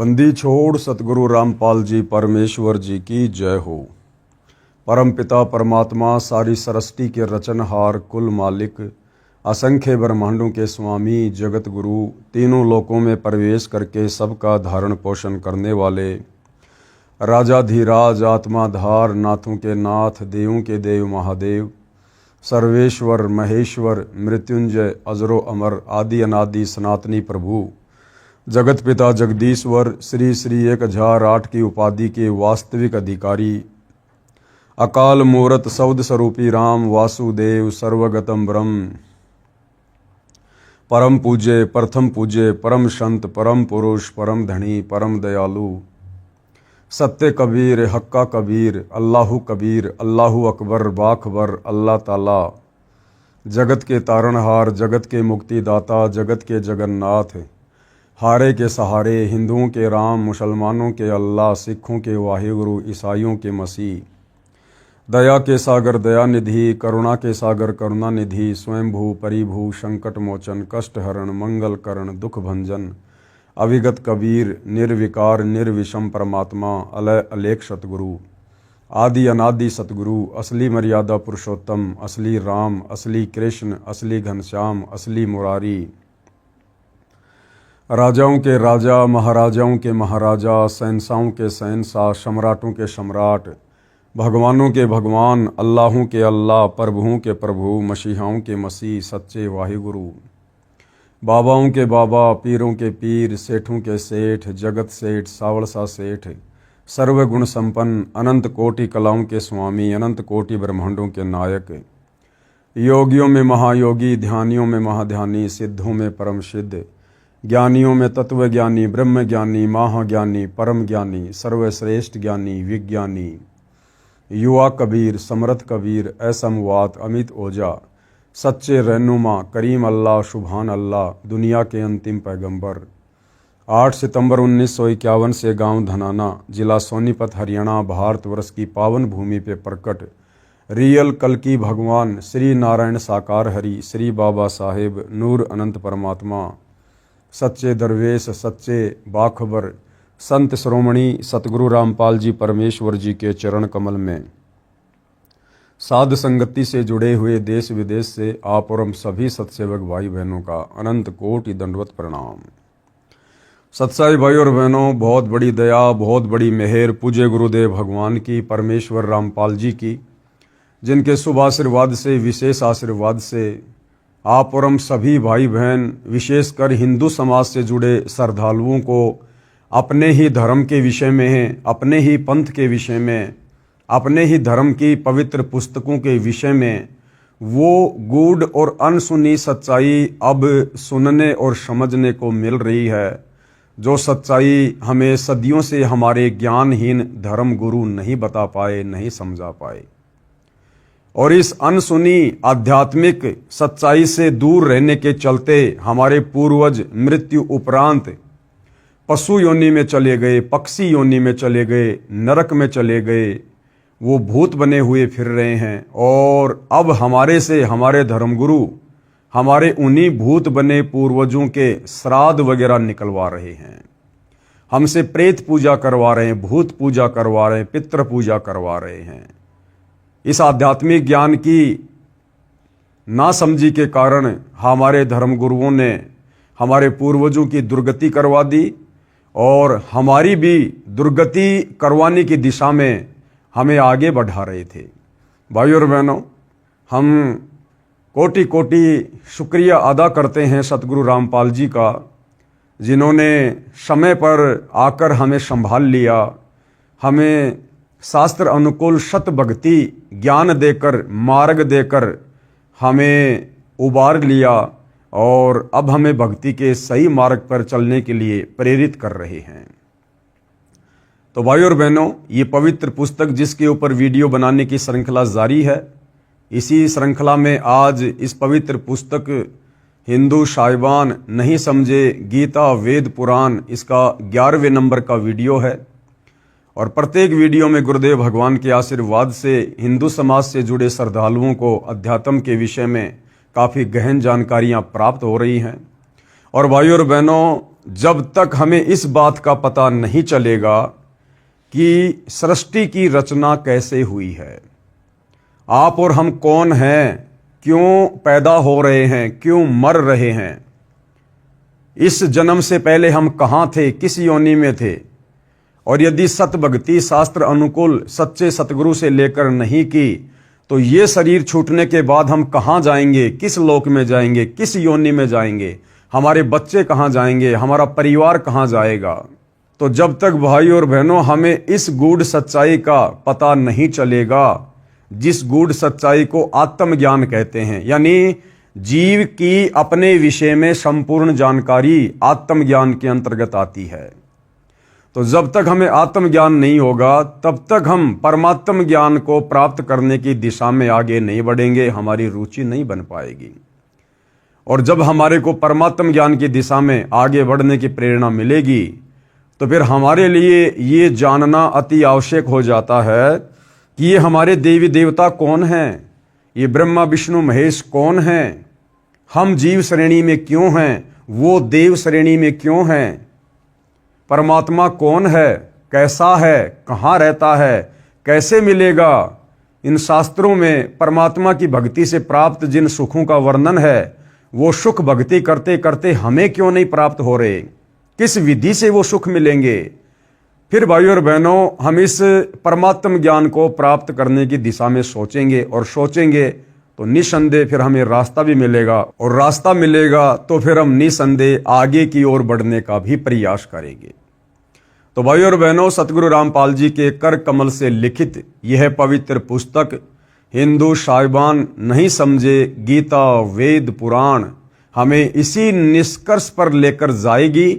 बंदी छोड़ सतगुरु रामपाल जी परमेश्वर जी की जय हो। परम पिता परमात्मा सारी सृष्टि के रचनहार कुल मालिक असंख्य ब्रह्मांडों के स्वामी जगत गुरु तीनों लोकों में प्रवेश करके सबका धारण पोषण करने वाले राजाधिराज आत्माधार नाथों के नाथ देवों के देव महादेव सर्वेश्वर महेश्वर मृत्युंजय अजरो अमर आदि अनादि सनातनी प्रभु जगत पिता जगदीश्वर श्री श्री 1008 की उपाधि के वास्तविक अधिकारी अकाल मूरत सौद स्वरूपी राम वासुदेव सर्वगतम ब्रह्म परम पूज्य प्रथम पूज्य परम संत परम पुरुष परम धनी परम दयालु सत्य कबीर हक्का कबीर अल्लाहु कबीर अल्लाहु अकबर बाखबर अल्लाह ताला जगत के तारणहार जगत के मुक्तिदाता जगत के जगन्नाथ हारे के सहारे हिंदुओं के राम मुसलमानों के अल्लाह सिखों के वाहिगुरु ईसाइयों के मसीह दया के सागर दया निधि करुणा के सागर करुणा निधि स्वयंभू परिभू संकट मोचन कष्ट हरण मंगल करण दुख भंजन अविगत कबीर निर्विकार निर्विषम परमात्मा अलय अलेख सतगुरु आदि अनादि सतगुरु असली मर्यादा पुरुषोत्तम असली राम असली कृष्ण असली घनश्याम असली मुरारी राजाओं के राजा महाराजाओं के महाराजा शहंशाहों के शहंशाह सम्राटों के सम्राट भगवानों के भगवान अल्लाहों के अल्लाह प्रभुओं के प्रभु मसीहाओं के मसीह सच्चे वाहिगुरु बाबाओं के बाबा पीरों के पीर सेठों के सेठ जगत सेठ सावड़सा सेठ सर्वगुण संपन्न अनंत कोटि कलाओं के स्वामी अनंत कोटि ब्रह्मांडों के नायक योगियों में महायोगी ध्यानियों में महाध्यानी सिद्धों में परम सिद्ध ज्ञानियों में तत्व ज्ञानी ब्रह्म ज्ञानी महाज्ञानी परम ज्ञानी सर्वश्रेष्ठ ज्ञानी विज्ञानी युवा कबीर समर्थ कबीर असमवात अमित ओझा सच्चे रहनुमा करीम अल्लाह सुभान अल्लाह दुनिया के अंतिम पैगंबर 8 सितंबर 1951 से गांव धनाना जिला सोनीपत हरियाणा भारतवर्ष की पावन भूमि पे प्रकट रियल कल्कि भगवान श्री नारायण साकार हरि श्री बाबा साहेब नूर अनंत परमात्मा सच्चे दरवेश सच्चे बाखबर संत श्रोमणी सतगुरु रामपाल जी परमेश्वर जी के चरण कमल में साध संगति से जुड़े हुए देश विदेश से आप और हम सभी सत्सेवक भाई बहनों का अनंत कोटि दंडवत प्रणाम। सत्साई भाई और बहनों, बहुत बड़ी दया बहुत बड़ी मेहर पूज्य गुरुदेव भगवान की परमेश्वर रामपाल जी की, जिनके शुभ आशीर्वाद से विशेष आशीर्वाद से आप और हम सभी भाई बहन विशेषकर हिंदू समाज से जुड़े श्रद्धालुओं को अपने ही धर्म के विषय में अपने ही पंथ के विषय में अपने ही धर्म की पवित्र पुस्तकों के विषय में वो गूढ़ और अनसुनी सच्चाई अब सुनने और समझने को मिल रही है, जो सच्चाई हमें सदियों से हमारे ज्ञानहीन धर्म गुरु नहीं बता पाए नहीं समझा पाए। और इस अनसुनी आध्यात्मिक सच्चाई से दूर रहने के चलते हमारे पूर्वज मृत्यु उपरांत पशु योनि में चले गए, पक्षी योनि में चले गए, नरक में चले गए, वो भूत बने हुए फिर रहे हैं। और अब हमारे से हमारे धर्मगुरु हमारे उन्हीं भूत बने पूर्वजों के श्राद्ध वगैरह निकलवा रहे हैं, हमसे प्रेत पूजा करवा रहे हैं, भूत पूजा करवा रहे हैं, पितृ पूजा करवा रहे हैं। इस आध्यात्मिक ज्ञान की नासमझी के कारण हमारे धर्मगुरुओं ने हमारे पूर्वजों की दुर्गति करवा दी और हमारी भी दुर्गति करवाने की दिशा में हमें आगे बढ़ा रहे थे। भाइयों और बहनों, हम कोटि कोटि शुक्रिया अदा करते हैं सतगुरु रामपाल जी का, जिन्होंने समय पर आकर हमें संभाल लिया, हमें शास्त्र अनुकूल सत भक्ति ज्ञान देकर मार्ग देकर हमें उबार लिया और अब हमें भक्ति के सही मार्ग पर चलने के लिए प्रेरित कर रहे हैं। तो भाइयों और बहनों, ये पवित्र पुस्तक जिसके ऊपर वीडियो बनाने की श्रृंखला जारी है, इसी श्रृंखला में आज इस पवित्र पुस्तक हिंदू साहिबान नहीं समझे गीता वेद पुराण, इसका 11वें नंबर का वीडियो है। और प्रत्येक वीडियो में गुरुदेव भगवान के आशीर्वाद से हिंदू समाज से जुड़े श्रद्धालुओं को अध्यात्म के विषय में काफ़ी गहन जानकारियां प्राप्त हो रही हैं। और भाइयों और बहनों, जब तक हमें इस बात का पता नहीं चलेगा कि सृष्टि की रचना कैसे हुई है, आप और हम कौन हैं, क्यों पैदा हो रहे हैं, क्यों मर रहे हैं, इस जन्म से पहले हम कहाँ थे, किस योनि में थे, और यदि सत भक्ति शास्त्र अनुकूल सच्चे सतगुरु से लेकर नहीं की तो ये शरीर छूटने के बाद हम कहाँ जाएंगे, किस लोक में जाएंगे, किस योनि में जाएंगे, हमारे बच्चे कहाँ जाएंगे, हमारा परिवार कहाँ जाएगा। तो जब तक भाई और बहनों हमें इस गूढ़ सच्चाई का पता नहीं चलेगा, जिस गूढ़ सच्चाई को आत्मज्ञान कहते हैं, यानी जीव की अपने विषय में संपूर्ण जानकारी आत्मज्ञान के अंतर्गत आती है। तो जब तक हमें आत्मज्ञान नहीं होगा तब तक हम परमात्म ज्ञान को प्राप्त करने की दिशा में आगे नहीं बढ़ेंगे, हमारी रुचि नहीं बन पाएगी। और जब हमारे को परमात्म ज्ञान की दिशा में आगे बढ़ने की प्रेरणा मिलेगी तो फिर हमारे लिए ये जानना अति आवश्यक हो जाता है कि ये हमारे देवी देवता कौन हैं, ये ब्रह्मा विष्णु महेश कौन हैं, हम जीव श्रेणी में क्यों हैं, वो देव श्रेणी में क्यों हैं, परमात्मा कौन है, कैसा है, कहाँ रहता है, कैसे मिलेगा। इन शास्त्रों में परमात्मा की भक्ति से प्राप्त जिन सुखों का वर्णन है वो सुख भक्ति करते करते हमें क्यों नहीं प्राप्त हो रहे, किस विधि से वो सुख मिलेंगे। फिर भाइयों और बहनों हम इस परमात्म ज्ञान को प्राप्त करने की दिशा में सोचेंगे और सोचेंगे तो निसंदेह फिर हमें रास्ता भी मिलेगा, और रास्ता मिलेगा तो फिर हम निसंदेह आगे की ओर बढ़ने का भी प्रयास करेंगे। तो भाइयों और बहनों, सतगुरु रामपाल जी के कर कमल से लिखित यह पवित्र पुस्तक हिंदू साहिबान नहीं समझे गीता वेद पुराण हमें इसी निष्कर्ष पर लेकर जाएगी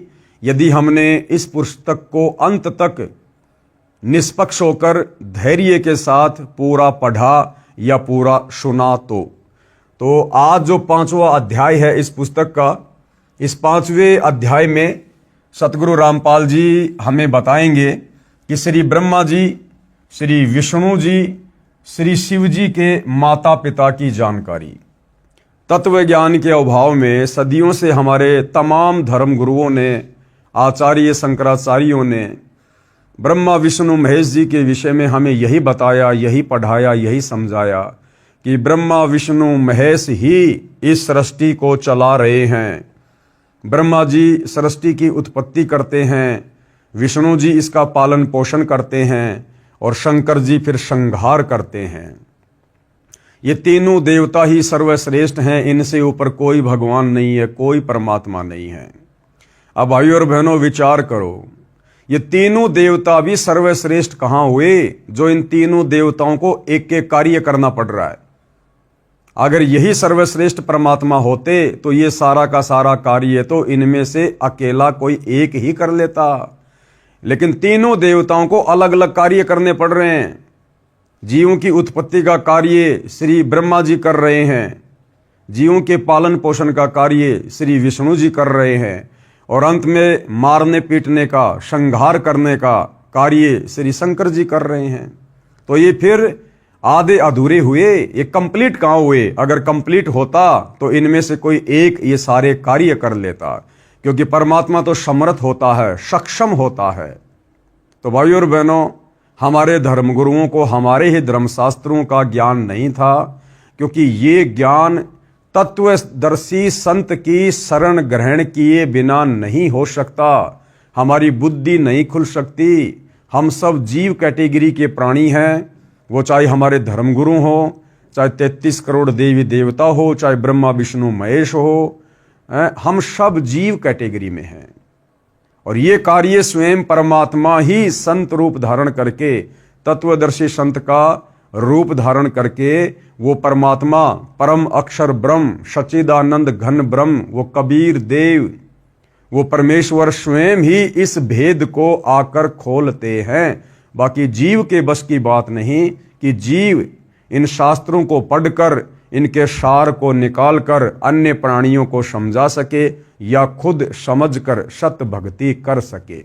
यदि हमने इस पुस्तक को अंत तक निष्पक्ष होकर धैर्य के साथ पूरा पढ़ा या पूरा सुना। तो आज जो 5वां अध्याय है इस पुस्तक का, इस 5वें अध्याय में सतगुरु रामपाल जी हमें बताएंगे कि श्री ब्रह्मा जी, श्री विष्णु जी, श्री शिव जी के माता पिता की जानकारी। तत्व ज्ञान के अभाव में सदियों से हमारे तमाम धर्म गुरुओं ने, आचार्य शंकराचार्यों ने ब्रह्मा विष्णु महेश जी के विषय में हमें यही बताया, यही पढ़ाया, यही समझाया कि ब्रह्मा विष्णु महेश ही इस सृष्टि को चला रहे हैं। ब्रह्मा जी सृष्टि की उत्पत्ति करते हैं, विष्णु जी इसका पालन पोषण करते हैं और शंकर जी फिर संहार करते हैं। ये तीनों देवता ही सर्वश्रेष्ठ हैं, इनसे ऊपर कोई भगवान नहीं है, कोई परमात्मा नहीं है। अब भाइयों और बहनों विचार करो, ये तीनों देवता भी सर्वश्रेष्ठ कहाँ हुए जो इन तीनों देवताओं को एक एक कार्य करना पड़ रहा है। अगर यही सर्वश्रेष्ठ परमात्मा होते तो ये सारा का सारा कार्य तो इनमें से अकेला कोई एक ही कर लेता, लेकिन तीनों देवताओं को अलग अलग कार्य करने पड़ रहे हैं। जीवों की उत्पत्ति का कार्य श्री ब्रह्मा जी कर रहे हैं, जीवों के पालन पोषण का कार्य श्री विष्णु जी कर रहे हैं, और अंत में मारने पीटने का, संहार करने का कार्य श्री शंकर जी कर रहे हैं। तो ये फिर आधे अधूरे हुए, ये कंप्लीट कहाँ हुए। अगर कंप्लीट होता तो इनमें से कोई एक ये सारे कार्य कर लेता, क्योंकि परमात्मा तो समर्थ होता है, सक्षम होता है। तो भाइयों और बहनों, हमारे धर्मगुरुओं को हमारे ही धर्मशास्त्रों का ज्ञान नहीं था, क्योंकि ये ज्ञान तत्वदर्शी संत की शरण ग्रहण किए बिना नहीं हो सकता। हमारी बुद्धि नहीं खुल सकती। हम सब जीव कैटेगरी के प्राणी हैं, वो चाहे हमारे धर्मगुरु हो, चाहे 33 करोड़ देवी देवता हो, चाहे ब्रह्मा विष्णु महेश हो, हम सब जीव कैटेगरी में हैं। और ये कार्य स्वयं परमात्मा ही संत रूप धारण करके, तत्वदर्शी संत का रूप धारण करके, वो परमात्मा परम अक्षर ब्रह्म सच्चिदानंद घन ब्रह्म, वो कबीर देव, वो परमेश्वर स्वयं ही इस भेद को आकर खोलते हैं। बाकी जीव के बस की बात नहीं कि जीव इन शास्त्रों को पढ़कर इनके सार को निकालकर अन्य प्राणियों को समझा सके या खुद समझकर सत भक्ति कर सके।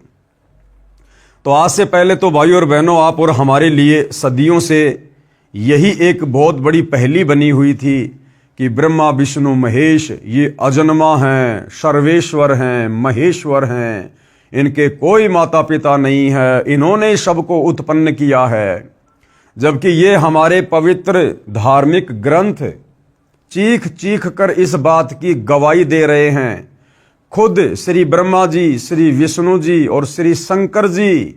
तो आज से पहले तो भाइयों और बहनों, आप और हमारे लिए सदियों से यही एक बहुत बड़ी पहेली बनी हुई थी कि ब्रह्मा विष्णु महेश ये अजन्मा हैं, सर्वेश्वर हैं, महेश्वर हैं, इनके कोई माता पिता नहीं है, इन्होंने सबको उत्पन्न किया है। जबकि ये हमारे पवित्र धार्मिक ग्रंथ चीख चीख कर इस बात की गवाही दे रहे हैं। खुद श्री ब्रह्मा जी, श्री विष्णु जी और श्री शंकर जी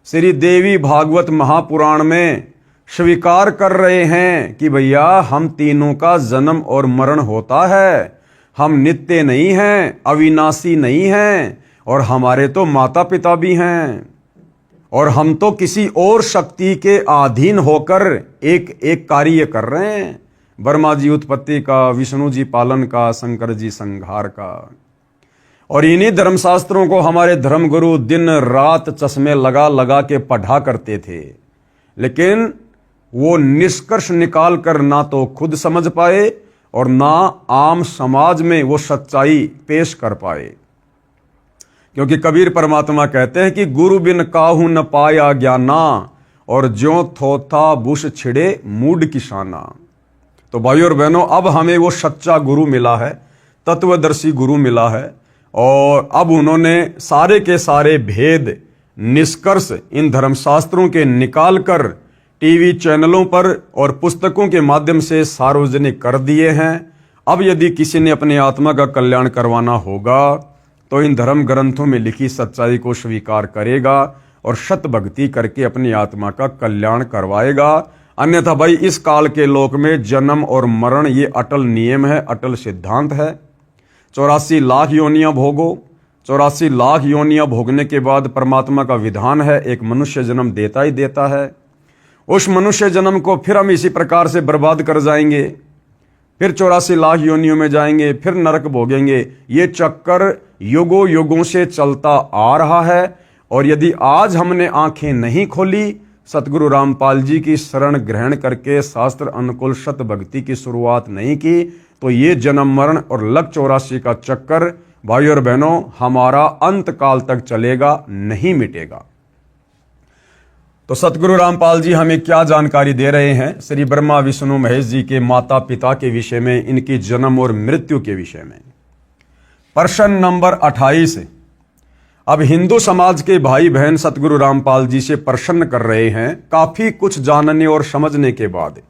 श्री देवी भागवत महापुराण में स्वीकार कर रहे हैं कि भैया हम तीनों का जन्म और मरण होता है, हम नित्य नहीं हैं, अविनाशी नहीं हैं, और हमारे तो माता पिता भी हैं, और हम तो किसी और शक्ति के अधीन होकर एक एक कार्य कर रहे हैं। ब्रह्मा जी उत्पत्ति का, विष्णु जी पालन का, शंकर जी संहार का। और इन्हीं धर्मशास्त्रों को हमारे धर्मगुरु दिन रात चश्मे लगा लगा के पढ़ा करते थे, लेकिन वो निष्कर्ष निकाल कर ना तो खुद समझ पाए और ना आम समाज में वो सच्चाई पेश कर पाए। क्योंकि कबीर परमात्मा कहते हैं कि गुरु बिन काहू न पाया ज्ञाना, और ज्यों थोथा बुश छिड़े मूड किसाना। तो भाइयों और बहनों, अब हमें वो सच्चा गुरु मिला है, तत्वदर्शी गुरु मिला है, और अब उन्होंने सारे के सारे भेद निष्कर्ष इन धर्मशास्त्रों के निकालकर टीवी चैनलों पर और पुस्तकों के माध्यम से सार्वजनिक कर दिए हैं। अब यदि किसी ने अपनी आत्मा का कल्याण करवाना होगा तो इन धर्म ग्रंथों में लिखी सच्चाई को स्वीकार करेगा और सत भक्ति करके अपनी आत्मा का कल्याण करवाएगा। अन्यथा भाई इस काल के लोक में जन्म और मरण ये अटल नियम है, अटल सिद्धांत है। 84 लाख योनियां भोगो, 84 लाख योनियां भोगने के बाद परमात्मा का विधान है एक मनुष्य जन्म देता ही देता है। उस मनुष्य जन्म को फिर हम इसी प्रकार से बर्बाद कर जाएंगे, फिर 84 लाख योनियों में जाएंगे, फिर नरक भोगेंगे। ये चक्कर युगों युगों से चलता आ रहा है। और यदि आज हमने आंखें नहीं खोली, सतगुरु रामपाल जी की शरण ग्रहण करके शास्त्र अनुकूल सत भक्ति की शुरुआत नहीं की, तो ये जन्म मरण और लक 84 का चक्कर भाइयों और बहनों हमारा अंत काल तक चलेगा, नहीं मिटेगा। तो सतगुरु रामपाल जी हमें क्या जानकारी दे रहे हैं श्री ब्रह्मा विष्णु महेश जी के माता पिता के विषय में, इनकी जन्म और मृत्यु के विषय में। प्रश्न नंबर 28। अब हिंदू समाज के भाई बहन सतगुरु रामपाल जी से प्रश्न कर रहे हैं, काफी कुछ जानने और समझने के बाद,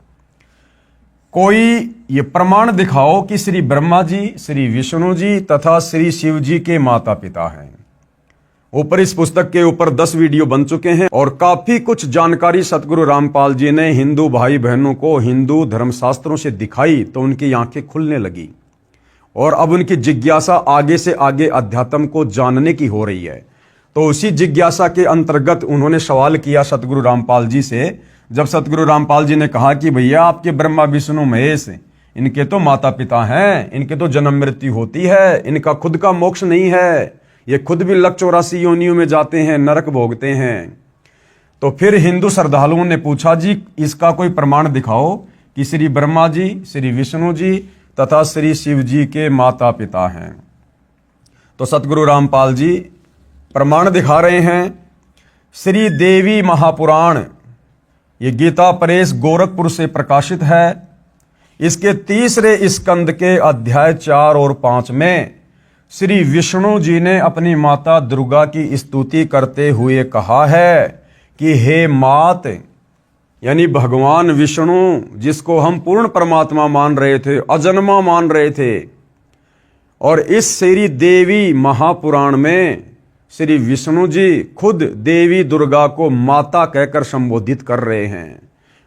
कोई ये प्रमाण दिखाओ कि श्री ब्रह्मा जी, श्री विष्णु जी तथा श्री शिव जी के माता पिता हैं। ऊपर इस पुस्तक के ऊपर 10 वीडियो बन चुके हैं और काफी कुछ जानकारी सतगुरु रामपाल जी ने हिंदू भाई बहनों को हिंदू धर्मशास्त्रों से दिखाई, तो उनकी आंखें खुलने लगी और अब उनकी जिज्ञासा आगे से आगे अध्यात्म को जानने की हो रही है। तो उसी जिज्ञासा के अंतर्गत उन्होंने सवाल किया सतगुरु रामपाल जी से। जब सतगुरु रामपाल जी ने कहा कि भैया आपके ब्रह्मा विष्णु महेश, इनके तो माता पिता हैं, इनके तो जन्म मृत्यु होती है, इनका खुद का मोक्ष नहीं है, ये खुद भी लक 84 योनियों में जाते हैं, नरक भोगते हैं। तो फिर हिंदू श्रद्धालुओं ने पूछा जी इसका कोई प्रमाण दिखाओ कि श्री ब्रह्मा जी, श्री विष्णु जी तथा श्री शिव जी के माता पिता हैं। तो सतगुरु रामपाल जी प्रमाण दिखा रहे हैं। श्री देवी महापुराण, ये गीता प्रेस गोरखपुर से प्रकाशित है। इसके 3रे स्कंद के अध्याय 4 और 5 में श्री विष्णु जी ने अपनी माता दुर्गा की स्तुति करते हुए कहा है कि हे मात, यानी भगवान विष्णु जिसको हम पूर्ण परमात्मा मान रहे थे, अजन्मा मान रहे थे, और इस श्री देवी महापुराण में श्री विष्णु जी खुद देवी दुर्गा को माता कहकर संबोधित कर रहे हैं।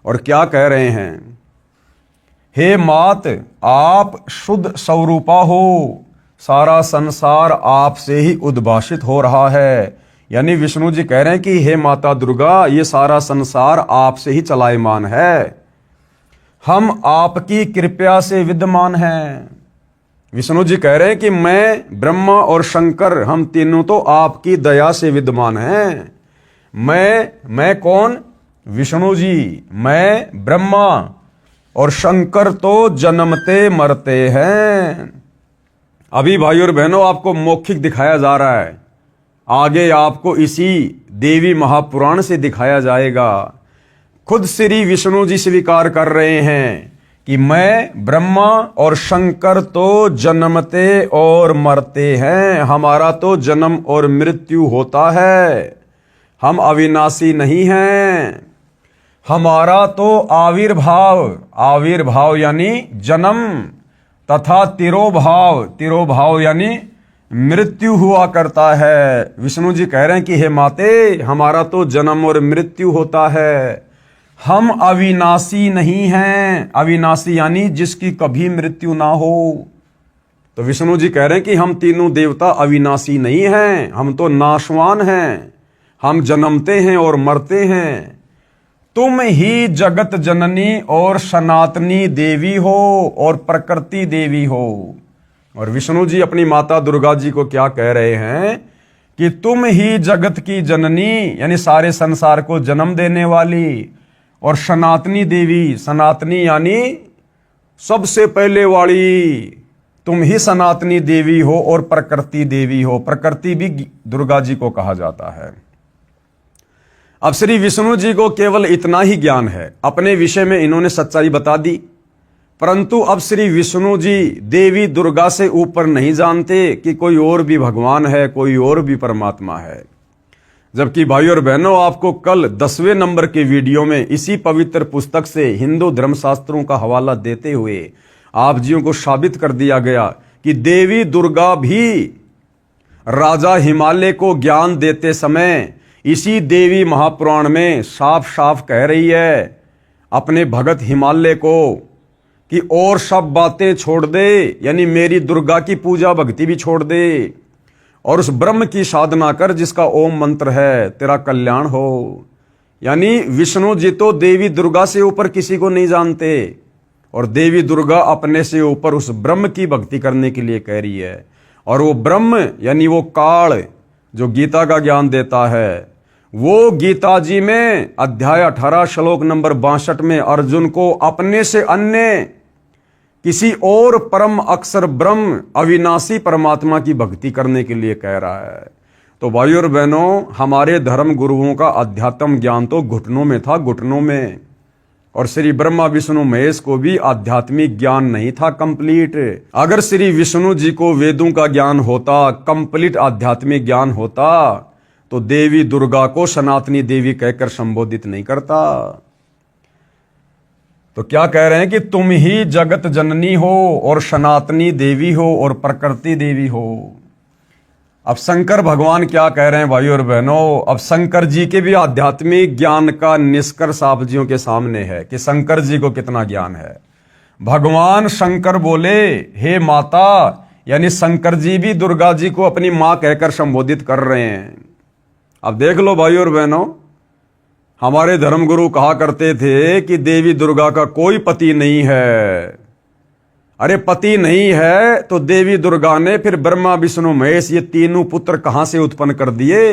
और क्या कह रहे हैं? हे मात, आप शुद्ध स्वरूपा हो, सारा संसार आपसे ही उद्भाषित हो रहा है। यानी विष्णु जी कह रहे हैं कि हे माता दुर्गा, ये सारा संसार आपसे ही चलायमान है, हम आपकी कृपा से विद्यमान हैं। विष्णु जी कह रहे हैं कि मैं, ब्रह्मा और शंकर, हम तीनों तो आपकी दया से विद्यमान हैं। मैं कौन? विष्णु जी। मैं ब्रह्मा और शंकर तो जन्मते मरते हैं। अभी भाई और बहनों आपको मौखिक दिखाया जा रहा है, आगे आपको इसी देवी महापुराण से दिखाया जाएगा। खुद श्री विष्णु जी स्वीकार कर रहे हैं कि मैं ब्रह्मा और शंकर तो जन्मते और मरते हैं, हमारा तो जन्म और मृत्यु होता है, हम अविनाशी नहीं हैं। हमारा तो आविर्भाव यानी जन्म तथा तिरोभाव यानी मृत्यु हुआ करता है। विष्णु जी कह रहे हैं कि हे माते, हमारा तो जन्म और मृत्यु होता है, हम अविनाशी नहीं हैं। अविनाशी यानी जिसकी कभी मृत्यु ना हो। तो विष्णु जी कह रहे हैं कि हम तीनों देवता अविनाशी नहीं हैं, हम तो नाशवान हैं, हम जन्मते हैं और मरते हैं। तुम ही जगत जननी और सनातनी देवी हो और प्रकृति देवी हो। और विष्णु जी अपनी माता दुर्गा जी को क्या कह रहे हैं कि तुम ही जगत की जननी यानी सारे संसार को जन्म देने वाली, और सनातनी देवी, सनातनी यानी सबसे पहले वाली, तुम ही सनातनी देवी हो और प्रकृति देवी हो। प्रकृति भी दुर्गा जी को कहा जाता है। अब श्री विष्णु जी को केवल इतना ही ज्ञान है, अपने विषय में इन्होंने सच्चाई बता दी, परंतु अब श्री विष्णु जी देवी दुर्गा से ऊपर नहीं जानते कि कोई और भी भगवान है, कोई और भी परमात्मा है। जबकि भाई और बहनों, आपको कल 10वें नंबर के वीडियो में इसी पवित्र पुस्तक से हिंदू धर्मशास्त्रों का हवाला देते हुए आप जियों को साबित कर दिया गया कि देवी दुर्गा भी राजा हिमालय को ज्ञान देते समय इसी देवी महापुराण में साफ साफ कह रही है अपने भगत हिमालय को कि और सब बातें छोड़ दे, यानी मेरी दुर्गा की पूजा भक्ति भी छोड़ दे और उस ब्रह्म की साधना कर जिसका ओम मंत्र है, तेरा कल्याण हो। यानी विष्णु जी तो देवी दुर्गा से ऊपर किसी को नहीं जानते, और देवी दुर्गा अपने से ऊपर उस ब्रह्म की भक्ति करने के लिए कह रही है। और वो ब्रह्म यानी वो काल जो गीता का ज्ञान देता है, वो गीता जी में अध्याय 18 श्लोक नंबर 62 में अर्जुन को अपने से अन्य किसी और परम अक्षर ब्रह्म अविनाशी परमात्मा की भक्ति करने के लिए कह रहा है। तो भाइयों और बहनों, हमारे धर्म गुरुओं का अध्यात्म ज्ञान तो घुटनों में था, घुटनों में। और श्री ब्रह्मा विष्णु महेश को भी आध्यात्मिक ज्ञान नहीं था कंप्लीट। अगर श्री विष्णु जी को वेदों का ज्ञान होता, कंप्लीट आध्यात्मिक ज्ञान होता, तो देवी दुर्गा को सनातनी देवी कहकर संबोधित नहीं करता। तो क्या कह रहे हैं कि तुम ही जगत जननी हो और सनातनी देवी हो और प्रकृति देवी हो। अब शंकर भगवान क्या कह रहे हैं भाइयों और बहनों, अब शंकर जी के भी आध्यात्मिक ज्ञान का निष्कर्ष आप जियों के सामने है कि शंकर जी को कितना ज्ञान है। भगवान शंकर बोले, हे माता, यानी शंकर जी भी दुर्गा जी को अपनी मां कहकर संबोधित कर रहे हैं। अब देख लो भाइयों और बहनों, हमारे धर्मगुरु कहा करते थे कि देवी दुर्गा का कोई पति नहीं है। अरे पति नहीं है तो देवी दुर्गा ने फिर ब्रह्मा विष्णु महेश ये तीनों पुत्र कहां से उत्पन्न कर दिए।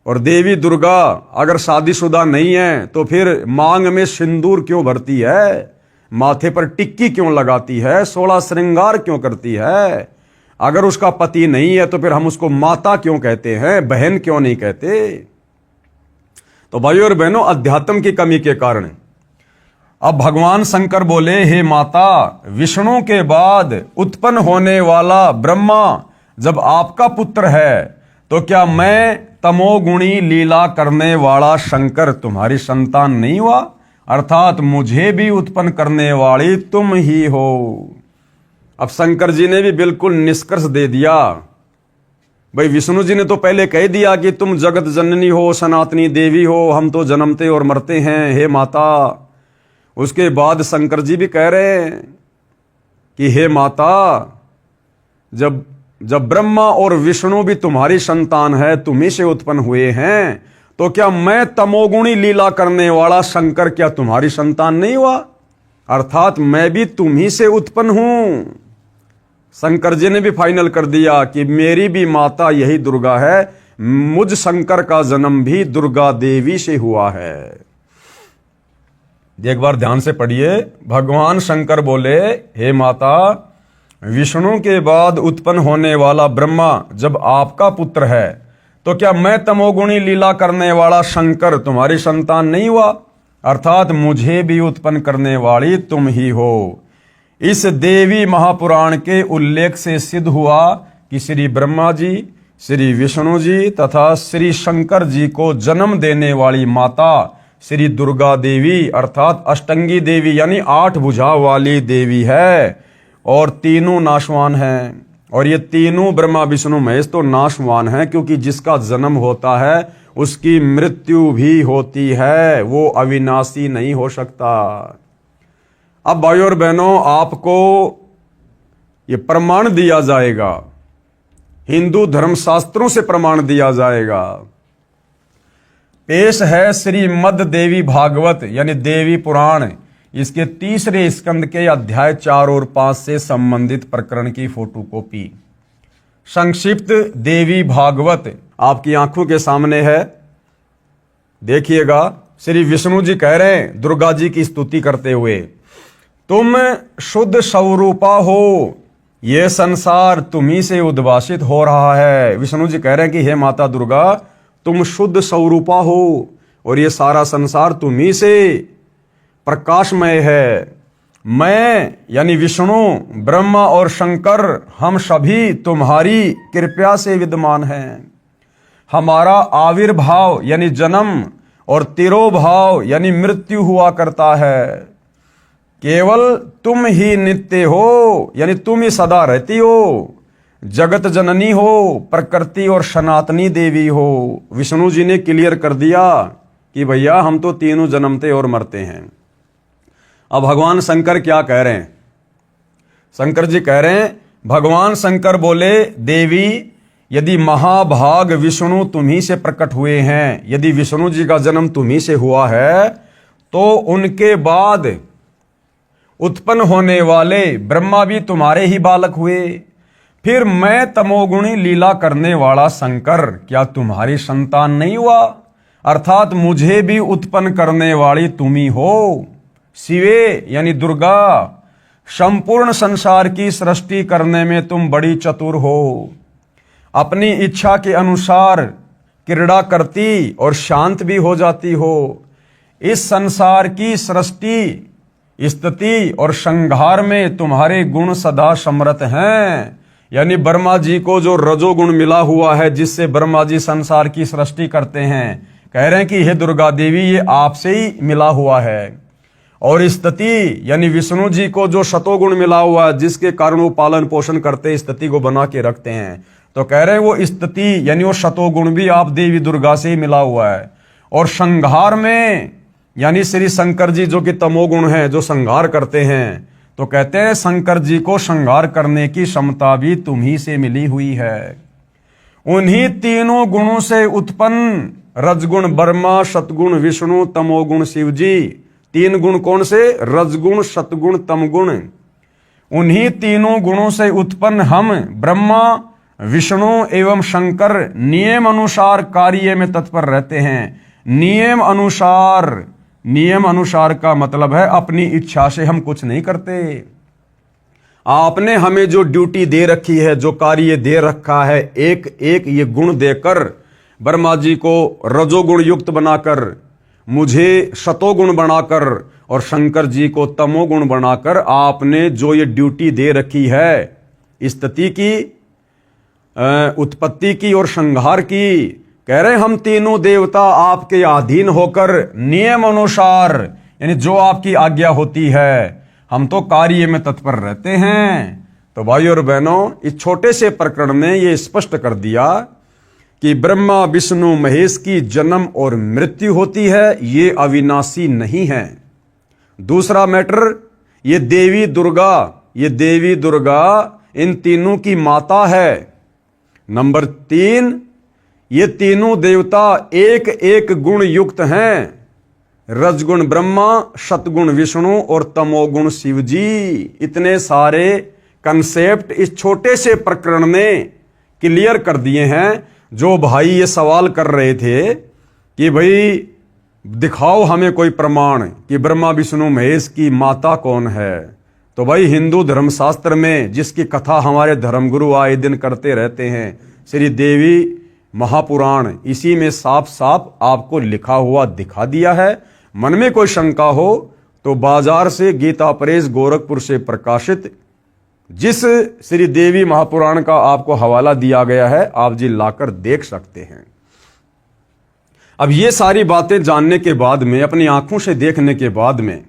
और देवी दुर्गा अगर शादीशुदा नहीं है तो फिर मांग में सिंदूर क्यों भरती है, माथे पर टिक्की क्यों लगाती है, 16 श्रृंगार क्यों करती है। अगर उसका पति नहीं है तो फिर हम उसको माता क्यों कहते हैं, बहन क्यों नहीं कहते। तो भाइयों और बहनों, अध्यात्म की कमी के कारण अब भगवान शंकर बोले, हे माता, विष्णु के बाद उत्पन्न होने वाला ब्रह्मा जब आपका पुत्र है तो क्या मैं तमोगुणी लीला करने वाला शंकर तुम्हारी संतान नहीं हुआ? अर्थात मुझे भी उत्पन्न करने वाली तुम ही हो। अब शंकर जी ने भी बिल्कुल निष्कर्ष दे दिया। भाई विष्णु जी ने तो पहले कह दिया कि तुम जगत जननी हो, सनातनी देवी हो, हम तो जन्मते और मरते हैं, हे माता। उसके बाद शंकर जी भी कह रहे हैं कि हे माता, जब ब्रह्मा और विष्णु भी तुम्हारी संतान है, तुम्ही से उत्पन्न हुए हैं, तो क्या मैं तमोगुणी लीला करने वाला शंकर क्या तुम्हारी संतान नहीं हुआ? अर्थात मैं भी तुम्ही से उत्पन्न हूं। शंकर जी ने भी फाइनल कर दिया कि मेरी भी माता यही दुर्गा है, मुझ शंकर का जन्म भी दुर्गा देवी से हुआ है। एक बार ध्यान से पढ़िए। भगवान शंकर बोले, हे माता, विष्णु के बाद उत्पन्न होने वाला ब्रह्मा जब आपका पुत्र है तो क्या मैं तमोगुणी लीला करने वाला शंकर तुम्हारी संतान नहीं हुआ? अर्थात मुझे भी उत्पन्न करने वाली तुम ही हो। इस देवी महापुराण के उल्लेख से सिद्ध हुआ कि श्री ब्रह्मा जी, श्री विष्णु जी तथा श्री शंकर जी को जन्म देने वाली माता श्री दुर्गा देवी अर्थात अष्टंगी देवी यानी 8 भुजा वाली देवी है और तीनों नाशवान हैं। और ये तीनों ब्रह्मा विष्णु महेश तो नाशवान हैं, क्योंकि जिसका जन्म होता है उसकी मृत्यु भी होती है, वो अविनाशी नहीं हो सकता। अब भाई और बहनों, आपको ये प्रमाण दिया जाएगा, हिंदू धर्मशास्त्रों से प्रमाण दिया जाएगा। पेश है श्रीमद् देवी भागवत यानी देवी पुराण, इसके 3रे स्कंद के अध्याय 4 और 5 से संबंधित प्रकरण की फोटोकॉपी। संक्षिप्त देवी भागवत आपकी आंखों के सामने है, देखिएगा। श्री विष्णु जी कह रहे हैं दुर्गा जी की स्तुति करते हुए, तुम शुद्ध स्वरूपा हो, ये संसार तुम्ही से उद्भासित हो रहा है। विष्णु जी कह रहे हैं कि हे माता दुर्गा, तुम शुद्ध स्वरूपा हो और ये सारा संसार तुम्ही से प्रकाशमय है। मैं यानी विष्णु, ब्रह्मा और शंकर हम सभी तुम्हारी कृपा से विद्यमान हैं। हमारा आविर्भाव यानी जन्म और तिरोभाव यानी मृत्यु हुआ करता है। केवल तुम ही नित्य हो यानी तुम ही सदा रहती हो, जगत जननी हो, प्रकृति और सनातनी देवी हो। विष्णु जी ने क्लियर कर दिया कि भैया हम तो तीनों जन्मते और मरते हैं। अब भगवान शंकर क्या कह रहे हैं? शंकर जी कह रहे हैं, भगवान शंकर बोले, देवी यदि महाभाग विष्णु तुम्ही से प्रकट हुए हैं, यदि विष्णु जी का जन्म तुम्ही से हुआ है, तो उनके बाद उत्पन्न होने वाले ब्रह्मा भी तुम्हारे ही बालक हुए। फिर मैं तमोगुणी लीला करने वाला शंकर क्या तुम्हारी संतान नहीं हुआ? अर्थात मुझे भी उत्पन्न करने वाली तुम ही हो। शिवे यानी दुर्गा, संपूर्ण संसार की सृष्टि करने में तुम बड़ी चतुर हो। अपनी इच्छा के अनुसार क्रीड़ा करती और शांत भी हो जाती हो। इस संसार की सृष्टि, स्थिति और संहार में तुम्हारे गुण सदा समृत हैं। यानी ब्रह्मा जी को जो रजोगुण मिला हुआ है, जिससे ब्रह्मा जी संसार की सृष्टि करते हैं, कह रहे हैं कि हे दुर्गा देवी, ये आपसे ही मिला हुआ है। और स्थिति यानी विष्णु जी को जो शतोगुण मिला हुआ है, जिसके कारण वो पालन पोषण करते, स्थिति को बना के रखते हैं, तो कह रहे हैं वो स्थिति यानी वो शतोगुण भी आप देवी दुर्गा से ही मिला हुआ है। और संहार में यानी श्री शंकर जी जो कि तमोगुण है, जो संहार करते हैं, तो कहते हैं शंकर जी को संहार करने की क्षमता भी तुम्ही से मिली हुई है। उन्हीं तीनों गुणों से उत्पन्न रजगुण ब्रह्मा, सतगुण विष्णु, तमोगुण शिव जी। 3 गुण कौन से? रजगुण, सतगुण, तमगुण। उन्हीं तीनों गुणों से उत्पन्न हम ब्रह्मा, विष्णु एवं शंकर नियम अनुसार कार्य में तत्पर रहते हैं। नियम अनुसार, नियम अनुसार का मतलब है अपनी इच्छा से हम कुछ नहीं करते। आपने हमें जो ड्यूटी दे रखी है, जो कार्य दे रखा है, एक एक ये गुण देकर ब्रह्मा जी को रजोगुण युक्त बनाकर, मुझे शतोगुण बनाकर और शंकर जी को तमोगुण बनाकर आपने जो ये ड्यूटी दे रखी है, स्थिति की, उत्पत्ति की और संहार की, कह रहे हम तीनों देवता आपके अधीन होकर नियम अनुसार यानी जो आपकी आज्ञा होती है, हम तो कार्य में तत्पर रहते हैं। तो भाई और बहनों, इस छोटे से प्रकरण में ये स्पष्ट कर दिया कि ब्रह्मा विष्णु महेश की जन्म और मृत्यु होती है, ये अविनाशी नहीं है। दूसरा मैटर, ये देवी दुर्गा, ये देवी दुर्गा इन तीनों की माता है। नंबर 3, ये तीनों देवता एक एक गुण युक्त हैं। रजगुण ब्रह्मा, सतगुण विष्णु और तमोगुण शिव जी। इतने सारे कंसेप्ट इस छोटे से प्रकरण में क्लियर कर दिए हैं। जो भाई ये सवाल कर रहे थे कि भाई दिखाओ हमें कोई प्रमाण कि ब्रह्मा विष्णु महेश की माता कौन है, तो भाई हिंदू धर्मशास्त्र में जिसकी कथा हमारे धर्मगुरु आए दिन करते रहते हैं, श्री देवी महापुराण, इसी में साफ साफ आपको लिखा हुआ दिखा दिया है। मन में कोई शंका हो तो बाजार से गीता प्रेस गोरखपुर से प्रकाशित जिस श्री देवी महापुराण का आपको हवाला दिया गया है, आप जी लाकर देख सकते हैं। अब ये सारी बातें जानने के बाद में, अपनी आंखों से देखने के बाद में,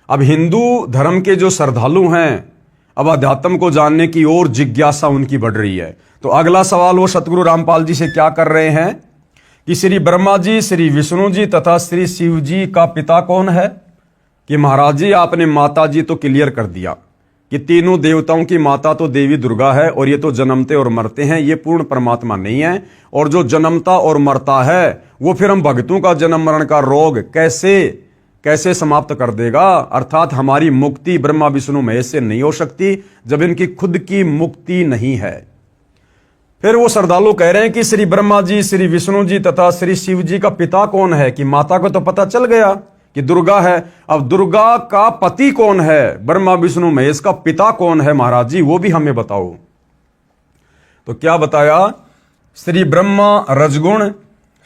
अब हिंदू धर्म के जो श्रद्धालु हैं, अब अध्यात्म को जानने की ओर जिज्ञासा उनकी बढ़ रही है। तो अगला सवाल वो सतगुरु रामपाल जी से क्या कर रहे हैं कि श्री ब्रह्मा जी, श्री विष्णु जी तथा श्री शिव जी का पिता कौन है? कि महाराज जी आपने माता जी तो क्लियर कर दिया कि तीनों देवताओं की माता तो देवी दुर्गा है और ये तो जन्मते और मरते हैं, ये पूर्ण परमात्मा नहीं है। और जो जन्मता और मरता है वो फिर हम भक्तों का जन्म मरण का रोग कैसे समाप्त कर देगा? अर्थात हमारी मुक्ति ब्रह्मा विष्णु महेश से नहीं हो सकती जब इनकी खुद की मुक्ति नहीं है। फिर वो श्रद्धालु कह रहे हैं कि श्री ब्रह्मा जी, श्री विष्णु जी तथा श्री शिव जी का पिता कौन है? कि माता को तो पता चल गया कि दुर्गा है। अब दुर्गा का पति कौन है? ब्रह्मा विष्णु महेश का पिता कौन है महाराज जी, वो भी हमें बताओ। तो क्या बताया? श्री ब्रह्मा रजगुण,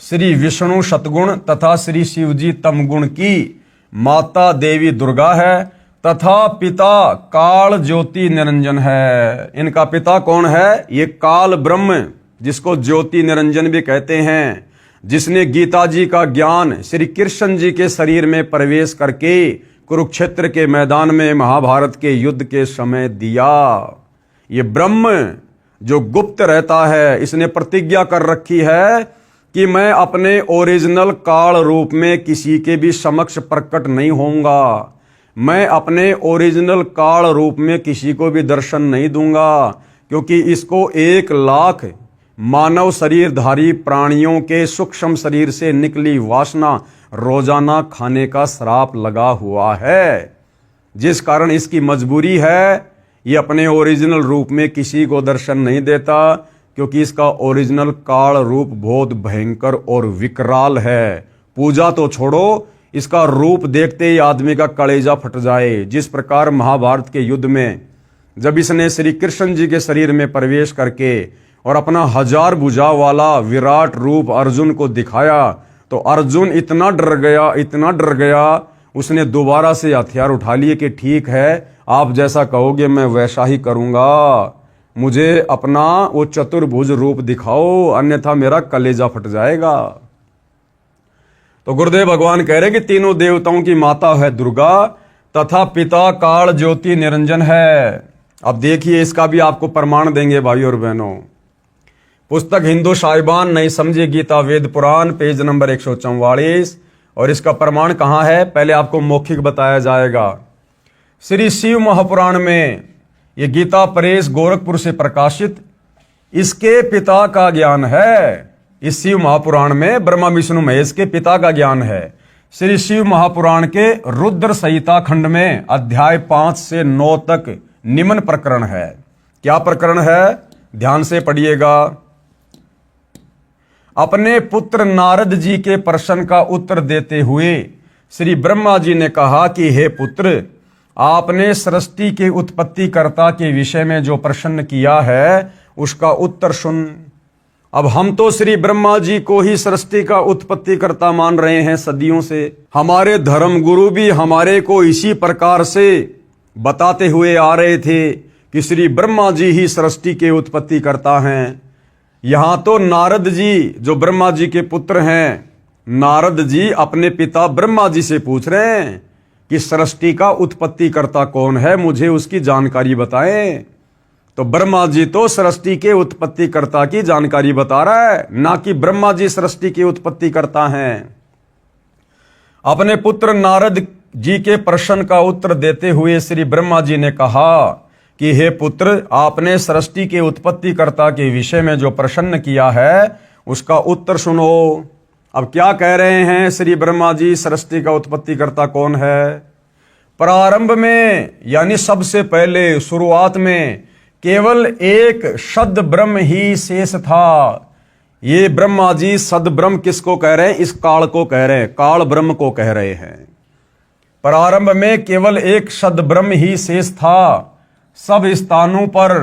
श्री विष्णु सतगुण तथा श्री शिव जी तमगुण की माता देवी दुर्गा है तथा पिता काल ज्योति निरंजन है। इनका पिता कौन है? ये काल ब्रह्म, जिसको ज्योति निरंजन भी कहते हैं, जिसने गीता जी का ज्ञान श्री कृष्ण जी के शरीर में प्रवेश करके कुरुक्षेत्र के मैदान में महाभारत के युद्ध के समय दिया। ये ब्रह्म जो गुप्त रहता है, इसने प्रतिज्ञा कर रखी है कि मैं अपने ओरिजिनल काल रूप में किसी के भी समक्ष प्रकट नहीं होऊंगा, मैं अपने ओरिजिनल काल रूप में किसी को भी दर्शन नहीं दूंगा, क्योंकि इसको 1,00,000 मानव शरीरधारी प्राणियों के सूक्ष्म शरीर से निकली वासना रोजाना खाने का श्राप लगा हुआ है, जिस कारण इसकी मजबूरी है ये अपने ओरिजिनल रूप में किसी को दर्शन नहीं देता, क्योंकि इसका ओरिजिनल काल रूप बहुत भयंकर और विकराल है। पूजा तो छोड़ो, इसका रूप देखते ही आदमी का कलेजा फट जाए। जिस प्रकार महाभारत के युद्ध में जब इसने श्री कृष्ण जी के शरीर में प्रवेश करके और अपना 1000 भुजा वाला विराट रूप अर्जुन को दिखाया, तो अर्जुन इतना डर गया, उसने दोबारा से हथियार उठा लिए कि ठीक है, आप जैसा कहोगे मैं वैसा ही करूंगा, मुझे अपना वो चतुर्भुज रूप दिखाओ, अन्यथा मेरा कलेजा फट जाएगा। तो गुरुदेव भगवान कह रहे कि तीनों देवताओं की माता है दुर्गा तथा पिता काल ज्योति निरंजन है। अब देखिए, इसका भी आपको प्रमाण देंगे भाई और बहनों। पुस्तक हिंदू साहिबान नहीं समझे गीता वेद पुराण, पेज नंबर 144। और इसका प्रमाण कहाँ है? पहले आपको मौखिक बताया जाएगा। श्री शिव महापुराण में, ये गीता प्रेस गोरखपुर से प्रकाशित, इसके पिता का ज्ञान है। इस शिव महापुराण में ब्रह्मा विष्णु महेश के पिता का ज्ञान है। श्री शिव महापुराण के रुद्र संहिता खंड में अध्याय 5 से 9 तक निम्न प्रकरण है। क्या प्रकरण है? ध्यान से पढ़िएगा। अपने पुत्र नारद जी के प्रश्न का उत्तर देते हुए श्री ब्रह्मा जी ने कहा कि हे पुत्र, आपने सृष्टि के उत्पत्तिकर्ता के विषय में जो प्रश्न किया है उसका उत्तर सुन। अब हम तो श्री ब्रह्मा जी को ही सृष्टि का उत्पत्तिकर्ता मान रहे हैं सदियों से। हमारे धर्म गुरु भी हमारे को इसी प्रकार से बताते हुए आ रहे थे कि श्री ब्रह्मा जी ही सृष्टि के उत्पत्तिकर्ता हैं। यहां तो नारद जी जो ब्रह्मा जी के पुत्र हैं, नारद जी अपने पिता ब्रह्मा जी से पूछ रहे हैं कि सृष्टि का उत्पत्तिकर्ता कौन है, मुझे उसकी जानकारी बताएं। तो ब्रह्मा जी तो सृष्टि के उत्पत्तिकर्ता की जानकारी बता रहा है, ना कि ब्रह्मा जी सृष्टि के उत्पत्तिकर्ता हैं। अपने पुत्र नारद जी के प्रश्न का उत्तर देते हुए श्री ब्रह्मा जी ने कहा कि हे पुत्र, आपने सृष्टि के उत्पत्तिकर्ता के विषय में जो प्रश्न किया है उसका उत्तर सुनो। अब क्या कह रहे हैं श्री ब्रह्मा जी, सृष्टि का उत्पत्तिकर्ता कौन है? प्रारंभ में, यानी सबसे पहले शुरुआत में केवल एक सद ब्रह्म ही शेष था। ये ब्रह्मा जी सद ब्रह्म किसको कह रहे हैं? इस काल को कह रहे हैं, काल ब्रह्म को कह रहे हैं। प्रारंभ में केवल एक सद ब्रह्म ही शेष था, सब स्थानों पर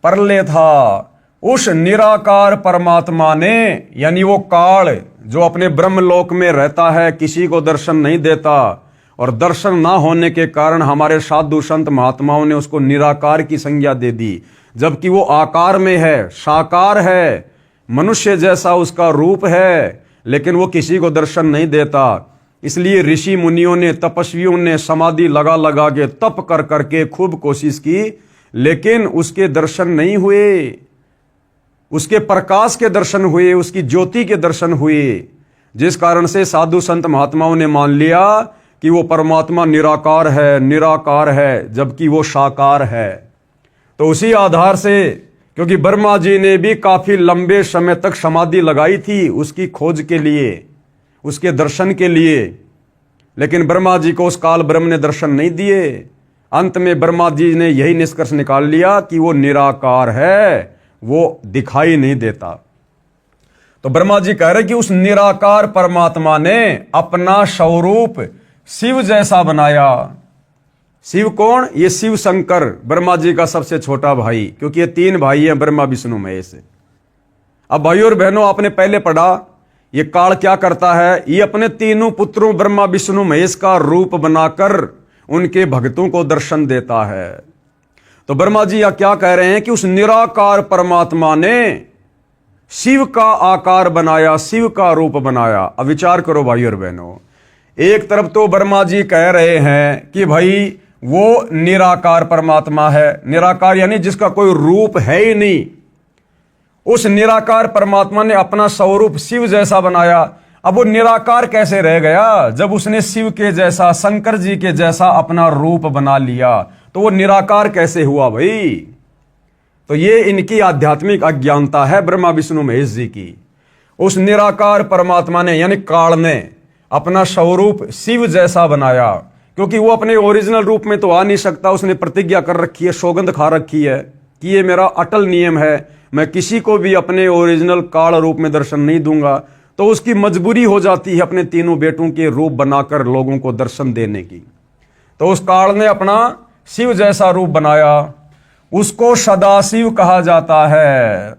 प्रलय था। उस निराकार परमात्मा ने, यानी वो काल जो अपने ब्रह्मलोक में रहता है किसी को दर्शन नहीं देता, और दर्शन ना होने के कारण हमारे साधु संत महात्माओं ने उसको निराकार की संज्ञा दे दी, जबकि वो आकार में है, साकार है, मनुष्य जैसा उसका रूप है, लेकिन वो किसी को दर्शन नहीं देता। इसलिए ऋषि मुनियों ने, तपस्वियों ने समाधि लगा लगा के, तप कर करके खूब कोशिश की, लेकिन उसके दर्शन नहीं हुए। उसके प्रकाश के दर्शन हुए, उसकी ज्योति के दर्शन हुए, जिस कारण से साधु संत महात्माओं ने मान लिया कि वो परमात्मा निराकार है, निराकार है, जबकि वो साकार है। तो उसी आधार से, क्योंकि ब्रह्मा जी ने भी काफी लंबे समय तक समाधि लगाई थी उसकी खोज के लिए, उसके दर्शन के लिए, लेकिन ब्रह्मा जी को उस काल ब्रह्म ने दर्शन नहीं दिए। अंत में ब्रह्मा जी ने यही निष्कर्ष निकाल लिया कि वो निराकार है, वो दिखाई नहीं देता। तो ब्रह्मा जी कह रहे कि उस निराकार परमात्मा ने अपना स्वरूप शिव जैसा बनाया। शिव कौन? ये शिव शंकर, ब्रह्मा जी का सबसे छोटा भाई, क्योंकि ये 3 भाई हैं, ब्रह्मा विष्णु महेश। अब भाइयों और बहनों, आपने पहले पढ़ा ये काल क्या करता है, ये अपने तीनों पुत्रों ब्रह्मा विष्णु महेश का रूप बनाकर उनके भक्तों को दर्शन देता है। तो ब्रह्मा जी या क्या कह रहे हैं कि उस निराकार परमात्मा ने शिव का आकार बनाया, शिव का रूप बनाया। अब विचार करो भाइयों और बहनों, एक तरफ तो ब्रह्मा जी कह रहे हैं कि भाई वो निराकार परमात्मा है, निराकार यानी जिसका कोई रूप है ही नहीं। उस निराकार परमात्मा ने अपना स्वरूप शिव जैसा बनाया। अब वो निराकार कैसे रह गया जब उसने शिव के जैसा, शंकर जी के जैसा अपना रूप बना लिया? तो वो निराकार कैसे हुआ भाई? तो ये इनकी आध्यात्मिक अज्ञानता है ब्रह्मा विष्णु महेश जी की। उस निराकार परमात्मा ने यानी काल ने अपना स्वरूप शिव जैसा बनाया, क्योंकि वो अपने ओरिजिनल रूप में तो आ नहीं सकता। उसने प्रतिज्ञा कर रखी है, सौगंध खा रखी है कि ये मेरा अटल नियम है, मैं किसी को भी अपने ओरिजिनल काल रूप में दर्शन नहीं दूंगा। तो उसकी मजबूरी हो जाती है अपने तीनों बेटों के रूप बनाकर लोगों को दर्शन देने की। तो उस काल ने अपना शिव जैसा रूप बनाया, उसको सदाशिव कहा जाता है।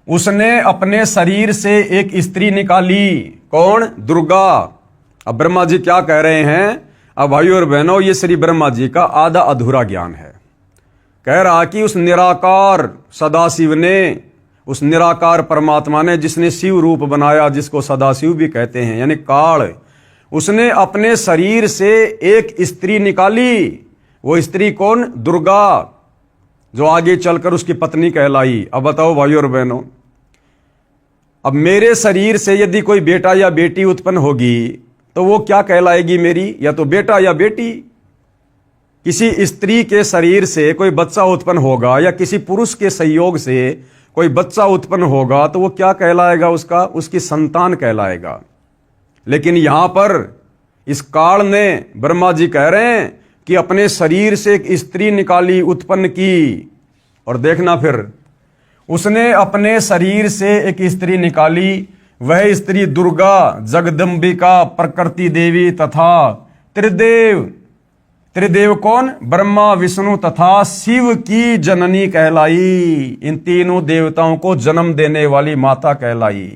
उसने अपने शरीर से एक स्त्री निकाली, कौन? दुर्गा। अब ब्रह्मा जी क्या कह रहे हैं? अब भाइयों और बहनों, ये श्री ब्रह्मा जी का आधा अधूरा ज्ञान है। कह रहा कि उस निराकार सदाशिव ने, उस निराकार परमात्मा ने जिसने शिव रूप बनाया, जिसको सदाशिव भी कहते हैं यानी काल, उसने अपने शरीर से एक स्त्री निकाली। वो स्त्री कौन? दुर्गा, जो आगे चलकर उसकी पत्नी कहलाई। अब बताओ भाइयों और बहनों, अब मेरे शरीर से यदि कोई बेटा या बेटी उत्पन्न होगी तो वो क्या कहलाएगी मेरी? या तो बेटा या बेटी। किसी स्त्री के शरीर से कोई बच्चा उत्पन्न होगा या किसी पुरुष के संयोग से कोई बच्चा उत्पन्न होगा तो वो क्या कहलाएगा? उसका, उसकी संतान कहलाएगा। लेकिन यहां पर इस काल ने, ब्रह्मा जी कह रहे हैं कि अपने शरीर से एक स्त्री निकाली, उत्पन्न की। और देखना फिर, उसने अपने शरीर से एक स्त्री निकाली, वह स्त्री दुर्गा, जगदम्बिका, प्रकृति देवी तथा त्रिदेव। त्रिदेव कौन? ब्रह्मा विष्णु तथा शिव की जननी कहलाई। इन तीनों देवताओं को जन्म देने वाली माता कहलाई,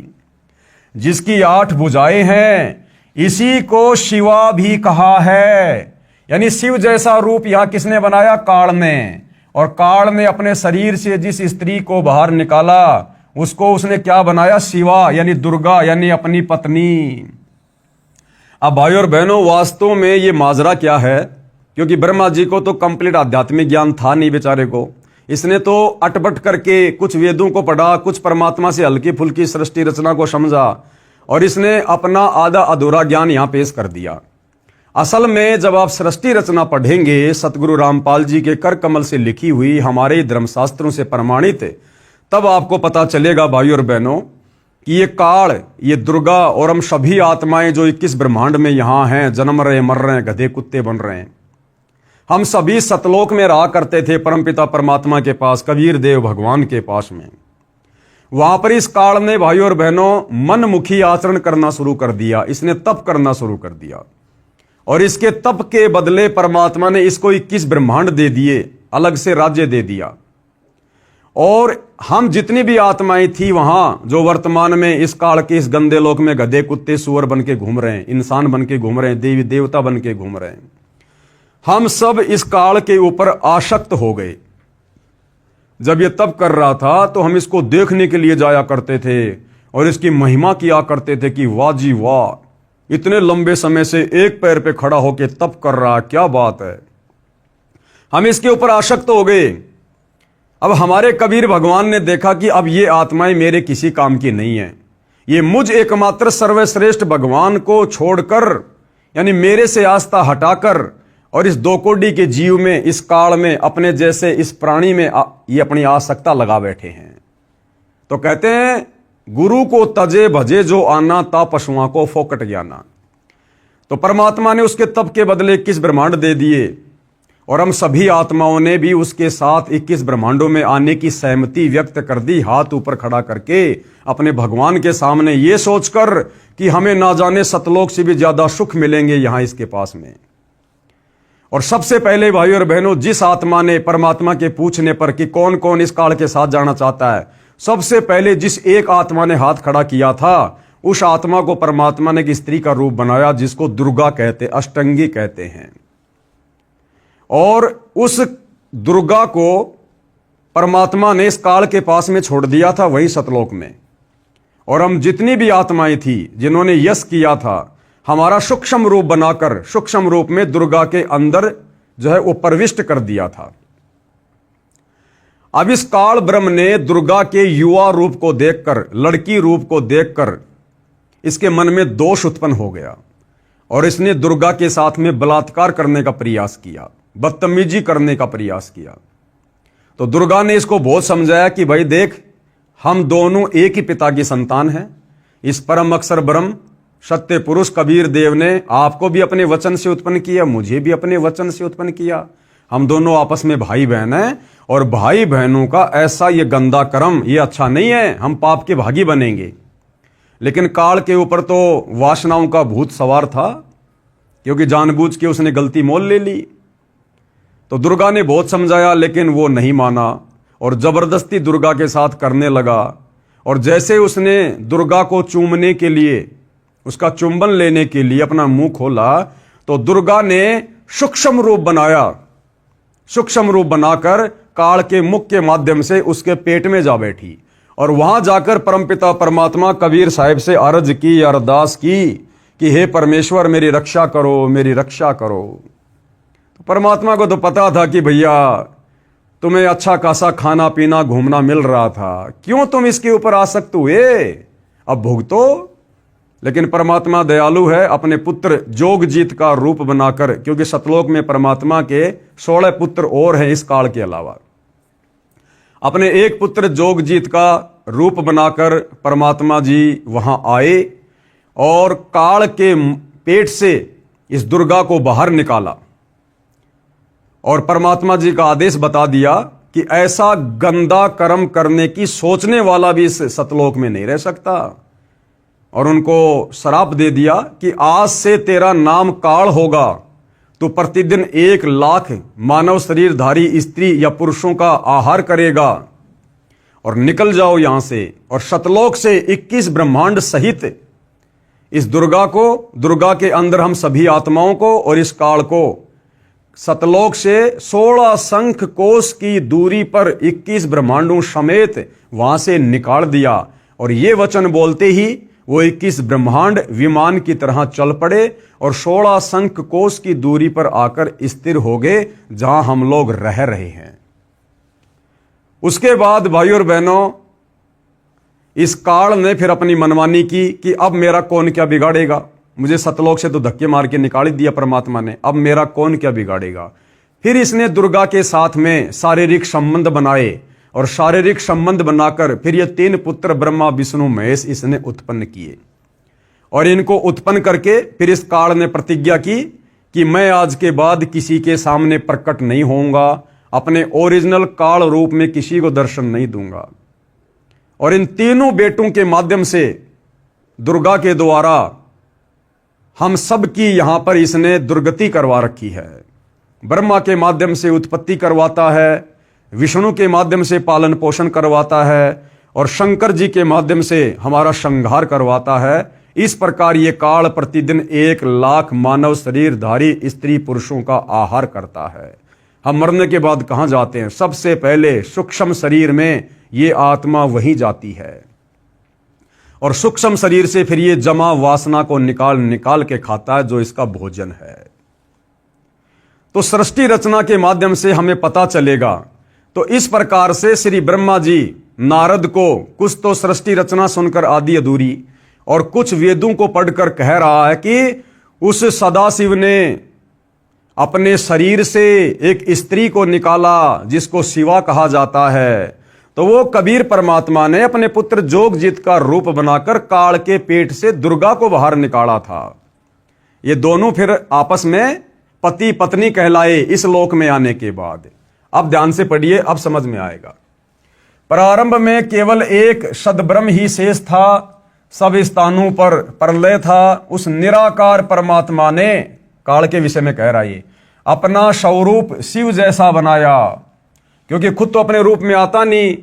जिसकी 8 भुजाएं हैं। इसी को शिवा भी कहा है। यानी शिव जैसा रूप यहां किसने बनाया? काल ने। और काल ने अपने शरीर से जिस स्त्री को बाहर निकाला उसको उसने क्या बनाया? शिवा यानी दुर्गा, यानी अपनी पत्नी। अब भाइयों और बहनों, वास्तव में ये माजरा क्या है? क्योंकि ब्रह्मा जी को तो कंप्लीट आध्यात्मिक ज्ञान था नहीं बेचारे को। इसने तो अटपट करके कुछ वेदों को पढ़ा, कुछ परमात्मा से हल्की फुल्की सृष्टि रचना को समझा, और इसने अपना आधा अधूरा ज्ञान यहां पेश कर दिया। असल में जब आप सृष्टि रचना पढ़ेंगे, सतगुरु रामपाल जी के कर कमल से लिखी हुई, हमारे धर्मशास्त्रों से प्रमाणित, तब आपको पता चलेगा भाइयों और बहनों कि ये काल, ये दुर्गा और हम सभी आत्माएं जो 21 ब्रह्मांड में यहां हैं, जन्म रहे, मर रहे हैं, गधे कुत्ते बन रहे हैं, हम सभी सतलोक में रहा करते थे परमपिता परमात्मा के पास, कबीर देव भगवान के पास में। वहां पर इस काल ने भाइयों और बहनों मनमुखी आचरण करना शुरू कर दिया। इसने तप करना शुरू कर दिया, और इसके तप के बदले परमात्मा ने इसको 21 ब्रह्मांड दे दिए, अलग से राज्य दे दिया। और हम जितनी भी आत्माएं थी वहां, जो वर्तमान में इस काल के इस गंदे लोक में गधे कुत्ते सुअर बन के घूम रहे हैं, इंसान बन के घूम रहे हैं, देवी देवता बन के घूम रहे हैं, हम सब इस काल के ऊपर आसक्त हो गए। जब ये तब कर रहा था तो हम इसको देखने के लिए जाया करते थे और इसकी महिमा किया करते थे कि वाह जी वाह, इतने लंबे समय से एक पैर पे खड़ा होके तप कर रहा, क्या बात है। हम इसके ऊपर आसक्त हो गए। अब हमारे कबीर भगवान ने देखा कि अब ये आत्माएं मेरे किसी काम की नहीं है, ये मुझ एकमात्र सर्वश्रेष्ठ भगवान को छोड़कर, यानी मेरे से आस्था हटाकर और इस दो कोडी के जीव में, इस काल में, अपने जैसे इस प्राणी में ये अपनी आसक्ता लगा बैठे हैं। तो कहते हैं गुरु को तजे भजे जो आना, ता पशुओं को फोकट ज्ञाना। तो परमात्मा ने उसके तप के बदले 21 ब्रह्मांड दे दिए और हम सभी आत्माओं ने भी उसके साथ 21 ब्रह्मांडों में आने की सहमति व्यक्त कर दी, हाथ ऊपर खड़ा करके अपने भगवान के सामने, ये सोचकर कि हमें ना जाने सतलोक से भी ज्यादा सुख मिलेंगे यहां इसके पास में। और सबसे पहले भाई और बहनों, जिस आत्मा ने परमात्मा के पूछने पर कि कौन कौन इस काल के साथ जाना चाहता है, सबसे पहले जिस एक आत्मा ने हाथ खड़ा किया था, उस आत्मा को परमात्मा ने एक स्त्री का रूप बनाया जिसको दुर्गा कहते, अष्टंगी कहते हैं। और उस दुर्गा को परमात्मा ने इस काल के पास में छोड़ दिया था, वही सतलोक में। और हम जितनी भी आत्माएं थी जिन्होंने यश किया था, हमारा सूक्ष्म रूप बनाकर सूक्ष्म रूप में दुर्गा के अंदर जो है वो प्रविष्ट कर दिया था। अब इस काल ब्रह्म ने दुर्गा के युवा रूप को देखकर, लड़की रूप को देखकर इसके मन में दोष उत्पन्न हो गया और इसने दुर्गा के साथ में बलात्कार करने का प्रयास किया, बदतमीजी करने का प्रयास किया। तो दुर्गा ने इसको बहुत समझाया कि भाई देख, हम दोनों एक ही पिता की संतान हैं। इस परम अक्षर ब्रह्म सत्य पुरुष कबीर देव ने आपको भी अपने वचन से उत्पन्न किया, मुझे भी अपने वचन से उत्पन्न किया। हम दोनों आपस में भाई बहन हैं और भाई बहनों का ऐसा ये गंदा कर्म ये अच्छा नहीं है, हम पाप के भागी बनेंगे। लेकिन काल के ऊपर तो वासनाओं का भूत सवार था, क्योंकि जानबूझ के उसने गलती मोल ले ली। तो दुर्गा ने बहुत समझाया लेकिन वो नहीं माना और जबरदस्ती दुर्गा के साथ करने लगा। और जैसे उसने दुर्गा को चूमने के लिए, उसका चुंबन लेने के लिए अपना मुंह खोला, तो दुर्गा ने सूक्ष्म रूप बनाया, सूक्ष्म रूप बनाकर काल के मुख के माध्यम से उसके पेट में जा बैठी और वहां जाकर परमपिता परमात्मा कबीर साहिब से अर्ज की, अरदास की कि हे परमेश्वर मेरी रक्षा करो, मेरी रक्षा करो। तो परमात्मा को तो पता था कि भैया तुम्हें अच्छा खासा खाना पीना घूमना मिल रहा था, क्यों तुम इसके ऊपर आसक्त हुए, अब भुगतो। लेकिन परमात्मा दयालु है, अपने पुत्र जोगजीत का रूप बनाकर, क्योंकि सतलोक में परमात्मा के 16 पुत्र और हैं इस काल के अलावा, अपने एक पुत्र जोगजीत का रूप बनाकर परमात्मा जी वहां आए और काल के पेट से इस दुर्गा को बाहर निकाला और परमात्मा जी का आदेश बता दिया कि ऐसा गंदा कर्म करने की सोचने वाला भी इस सतलोक में नहीं रह सकता। और उनको श्राप दे दिया कि आज से तेरा नाम काल होगा, तो प्रतिदिन 1 लाख मानव शरीरधारी स्त्री या पुरुषों का आहार करेगा और निकल जाओ यहां से। और सतलोक से 21 ब्रह्मांड सहित इस दुर्गा को, दुर्गा के अंदर हम सभी आत्माओं को और इस काल को सतलोक से 16 शंख कोश की दूरी पर 21 ब्रह्मांडों समेत वहां से निकाल दिया। और ये वचन बोलते ही वो 21 ब्रह्मांड विमान की तरह चल पड़े और 16 शंख कोश की दूरी पर आकर स्थिर हो गए जहां हम लोग रह रहे हैं। उसके बाद भाई और बहनों, इस काल ने फिर अपनी मनमानी की कि अब मेरा कौन क्या बिगाड़ेगा, मुझे सतलोक से तो धक्के मार के निकाल ही दिया परमात्मा ने, अब मेरा कौन क्या बिगाड़ेगा। फिर इसने दुर्गा के साथ में शारीरिक संबंध बनाए और शारीरिक संबंध बनाकर फिर ये 3 पुत्र ब्रह्मा विष्णु महेश इसने उत्पन्न किए। और इनको उत्पन्न करके फिर इस काल ने प्रतिज्ञा की कि मैं आज के बाद किसी के सामने प्रकट नहीं होऊंगा, अपने ओरिजिनल काल रूप में किसी को दर्शन नहीं दूंगा। और इन तीनों बेटों के माध्यम से दुर्गा के द्वारा हम सब की यहां पर इसने दुर्गति करवा रखी है। ब्रह्मा के माध्यम से उत्पत्ति करवाता है, विष्णु के माध्यम से पालन पोषण करवाता है और शंकर जी के माध्यम से हमारा संहार करवाता है। इस प्रकार ये काल प्रतिदिन 1 लाख मानव शरीरधारी स्त्री पुरुषों का आहार करता है। हम मरने के बाद कहाँ जाते हैं? सबसे पहले सूक्ष्म शरीर में ये आत्मा वहीं जाती है और सूक्ष्म शरीर से फिर ये जमा वासना को निकाल के खाता है, जो इसका भोजन है। तो सृष्टि रचना के माध्यम से हमें पता चलेगा। तो इस प्रकार से श्री ब्रह्मा जी नारद को कुछ तो सृष्टि रचना सुनकर आधी अधूरी और कुछ वेदों को पढ़कर कह रहा है कि उस सदाशिव ने अपने शरीर से एक स्त्री को निकाला जिसको शिवा कहा जाता है। तो वो कबीर परमात्मा ने अपने पुत्र जोगजीत का रूप बनाकर काल के पेट से दुर्गा को बाहर निकाला था। ये दोनों फिर आपस में पति पत्नी कहलाए इस लोक में आने के बाद। अब ध्यान से पढ़िए, अब समझ में आएगा। प्रारंभ में केवल एक सद्ब्रह्म ही शेष था, सब स्थानों पर प्रलय था। उस निराकार परमात्मा ने, काल के विषय में कह रहा है, अपना स्वरूप शिव जैसा बनाया, क्योंकि खुद तो अपने रूप में आता नहीं,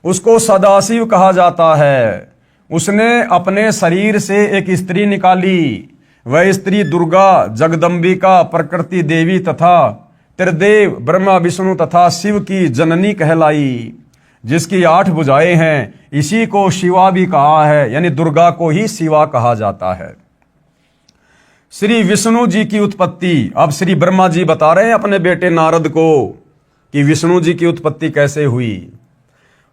उसको सदाशिव कहा जाता है। उसने अपने शरीर से एक स्त्री निकाली, वह स्त्री दुर्गा, जगदम्बिका, प्रकृति देवी तथा त्रिदेव ब्रह्मा विष्णु तथा शिव की जननी कहलाई, जिसकी 8 भुजाएं हैं। इसी को शिवा भी कहा है, यानी दुर्गा को ही शिवा कहा जाता है। श्री विष्णु जी की उत्पत्ति, अब श्री ब्रह्मा जी बता रहे हैं अपने बेटे नारद को कि विष्णु जी की उत्पत्ति कैसे हुई।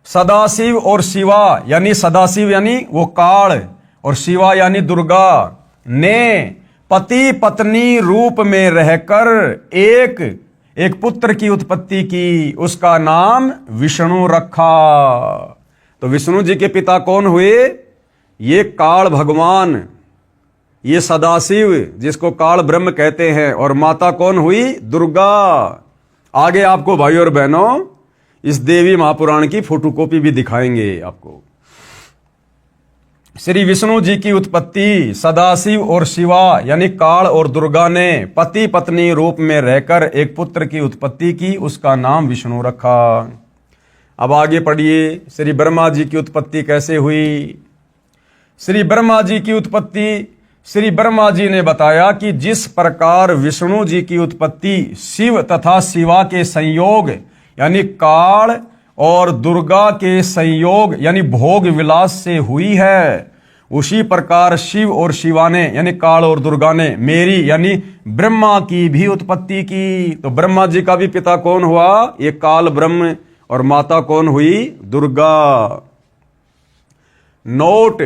सदाशिव और शिवा, यानी सदाशिव यानी वो काल और शिवा यानी दुर्गा ने पति पत्नी रूप में रहकर एक पुत्र की उत्पत्ति की, उसका नाम विष्णु रखा। तो विष्णु जी के पिता कौन हुए? ये काल भगवान, ये सदाशिव जिसको काल ब्रह्म कहते हैं, और माता कौन हुई? दुर्गा। आगे आपको भाई और बहनों इस देवी महापुराण की फोटोकॉपी भी दिखाएंगे आपको। श्री विष्णु जी की उत्पत्ति सदाशिव और शिवा यानी काल और दुर्गा ने पति पत्नी रूप में रहकर एक पुत्र की उत्पत्ति की, उसका नाम विष्णु रखा। अब आगे पढ़िए, श्री ब्रह्मा जी की उत्पत्ति कैसे हुई। श्री ब्रह्मा जी की उत्पत्ति, श्री ब्रह्मा जी ने बताया कि जिस प्रकार विष्णु जी की उत्पत्ति शिव तथा शिवा के संयोग यानी काल और दुर्गा के संयोग यानी भोग विलास से हुई है, उसी प्रकार शिव और शिवा ने यानी काल और दुर्गा ने मेरी यानी ब्रह्मा की भी उत्पत्ति की। तो ब्रह्मा जी का भी पिता कौन हुआ? ये काल ब्रह्म, और माता कौन हुई? दुर्गा। नोट,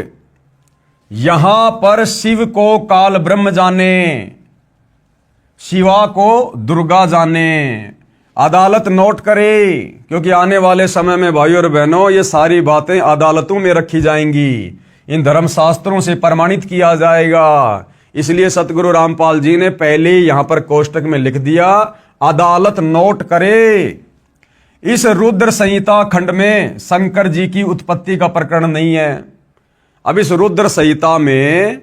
यहां पर शिव को काल ब्रह्म जाने, शिवा को दुर्गा जाने। अदालत नोट करे, क्योंकि आने वाले समय में भाइयों और बहनों ये सारी बातें अदालतों में रखी जाएंगी, इन धर्म शास्त्रों से प्रमाणित किया जाएगा। इसलिए सतगुरु रामपाल जी ने पहले यहां पर कोष्टक में लिख दिया, अदालत नोट करे। इस रुद्र संहिता खंड में शंकर जी की उत्पत्ति का प्रकरण नहीं है। अब इस रुद्र संहिता में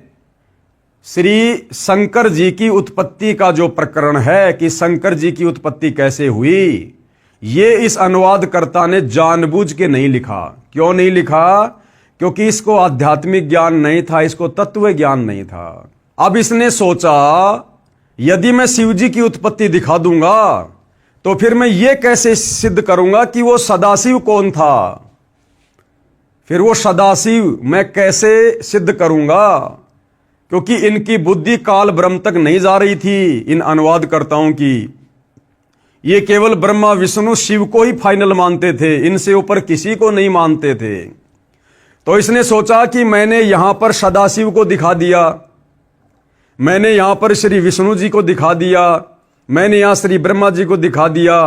श्री शंकर जी की उत्पत्ति का जो प्रकरण है कि शंकर जी की उत्पत्ति कैसे हुई, ये इस अनुवादकर्ता ने जानबूझ के नहीं लिखा। क्यों नहीं लिखा? क्योंकि इसको आध्यात्मिक ज्ञान नहीं था, इसको तत्व ज्ञान नहीं था। अब इसने सोचा यदि मैं शिव जी की उत्पत्ति दिखा दूंगा तो फिर मैं ये कैसे सिद्ध करूंगा कि वो सदाशिव कौन था, फिर वो सदाशिव मैं कैसे सिद्ध करूंगा, क्योंकि इनकी बुद्धि काल ब्रह्म तक नहीं जा रही थी। इन अनुवादकर्ताओं की ये केवल ब्रह्मा विष्णु शिव को ही फाइनल मानते थे, इनसे ऊपर किसी को नहीं मानते थे। तो इसने सोचा कि मैंने यहां पर सदाशिव को दिखा दिया, मैंने यहां पर श्री विष्णु जी को दिखा दिया, मैंने यहां श्री ब्रह्मा जी को दिखा दिया।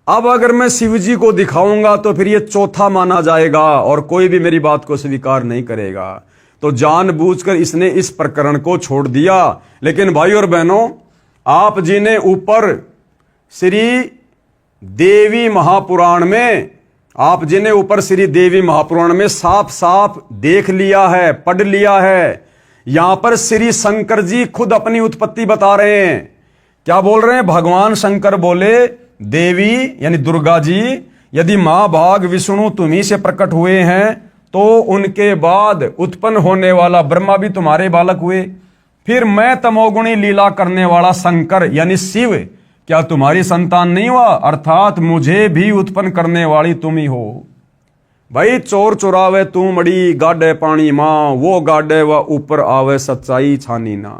अब अगर मैं शिव जी को दिखाऊंगा तो फिर ये चौथा माना जाएगा और कोई भी मेरी बात को स्वीकार नहीं करेगा। तो जानबूझकर इसने इस प्रकरण को छोड़ दिया। लेकिन भाई और बहनों, आप जी ने ऊपर श्री देवी महापुराण में, आप जी ने ऊपर श्री देवी महापुराण में साफ साफ देख लिया है, पढ़ लिया है। यहां पर श्री शंकर जी खुद अपनी उत्पत्ति बता रहे हैं। क्या बोल रहे हैं? भगवान शंकर बोले देवी यानी दुर्गा जी यदि महाभाग विष्णु तुम्ही से प्रकट हुए हैं तो उनके बाद उत्पन्न होने वाला ब्रह्मा भी तुम्हारे बालक हुए। फिर मैं तमोगुणी लीला करने वाला शंकर यानी शिव क्या तुम्हारी संतान नहीं हुआ? अर्थात मुझे भी उत्पन्न करने वाली तुम ही हो। भाई चोर चुरावे तू मड़ी, गाडे पानी मां, वो गाडे व ऊपर आवे, सच्चाई छानी ना।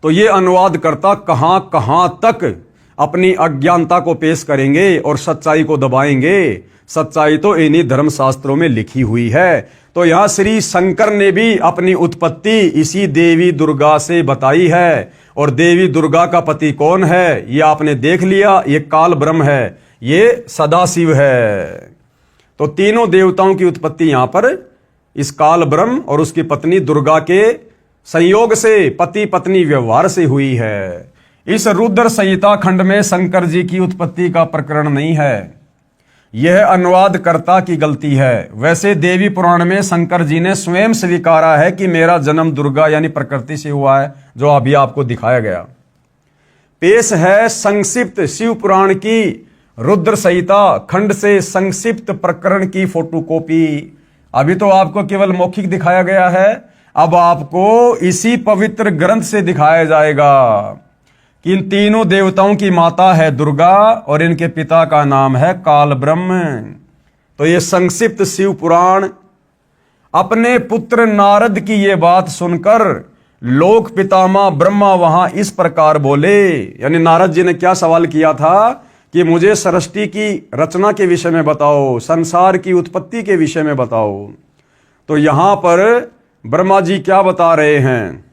तो ये अनुवाद करता कहां कहां तक अपनी अज्ञानता को पेश करेंगे और सच्चाई को दबाएंगे। सच्चाई तो इन्हीं धर्मशास्त्रों में लिखी हुई है। तो यहां श्री शंकर ने भी अपनी उत्पत्ति इसी देवी दुर्गा से बताई है। और देवी दुर्गा का पति कौन है ये आपने देख लिया, ये काल ब्रह्म है, ये सदाशिव है। तो तीनों देवताओं की उत्पत्ति यहां पर इस काल ब्रह्म और उसकी पत्नी दुर्गा के संयोग से, पति पत्नी व्यवहार से हुई है। इस रुद्र संहिता खंड में शंकर जी की उत्पत्ति का प्रकरण नहीं है, यह अनुवादकर्ता की गलती है। वैसे देवी पुराण में शंकर जी ने स्वयं स्वीकारा है कि मेरा जन्म दुर्गा यानी प्रकृति से हुआ है, जो अभी आपको दिखाया गया। पेश है संक्षिप्त शिव पुराण की रुद्र संहिता खंड से संक्षिप्त प्रकरण की फोटोकॉपी। अभी तो आपको केवल मौखिक दिखाया गया है, अब आपको इसी पवित्र ग्रंथ से दिखाया जाएगा कि इन तीनों देवताओं की माता है दुर्गा और इनके पिता का नाम है काल ब्रह्म। तो ये संक्षिप्त शिव पुराण अपने पुत्र नारद की ये बात सुनकर लोक पितामह ब्रह्मा वहां इस प्रकार बोले, यानी नारद जी ने क्या सवाल किया था कि मुझे सृष्टि की रचना के विषय में बताओ, संसार की उत्पत्ति के विषय में बताओ। तो यहां पर ब्रह्मा जी क्या बता रहे हैं?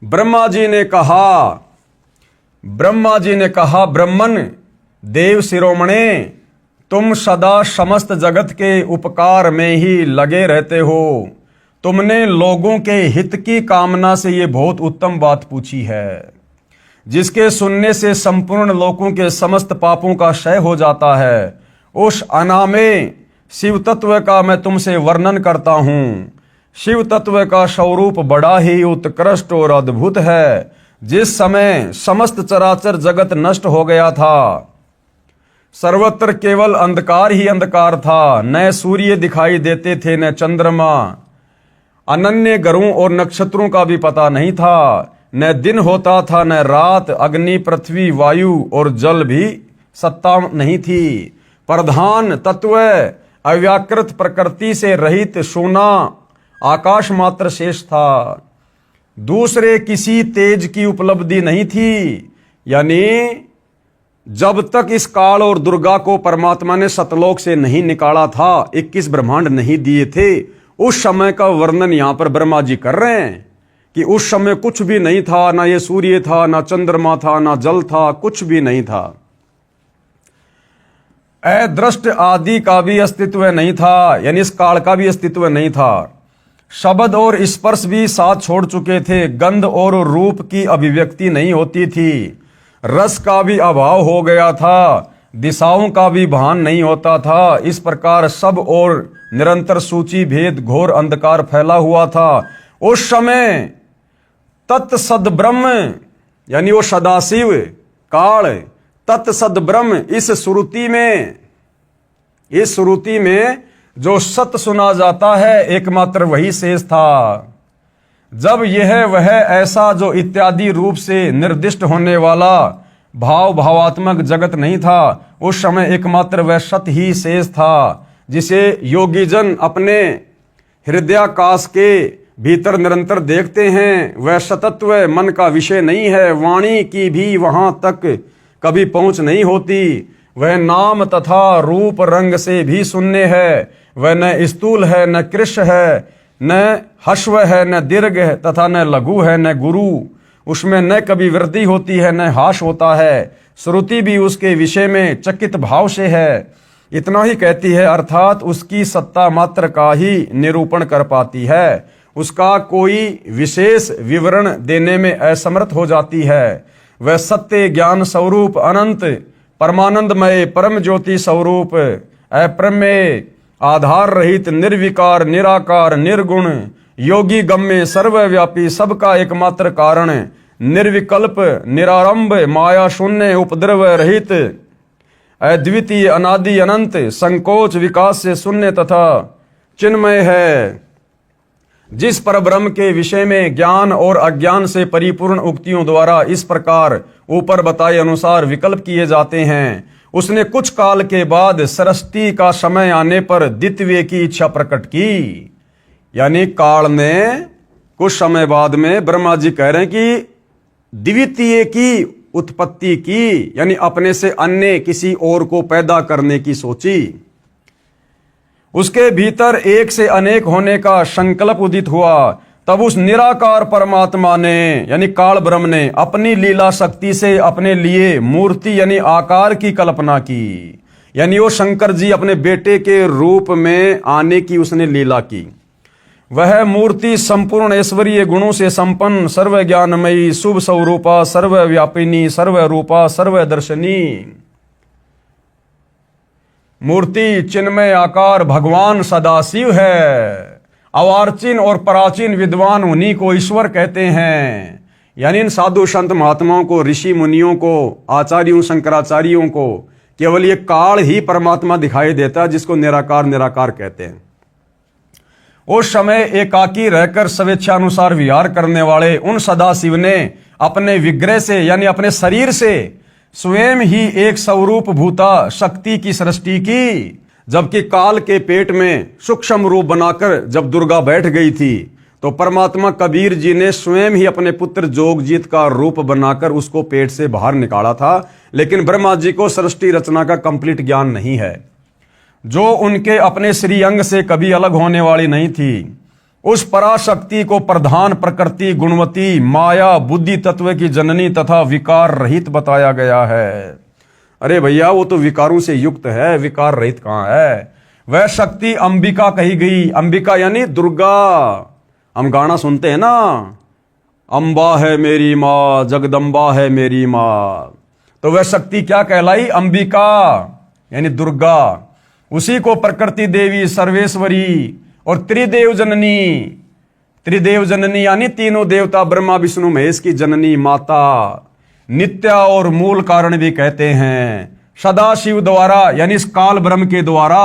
ब्रह्मा जी ने कहा ब्रह्मन देव शिरोमणे, तुम सदा समस्त जगत के उपकार में ही लगे रहते हो। तुमने लोगों के हित की कामना से ये बहुत उत्तम बात पूछी है, जिसके सुनने से संपूर्ण लोगों के समस्त पापों का क्षय हो जाता है। उस अनामे शिव तत्व का मैं तुमसे वर्णन करता हूं। शिव तत्व का स्वरूप बड़ा ही उत्कृष्ट और अद्भुत है। जिस समय समस्त चराचर जगत नष्ट हो गया था, सर्वत्र केवल अंधकार ही अंधकार था, न सूर्य दिखाई देते थे न चंद्रमा, अनन्य ग्रहों और नक्षत्रों का भी पता नहीं था, न दिन होता था न रात, अग्नि पृथ्वी वायु और जल भी सत्ता नहीं थी। प्रधान तत्व अव्याकृत प्रकृति से रहित सोना आकाश मात्र शेष था। दूसरे किसी तेज की उपलब्धि नहीं थी। यानी जब तक इस काल और दुर्गा को परमात्मा ने सतलोक से नहीं निकाला था, 21 ब्रह्मांड नहीं दिए थे, उस समय का वर्णन यहां पर ब्रह्मा जी कर रहे हैं कि उस समय कुछ भी नहीं था, ना ये सूर्य था, ना चंद्रमा था, ना जल था, कुछ भी नहीं था। अदृष्ट आदि का भी अस्तित्व नहीं था, यानी इस काल का भी अस्तित्व नहीं था। शब्द और स्पर्श भी साथ छोड़ चुके थे, गंध और रूप की अभिव्यक्ति नहीं होती थी, रस का भी अभाव हो गया था, दिशाओं का भी भान नहीं होता था। इस प्रकार सब और निरंतर सूची भेद घोर अंधकार फैला हुआ था। उस समय तत्सद ब्रह्म यानी वो सदाशिव काल तत्सद ब्रह्म इस श्रुति में जो सत्य सुना जाता है एकमात्र वही शेष था। जब यह वह ऐसा जो इत्यादि रूप से निर्दिष्ट होने वाला भावात्मक जगत नहीं था, उस समय एकमात्र वह सत्य ही शेष था, जिसे योगी जन अपने हृदयाकाश के भीतर निरंतर देखते हैं। वह सतत्व मन का विषय नहीं है, वाणी की भी वहां तक कभी पहुंच नहीं होती। वह नाम तथा रूप रंग से भी शून्य है। वह न स्थूल है, न कृश है, न हश्व है, न दीर्घ है तथा न लघु है, न गुरु। उसमें न कभी वृद्धि होती है, न हाश होता है। श्रुति भी उसके विषय में चकित भाव से है, इतना ही कहती है, अर्थात उसकी सत्ता मात्र का ही निरूपण कर पाती है, उसका कोई विशेष विवरण देने में असमर्थ हो जाती है। वह सत्य ज्ञान स्वरूप अनंत परमानंदमय परम ज्योति स्वरूप अप्रमेय आधार रहित निर्विकार निराकार निर्गुण योगी गम्य सर्वव्यापी सबका एकमात्र कारण निर्विकल्प निरारंभ माया शून्य उपद्रव रहित अद्वितीय अनादि अनंत संकोच विकास से शून्य तथा चिन्मय है। जिस परब्रह्म के विषय में ज्ञान और अज्ञान से परिपूर्ण उक्तियों द्वारा इस प्रकार ऊपर बताए अनुसार विकल्प किए जाते हैं, उसने कुछ काल के बाद सृष्टि का समय आने पर द्वितीय की इच्छा प्रकट की। यानी काल ने कुछ समय बाद में ब्रह्मा जी कह रहे हैं कि द्वितीय की उत्पत्ति की, यानी अपने से अन्य किसी और को पैदा करने की सोची। उसके भीतर एक से अनेक होने का संकल्प उदित हुआ। तब उस निराकार परमात्मा ने यानी काल ब्रह्म ने अपनी लीला शक्ति से अपने लिए मूर्ति यानी आकार की कल्पना की। यानी वो शंकर जी अपने बेटे के रूप में आने की उसने लीला की। वह मूर्ति संपूर्ण ऐश्वर्य गुणों से संपन्न, सर्व ज्ञानमयी, शुभ स्वरूपा, सर्वव्यापिनी, सर्वरूपा, सर्वदर्शनी मूर्ति चिन्मय आकार भगवान सदाशिव है। अवार्चिन और प्राचीन विद्वान उन्हीं को ईश्वर कहते हैं। यानी इन साधु संत महात्माओं को, ऋषि मुनियों को, आचार्यों शंकराचार्यों को केवल ये काल ही परमात्मा दिखाई देता है, जिसको निराकार निराकार कहते हैं। उस समय एकाकी रहकर स्वेच्छानुसार विहार करने वाले उन सदाशिव ने अपने विग्रह से यानी अपने शरीर से स्वयं ही एक स्वरूप भूता शक्ति की सृष्टि की। जबकि काल के पेट में सूक्ष्म रूप बनाकर जब दुर्गा बैठ गई थी, तो परमात्मा कबीर जी ने स्वयं ही अपने पुत्र जोगजीत का रूप बनाकर उसको पेट से बाहर निकाला था। लेकिन ब्रह्मा जी को सृष्टि रचना का कंप्लीट ज्ञान नहीं है, जो उनके अपने श्रीअंग से कभी अलग होने वाली नहीं थी। उस पराशक्ति को प्रधान प्रकृति गुणवती माया बुद्धि तत्व की जननी तथा विकार रहित बताया गया है। अरे भैया, वो तो विकारों से युक्त है, विकार रहित कहाँ है? वह शक्ति अंबिका कही गई। अंबिका यानी दुर्गा। हम गाना सुनते हैं ना, अंबा है मेरी माँ, जगदम्बा है मेरी माँ। तो वह शक्ति क्या कहलाई? अंबिका यानी दुर्गा। उसी को प्रकृति देवी, सर्वेश्वरी और त्रिदेव जननी, त्रिदेव जननी यानी तीनों देवता ब्रह्मा विष्णु महेश की जननी माता, नित्या और मूल कारण भी कहते हैं। सदाशिव द्वारा यानी इस काल ब्रह्म के द्वारा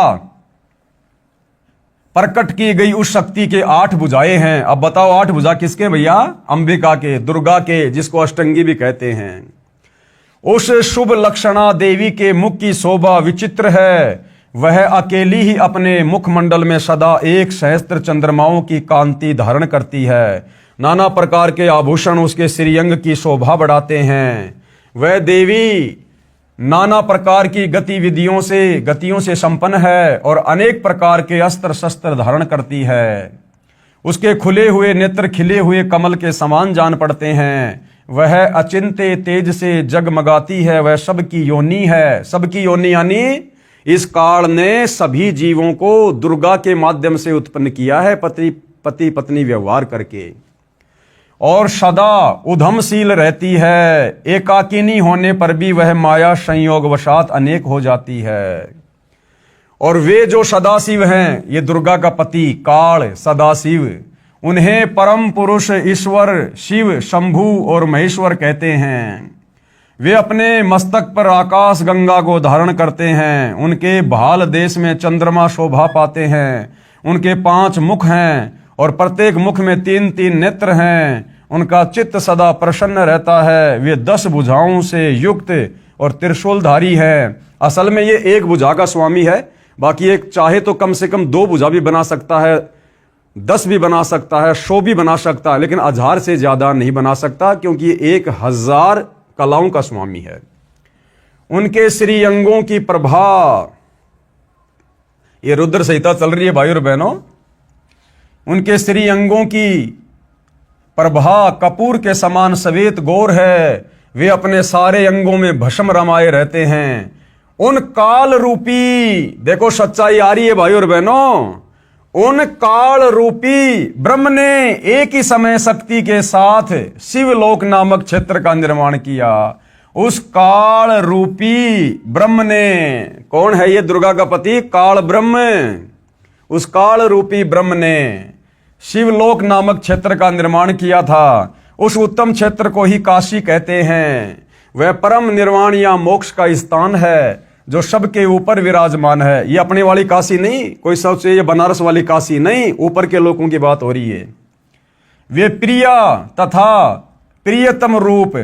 प्रकट की गई उस शक्ति के 8 भुजाएं हैं। अब बताओ 8 भुजा किसके भैया? अंबिका के, दुर्गा के, जिसको अष्टंगी भी कहते हैं। उस शुभ लक्षणा देवी के मुख की शोभा विचित्र है। वह अकेली ही अपने मुखमंडल में सदा 1 सहस्त्र चंद्रमाओं की कांति धारण करती है। नाना प्रकार के आभूषण उसके श्रीअंग की शोभा बढ़ाते हैं। वह देवी नाना प्रकार की गतियों से संपन्न है और अनेक प्रकार के अस्त्र शस्त्र धारण करती है। उसके खुले हुए नेत्र खिले हुए कमल के समान जान पड़ते हैं। वह अचिंत्य तेज से जगमगाती है। वह सबकी योनि है। सबकी योनि यानी इस काल ने सभी जीवों को दुर्गा के माध्यम से उत्पन्न किया है, पति पत्नी व्यवहार करके, और सदा उधमशील रहती है। एकाकिनी होने पर भी वह माया संयोग वशात अनेक हो जाती है। और वे जो सदाशिव हैं, ये दुर्गा का पति काल सदाशिव, उन्हें परम पुरुष ईश्वर शिव शंभु और महेश्वर कहते हैं। वे अपने मस्तक पर आकाश गंगा को धारण करते हैं। उनके भाल देश में चंद्रमा शोभा पाते हैं। उनके 5 मुख हैं और प्रत्येक मुख में 3-3 नेत्र हैं। उनका चित्त सदा प्रसन्न रहता है। वे 10 भुजाओं से युक्त और त्रिशूलधारी है। असल में ये 1 भुजा का स्वामी है, बाकी एक चाहे तो कम से कम 2 भुजा भी बना सकता है, 10 भी बना सकता है, 100 भी बना सकता है, लेकिन 1000 से ज्यादा नहीं बना सकता, क्योंकि ये 1000 कलाओं का स्वामी है। उनके श्रीअंगों की प्रभा, ये रुद्र संहिता चल रही है भाई और बहनों, उनके श्रीअंगों की प्रभा कपूर के समान श्वेत गौर है। वे अपने सारे अंगों में भस्म रमाए रहते हैं। उन काल रूपी, देखो सच्चाई आ रही है भाई और बहनों, उन काल रूपी ब्रह्म ने एक ही समय शक्ति के साथ शिवलोक नामक क्षेत्र का निर्माण किया। उस काल रूपी ब्रह्म ने, कौन है ये? दुर्गा का पति काल ब्रह्म। उस काल रूपी ब्रह्म ने शिवलोक नामक क्षेत्र का निर्माण किया था। उस उत्तम क्षेत्र को ही काशी कहते हैं। वह परम निर्वाण या मोक्ष का स्थान है, जो सबके ऊपर विराजमान है। ये अपने वाली काशी नहीं, कोई सोचे ये बनारस वाली काशी नहीं, ऊपर के लोगों की बात हो रही है। वे प्रिया तथा प्रियतम रूप,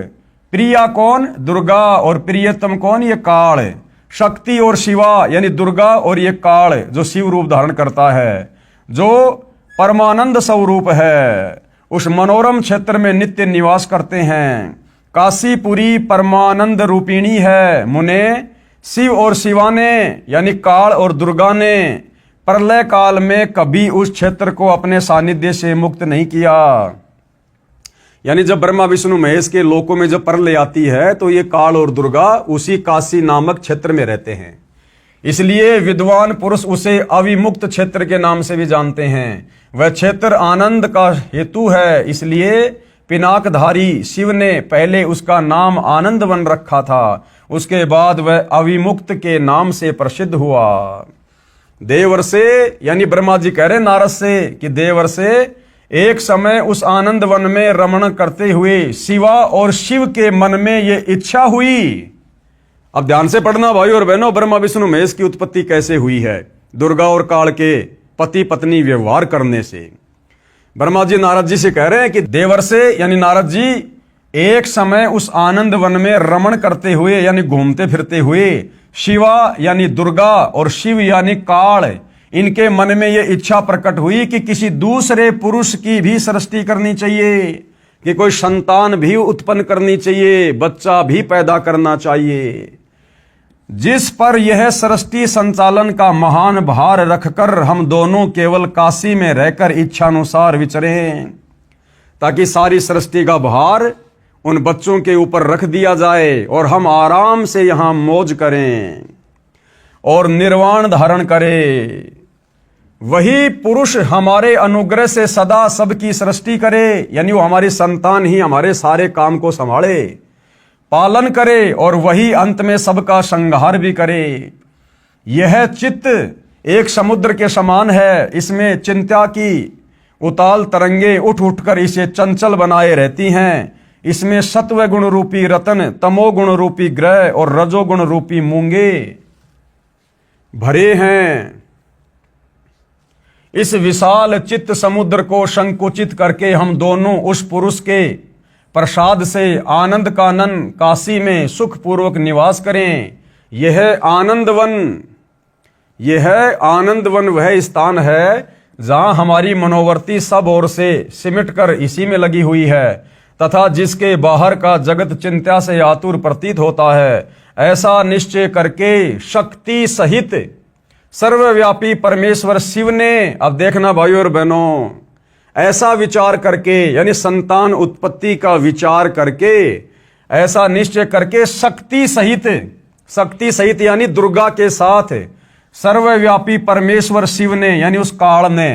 प्रिया कौन? दुर्गा, और प्रियतम कौन? ये काल। शक्ति और शिवा यानी दुर्गा और ये काल जो शिव रूप धारण करता है, जो परमानंद स्वरूप है, उस मनोरम क्षेत्र में नित्य निवास करते हैं। काशीपुरी परमानंद रूपिणी है। मुने शिव और शिवा ने यानी काल और दुर्गा ने प्रलय काल में कभी उस क्षेत्र को अपने सानिध्य से मुक्त नहीं किया। यानी जब ब्रह्मा विष्णु महेश के लोकों में जब प्रलय आती है तो ये काल और दुर्गा उसी काशी नामक क्षेत्र में रहते हैं। इसलिए विद्वान पुरुष उसे अविमुक्त क्षेत्र के नाम से भी जानते हैं। वह क्षेत्र आनंद का हेतु है, इसलिए पिनाकधारी शिव ने पहले उसका नाम आनंद वन रखा था, उसके बाद वह अविमुक्त के नाम से प्रसिद्ध हुआ। देवर्षे यानी ब्रह्मा जी कह रहे नारद से कि देवर्षे एक समय उस आनंद वन में रमण करते हुए शिवा और शिव के मन में ये इच्छा हुई। अब ध्यान से पढ़ना भाई और बहनों, ब्रह्मा विष्णु महेश की उत्पत्ति कैसे हुई है? दुर्गा और काल के पति पत्नी व्यवहार करने से। ब्रह्मा जी नारद जी से कह रहे हैं कि देवर्षे यानी नारद जी एक समय उस आनंद वन में रमण करते हुए यानी घूमते फिरते हुए शिवा यानी दुर्गा और शिव यानी काल, इनके मन में ये इच्छा प्रकट हुई कि किसी दूसरे पुरुष की भी सृष्टि करनी चाहिए, कि कोई संतान भी उत्पन्न करनी चाहिए, बच्चा भी पैदा करना चाहिए। जिस पर यह सृष्टि संचालन का महान भार रखकर हम दोनों केवल काशी में रहकर इच्छानुसार विचरें, ताकि सारी सृष्टि का भार उन बच्चों के ऊपर रख दिया जाए और हम आराम से यहां मौज करें और निर्वाण धारण करें। वही पुरुष हमारे अनुग्रह से सदा सबकी सृष्टि करे, यानी वो हमारी संतान ही हमारे सारे काम को संभाले, पालन करे और वही अंत में सबका संहार भी करे। यह चित्त एक समुद्र के समान है, इसमें चिंता की उताल तरंगे उठ उठकर इसे चंचल बनाए रहती हैं। इसमें सत्व गुण रूपी रतन, तमोगुण रूपी ग्रह और रजोगुण रूपी मूंगे भरे हैं। इस विशाल चित्त समुद्र को संकुचित करके हम दोनों उस पुरुष के प्रसाद से आनंद कानन काशी में सुखपूर्वक निवास करें। यह आनंद वन वह स्थान है जहां हमारी मनोवर्ती सब ओर से सिमट कर इसी में लगी हुई है, तथा जिसके बाहर का जगत चिंता से आतुर प्रतीत होता है। ऐसा निश्चय करके शक्ति सहित सर्वव्यापी परमेश्वर शिव ने, अब देखना भाइयों और बहनों, ऐसा विचार करके यानी संतान उत्पत्ति का विचार करके, ऐसा निश्चय करके शक्ति सहित यानी दुर्गा के साथ सर्वव्यापी परमेश्वर शिव ने यानी उस काल ने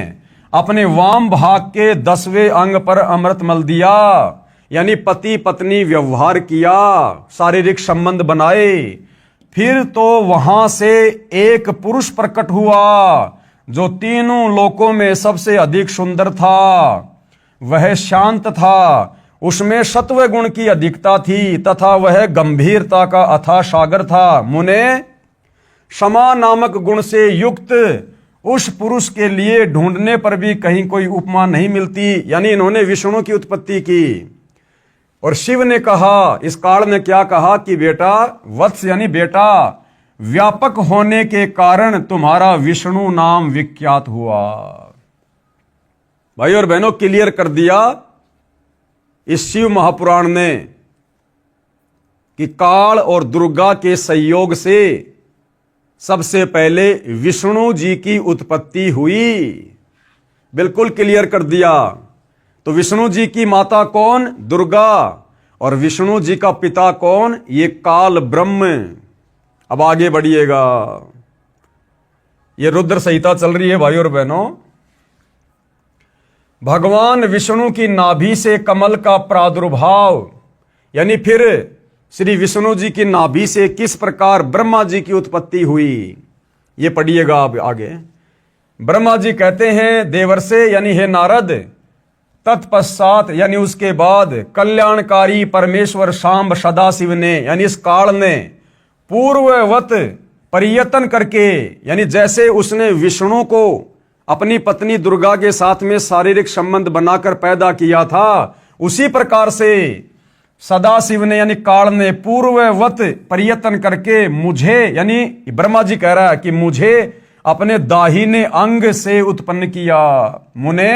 अपने वाम भाग के 10वें अंग पर अमृत मल दिया, यानी पति पत्नी व्यवहार किया, शारीरिक संबंध बनाए। फिर तो वहां से एक पुरुष प्रकट हुआ जो तीनों लोकों में सबसे अधिक सुंदर था। वह शांत था, उसमें सत्व गुण की अधिकता थी तथा वह गंभीरता का अथाह सागर था। मुने क्षमा नामक गुण से युक्त उस पुरुष के लिए ढूंढने पर भी कहीं कोई उपमा नहीं मिलती। यानी इन्होंने विष्णु की उत्पत्ति की और शिव ने कहा, इस काल ने क्या कहा कि बेटा, वत्स यानी बेटा, व्यापक होने के कारण तुम्हारा विष्णु नाम विख्यात हुआ। भाई और बहनों, क्लियर कर दिया इस शिव महापुराण ने कि काल और दुर्गा के संयोग से सबसे पहले विष्णु जी की उत्पत्ति हुई। बिल्कुल क्लियर कर दिया। तो विष्णु जी की माता कौन? दुर्गा। और विष्णु जी का पिता कौन? ये काल ब्रह्म। अब आगे बढ़िएगा, ये रुद्र संहिता चल रही है भाई और बहनों। भगवान विष्णु की नाभि से कमल का प्रादुर्भाव, यानी फिर श्री विष्णु जी की नाभि से किस प्रकार ब्रह्मा जी की उत्पत्ति हुई, ये पढ़िएगा आप आगे। ब्रह्मा जी कहते हैं, देवर्षे यानी हे नारद, तत्पश्चात यानी उसके बाद कल्याणकारी परमेश्वर शांब सदाशिव ने यानी इस काल ने पूर्ववत परियतन करके, यानी जैसे उसने विष्णु को अपनी पत्नी दुर्गा के साथ में शारीरिक संबंध बनाकर पैदा किया था, उसी प्रकार से सदाशिव ने यानी काल ने पूर्ववत परियतन करके मुझे, यानी ब्रह्मा जी कह रहा है कि मुझे अपने दाहिने अंग से उत्पन्न किया। मुने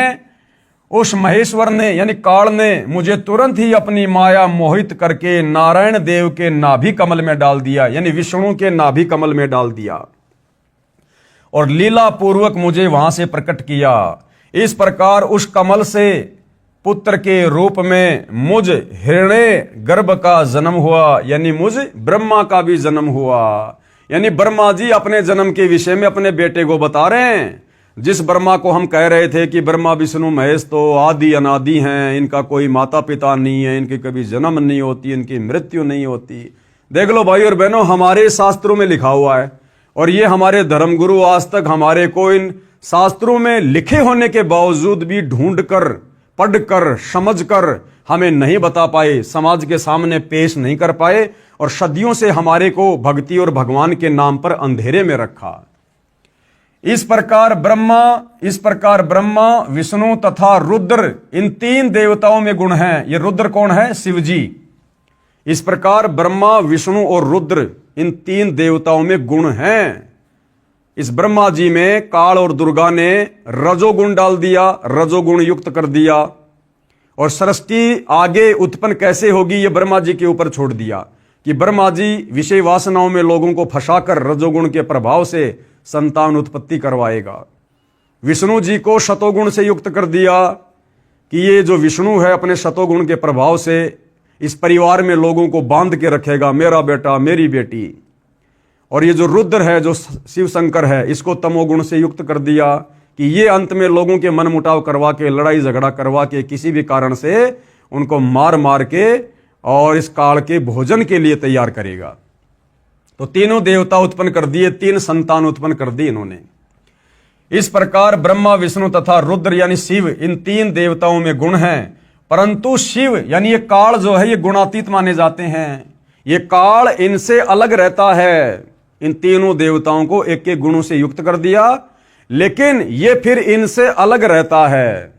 उस महेश्वर ने यानी काल ने मुझे तुरंत ही अपनी माया मोहित करके नारायण देव के नाभि कमल में डाल दिया, यानी विष्णु के नाभि कमल में डाल दिया और लीला पूर्वक मुझे वहां से प्रकट किया। इस प्रकार उस कमल से पुत्र के रूप में मुझ हिरण्य गर्भ का जन्म हुआ, यानी मुझ ब्रह्मा का भी जन्म हुआ। यानी ब्रह्मा जी अपने जन्म के विषय में अपने बेटे को बता रहे हैं। जिस ब्रह्मा को हम कह रहे थे कि ब्रह्मा विष्णु महेश तो आदि अनादि हैं, इनका कोई माता पिता नहीं है, इनकी कभी जन्म नहीं होती, इनकी मृत्यु नहीं होती। देख लो भाई और बहनों, हमारे शास्त्रों में लिखा हुआ है और ये हमारे धर्मगुरु आज तक हमारे को इन शास्त्रों में लिखे होने के बावजूद भी ढूंढकर, पढ़कर, समझकर हमें नहीं बता पाए, समाज के सामने पेश नहीं कर पाए और सदियों से हमारे को भक्ति और भगवान के नाम पर अंधेरे में रखा। इस प्रकार ब्रह्मा, विष्णु तथा रुद्र, इन तीन देवताओं में गुण हैं। ये रुद्र कौन है? शिव जी। इस प्रकार ब्रह्मा, विष्णु और रुद्र, इन तीन देवताओं में गुण हैं। इस ब्रह्मा जी में काल और दुर्गा ने रजोगुण डाल दिया, रजोगुण युक्त कर दिया और सृष्टि आगे उत्पन्न कैसे होगी ये ब्रह्मा जी के ऊपर छोड़ दिया कि ब्रह्मा जी विषय वासनाओं में लोगों को फंसाकर रजोगुण के प्रभाव से संतान उत्पत्ति करवाएगा। विष्णु जी को शतोगुण से युक्त कर दिया कि ये जो विष्णु है अपने शतोगुण के प्रभाव से इस परिवार में लोगों को बांध के रखेगा, मेरा बेटा, मेरी बेटी। और ये जो रुद्र है, जो शिव शंकर है, इसको तमोगुण से युक्त कर दिया कि ये अंत में लोगों के मन मुटाव करवा के, लड़ाई झगड़ा करवा के, किसी भी कारण से उनको मार मार के और इस काल के भोजन के लिए तैयार करेगा। तो तीनों देवता उत्पन्न कर दिए, तीन संतान उत्पन्न कर दी इन्होंने। इस प्रकार ब्रह्मा, विष्णु तथा रुद्र यानी शिव, इन तीन देवताओं में गुण हैं, परंतु शिव यानी ये काल जो है ये गुणातीत माने जाते हैं। ये काल इनसे अलग रहता है। इन तीनों देवताओं को एक एक गुणों से युक्त कर दिया, लेकिन ये फिर इनसे अलग रहता है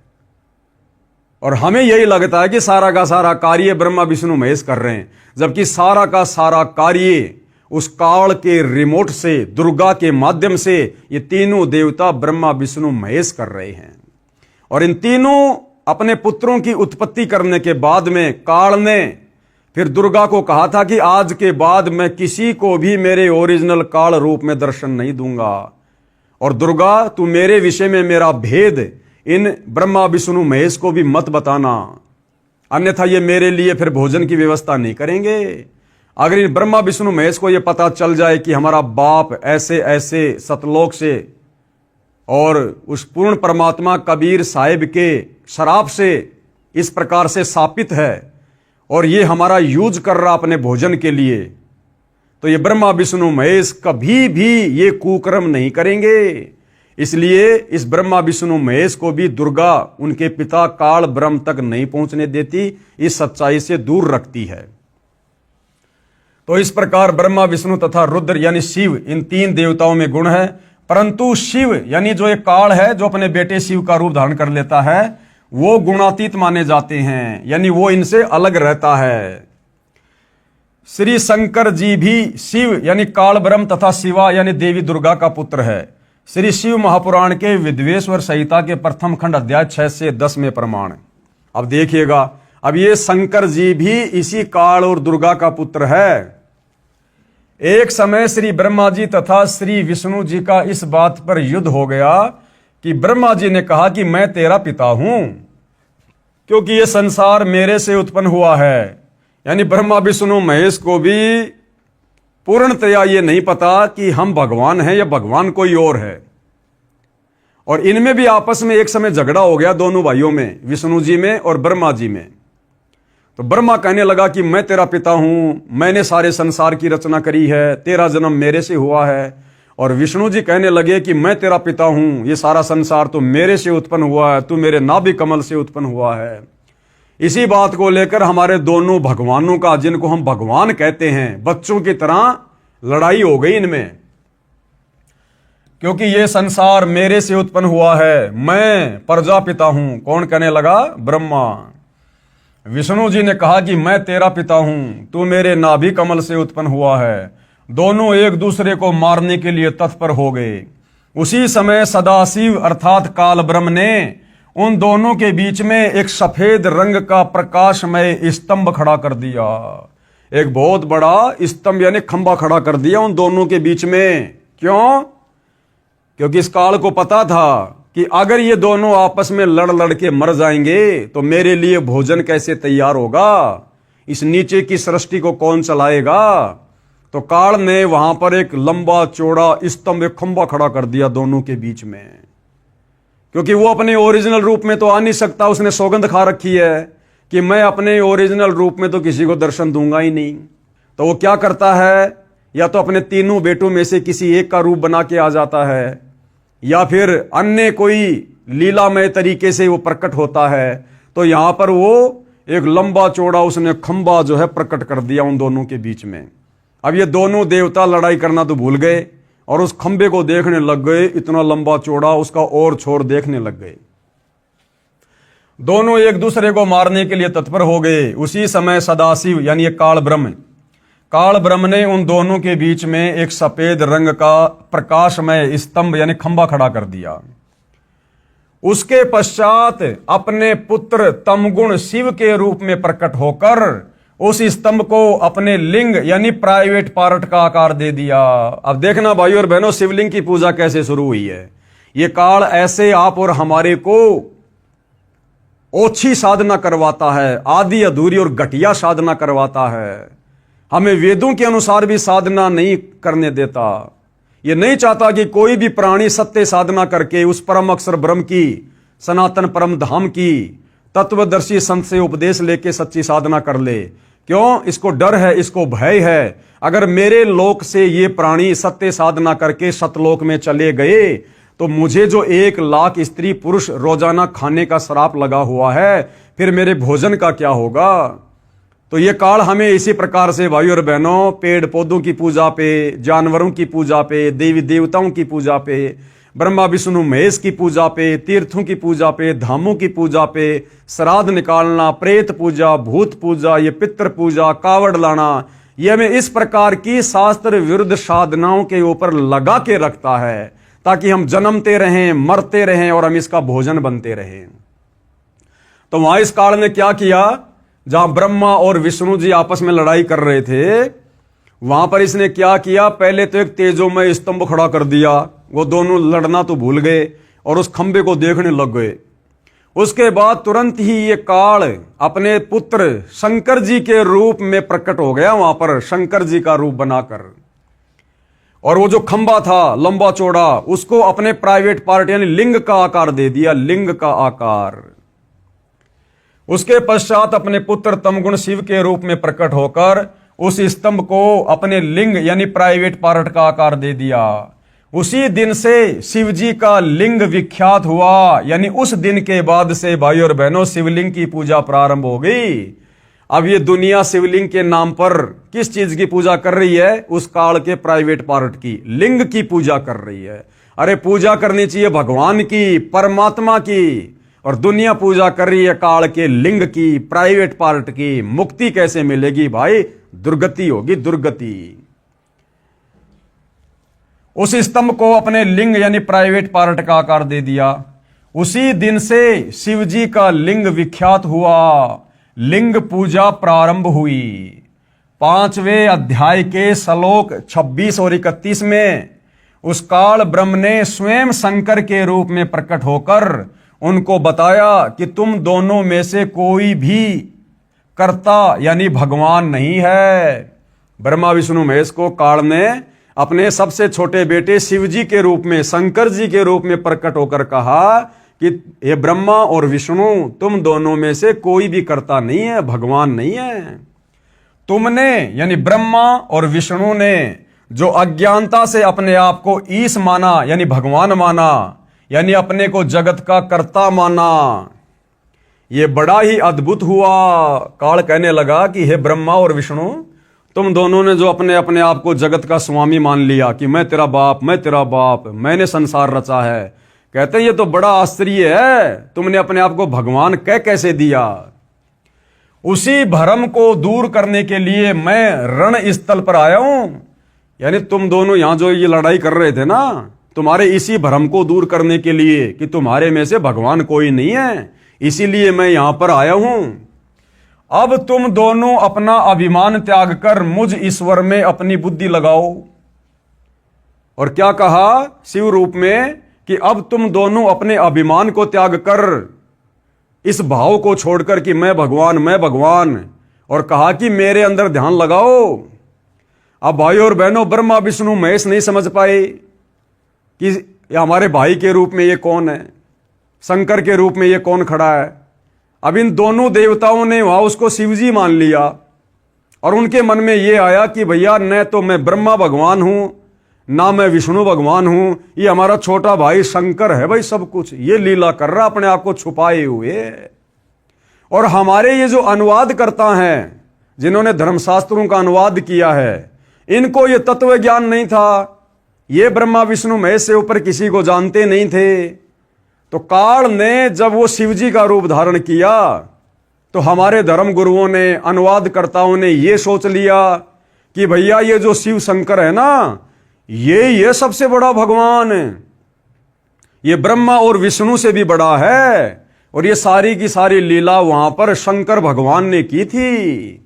और हमें यही लगता है कि सारा का सारा कार्य ब्रह्मा, विष्णु, महेश कर रहे हैं, जबकि सारा का सारा कार्य उस काल के रिमोट से, दुर्गा के माध्यम से ये तीनों देवता ब्रह्मा, विष्णु, महेश कर रहे हैं। और इन तीनों अपने पुत्रों की उत्पत्ति करने के बाद में काल ने फिर दुर्गा को कहा था कि आज के बाद मैं किसी को भी मेरे ओरिजिनल काल रूप में दर्शन नहीं दूंगा और दुर्गा तू मेरे विषय में मेरा भेद इन ब्रह्मा, विष्णु, महेश को भी मत बताना, अन्यथा ये मेरे लिए फिर भोजन की व्यवस्था नहीं करेंगे। अगर इन ब्रह्मा, विष्णु, महेश को ये पता चल जाए कि हमारा बाप ऐसे ऐसे सतलोक से और उस पूर्ण परमात्मा कबीर साहिब के शराब से इस प्रकार से शापित है और ये हमारा यूज कर रहा अपने भोजन के लिए, तो ये ब्रह्मा, विष्णु, महेश कभी भी ये कुकर्म नहीं करेंगे। इसलिए इस ब्रह्मा, विष्णु, महेश को भी दुर्गा उनके पिता काल ब्रह्म तक नहीं पहुंचने देती, इस सच्चाई से दूर रखती है। तो इस प्रकार ब्रह्मा, विष्णु तथा रुद्र यानी शिव, इन तीन देवताओं में गुण है, परंतु शिव यानी जो एक काल है जो अपने बेटे शिव का रूप धारण कर लेता है, वो गुणातीत माने जाते हैं, यानी वो इनसे अलग रहता है। श्री शंकर जी भी शिव यानी काल ब्रह्म तथा शिवा यानी देवी दुर्गा का पुत्र है। श्री शिव महापुराण के विद्वेश्वर संहिता के प्रथम खंड अध्याय 6 से 10 में प्रमाण। अब देखिएगा, अब ये शंकर जी भी इसी काल और दुर्गा का पुत्र है। एक समय श्री ब्रह्मा जी तथा श्री विष्णु जी का इस बात पर युद्ध हो गया कि ब्रह्मा जी ने कहा कि मैं तेरा पिता हूं क्योंकि ये संसार मेरे से उत्पन्न हुआ है। यानी ब्रह्मा, विष्णु, महेश को भी पूर्णतया ये नहीं पता कि हम भगवान हैं या भगवान कोई और है। और इनमें भी आपस में एक समय झगड़ा हो गया दोनों भाइयों में, विष्णु जी में और ब्रह्मा जी में। तो ब्रह्मा कहने लगा कि मैं तेरा पिता हूं, मैंने सारे संसार की रचना करी है, तेरा जन्म मेरे से हुआ है। और विष्णु जी कहने लगे कि मैं तेरा पिता हूं, ये सारा संसार तो मेरे से उत्पन्न हुआ है, तू मेरे नाभि कमल से उत्पन्न हुआ है। इसी बात को लेकर हमारे दोनों भगवानों का, जिनको हम भगवान कहते हैं, बच्चों की तरह लड़ाई हो गई इनमें। क्योंकि ये संसार मेरे से उत्पन्न हुआ है, मैं प्रजापिता हूं। कौन कहने लगा? ब्रह्मा। विष्णु जी ने कहा कि मैं तेरा पिता हूं, तू मेरे नाभि कमल से उत्पन्न हुआ है। दोनों एक दूसरे को मारने के लिए तत्पर हो गए। उसी समय सदाशिव अर्थात काल ब्रह्म ने उन दोनों के बीच में एक सफेद रंग का प्रकाशमय स्तंभ खड़ा कर दिया। एक बहुत बड़ा स्तंभ यानी खंबा खड़ा कर दिया उन दोनों के बीच में। क्यों? क्योंकि इस काल को पता था कि अगर ये दोनों आपस में लड़ लड़ के मर जाएंगे तो मेरे लिए भोजन कैसे तैयार होगा, इस नीचे की सृष्टि को कौन चलाएगा। तो काल ने वहां पर एक लंबा चौड़ा स्तंभ, एक खंबा खड़ा कर दिया दोनों के बीच में, क्योंकि वो अपने ओरिजिनल रूप में तो आ नहीं सकता। उसने सौगंध खा रखी है कि मैं अपने ओरिजिनल रूप में तो किसी को दर्शन दूंगा ही नहीं। तो वो क्या करता है, या तो अपने तीनों बेटों में से किसी एक का रूप बना के आ जाता है, या फिर अन्य कोई लीलामय तरीके से वो प्रकट होता है। तो यहां पर वो एक लंबा चौड़ा उसने खंबा जो है प्रकट कर दिया उन दोनों के बीच में। अब ये दोनों देवता लड़ाई करना तो भूल गए और उस खंबे को देखने लग गए, इतना लंबा चौड़ा, उसका और छोर देखने लग गए। दोनों एक दूसरे को मारने के लिए तत्पर हो गए। उसी समय सदाशिव यानी काल ब्रह्म ने उन दोनों के बीच में एक सफेद रंग का प्रकाशमय स्तंभ यानी खंबा खड़ा कर दिया। उसके पश्चात अपने पुत्र तमगुण शिव के रूप में प्रकट होकर उस स्तंभ को अपने लिंग यानी प्राइवेट पार्ट का आकार दे दिया। अब देखना भाई और बहनों, शिवलिंग की पूजा कैसे शुरू हुई है। ये काल ऐसे आप और हमारे को ओछी साधना करवाता है, आधी अधूरी और घटिया साधना करवाता है। हमें वेदों के अनुसार भी साधना नहीं करने देता। ये नहीं चाहता कि कोई भी प्राणी सत्य साधना करके उस परम अक्षर ब्रह्म की, सनातन परम धाम की तत्वदर्शी संत से उपदेश लेके सच्ची साधना कर ले। क्यों? इसको डर है, इसको भय है। अगर मेरे लोक से ये प्राणी सत्य साधना करके सतलोक में चले गए तो मुझे जो 1 लाख स्त्री पुरुष रोजाना खाने का श्राप लगा हुआ है, फिर मेरे भोजन का क्या होगा। तो ये काल हमें इसी प्रकार से भाई और बहनों पेड़ पौधों की पूजा पे, जानवरों की पूजा पे, देवी देवताओं की पूजा पे, ब्रह्मा विष्णु महेश की पूजा पे, तीर्थों की पूजा पे, धामों की पूजा पे, श्राद्ध निकालना, प्रेत पूजा, भूत पूजा, ये पितृ पूजा, कावड़ लाना, ये हमें इस प्रकार की शास्त्र विरुद्ध साधनाओं के ऊपर लगा के रखता है ताकि हम जन्मते रहें, मरते रहें और हम इसका भोजन बनते रहें। तो वहां इस काल ने क्या किया, जहां ब्रह्मा और विष्णु जी आपस में लड़ाई कर रहे थे, वहां पर इसने क्या किया, पहले तो एक तेजोमय स्तंभ खड़ा कर दिया। वो दोनों लड़ना तो भूल गए और उस खंबे को देखने लग गए। उसके बाद तुरंत ही ये काल अपने पुत्र शंकर जी के रूप में प्रकट हो गया वहां पर, शंकर जी का रूप बनाकर। और वो जो खंबा था लंबा चौड़ा, उसको अपने प्राइवेट पार्ट यानी लिंग का आकार दे दिया, लिंग का आकार। उसके पश्चात अपने पुत्र तमगुण शिव के रूप में प्रकट होकर उस स्तंभ को अपने लिंग यानी प्राइवेट पार्ट का आकार दे दिया। उसी दिन से शिव जी का लिंग विख्यात हुआ, यानी उस दिन के बाद से भाई और बहनों शिवलिंग की पूजा प्रारंभ हो गई। अब ये दुनिया शिवलिंग के नाम पर किस चीज की पूजा कर रही है? उस काल के प्राइवेट पार्ट की, लिंग की पूजा कर रही है। अरे पूजा करनी चाहिए भगवान की, परमात्मा की, और दुनिया पूजा कर रही है काल के लिंग की, प्राइवेट पार्ट की। मुक्ति कैसे मिलेगी भाई? दुर्गति होगी, दुर्गति। उस स्तंभ को अपने लिंग यानी प्राइवेट पार्ट का आकार दे दिया। उसी दिन से शिव जी का लिंग विख्यात हुआ, लिंग पूजा प्रारंभ हुई। 5वें अध्याय के श्लोक 26 और 31 में उस काल ब्रह्म ने स्वयं शंकर के रूप में प्रकट होकर उनको बताया कि तुम दोनों में से कोई भी कर्ता यानी भगवान नहीं है। ब्रह्मा विष्णु महेश को काल ने अपने सबसे छोटे बेटे शिव जी के रूप में, शंकर जी के रूप में प्रकट होकर कहा कि ये ब्रह्मा और विष्णु, तुम दोनों में से कोई भी कर्ता नहीं है, भगवान नहीं है। तुमने यानी ब्रह्मा और विष्णु ने जो अज्ञानता से अपने आप को ईश माना यानी भगवान माना, यानी अपने को जगत का कर्ता माना, ये बड़ा ही अद्भुत हुआ। काल कहने लगा कि हे ब्रह्मा और विष्णु, तुम दोनों ने जो अपने अपने आप को जगत का स्वामी मान लिया कि मैं तेरा बाप, मैं तेरा बाप, मैंने संसार रचा है, कहते हैं ये तो बड़ा आश्चर्य है, तुमने अपने आप को भगवान कह कैसे दिया। उसी भ्रम को दूर करने के लिए मैं रण स्थल पर आया हूं। यानी तुम दोनों यहां जो ये लड़ाई कर रहे थे ना, तुम्हारे इसी भ्रम को दूर करने के लिए कि तुम्हारे में से भगवान कोई नहीं है, इसीलिए मैं यहां पर आया हूं। अब तुम दोनों अपना अभिमान त्याग कर मुझ ईश्वर में अपनी बुद्धि लगाओ। और क्या कहा शिव रूप में कि अब तुम दोनों अपने अभिमान को त्याग कर, इस भाव को छोड़कर कि मैं भगवान, मैं भगवान, और कहा कि मेरे अंदर ध्यान लगाओ। अब भाइयों और बहनों, ब्रह्मा विष्णु महेश नहीं समझ पाए कि हमारे भाई के रूप में ये कौन है, शंकर के रूप में ये कौन खड़ा है। अब इन दोनों देवताओं ने वहां उसको शिवजी मान लिया और उनके मन में ये आया कि भैया न तो मैं ब्रह्मा भगवान हूं, ना मैं विष्णु भगवान हूं, ये हमारा छोटा भाई शंकर है भाई सब कुछ, ये लीला कर रहा अपने आप को छुपाए हुए। और हमारे ये जो अनुवाद करता है, जिन्होंने धर्मशास्त्रों का अनुवाद किया है, इनको ये तत्व ज्ञान नहीं था, ये ब्रह्मा विष्णु महेश से ऊपर किसी को जानते नहीं थे। तो काल ने जब वो शिवजी का रूप धारण किया तो हमारे धर्म गुरुओं ने, अनुवादकर्ताओं ने ये सोच लिया कि भैया ये जो शिव शंकर है ना, ये सबसे बड़ा भगवान है, ये ब्रह्मा और विष्णु से भी बड़ा है, और ये सारी की सारी लीला वहां पर शंकर भगवान ने की थी।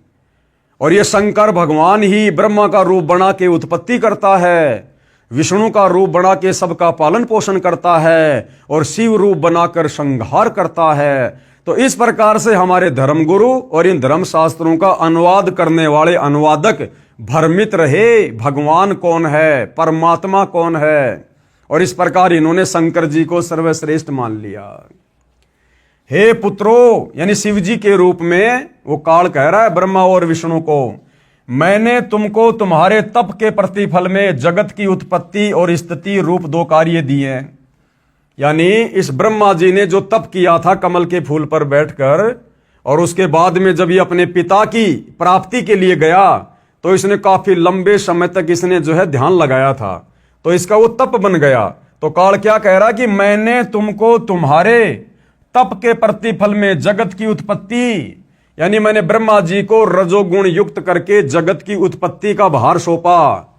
और ये शंकर भगवान ही ब्रह्मा का रूप बना के उत्पत्ति करता है, विष्णु का रूप बना के सबका पालन पोषण करता है, और शिव रूप बनाकर संहार करता है। तो इस प्रकार से हमारे धर्मगुरु और इन धर्म शास्त्रों का अनुवाद करने वाले अनुवादक भ्रमित रहे, भगवान कौन है, परमात्मा कौन है, और इस प्रकार इन्होंने शंकर जी को सर्वश्रेष्ठ मान लिया। हे पुत्रो, यानी शिव जी के रूप में वो काल कह रहा है ब्रह्मा और विष्णु को, मैंने तुमको तुम्हारे तप के प्रतिफल में जगत की उत्पत्ति और स्थिति रूप 2 कार्य दिए हैं। यानी इस ब्रह्मा जी ने जो तप किया था कमल के फूल पर बैठकर, और उसके बाद में जब ये अपने पिता की प्राप्ति के लिए गया तो इसने काफी लंबे समय तक इसने जो है ध्यान लगाया था, तो इसका वो तप बन गया। तो काल क्या कह रहा कि मैंने तुमको तुम्हारे तप के प्रतिफल में जगत की उत्पत्ति, यानी मैंने ब्रह्मा जी को रजोगुण युक्त करके जगत की उत्पत्ति का भार सौंपा,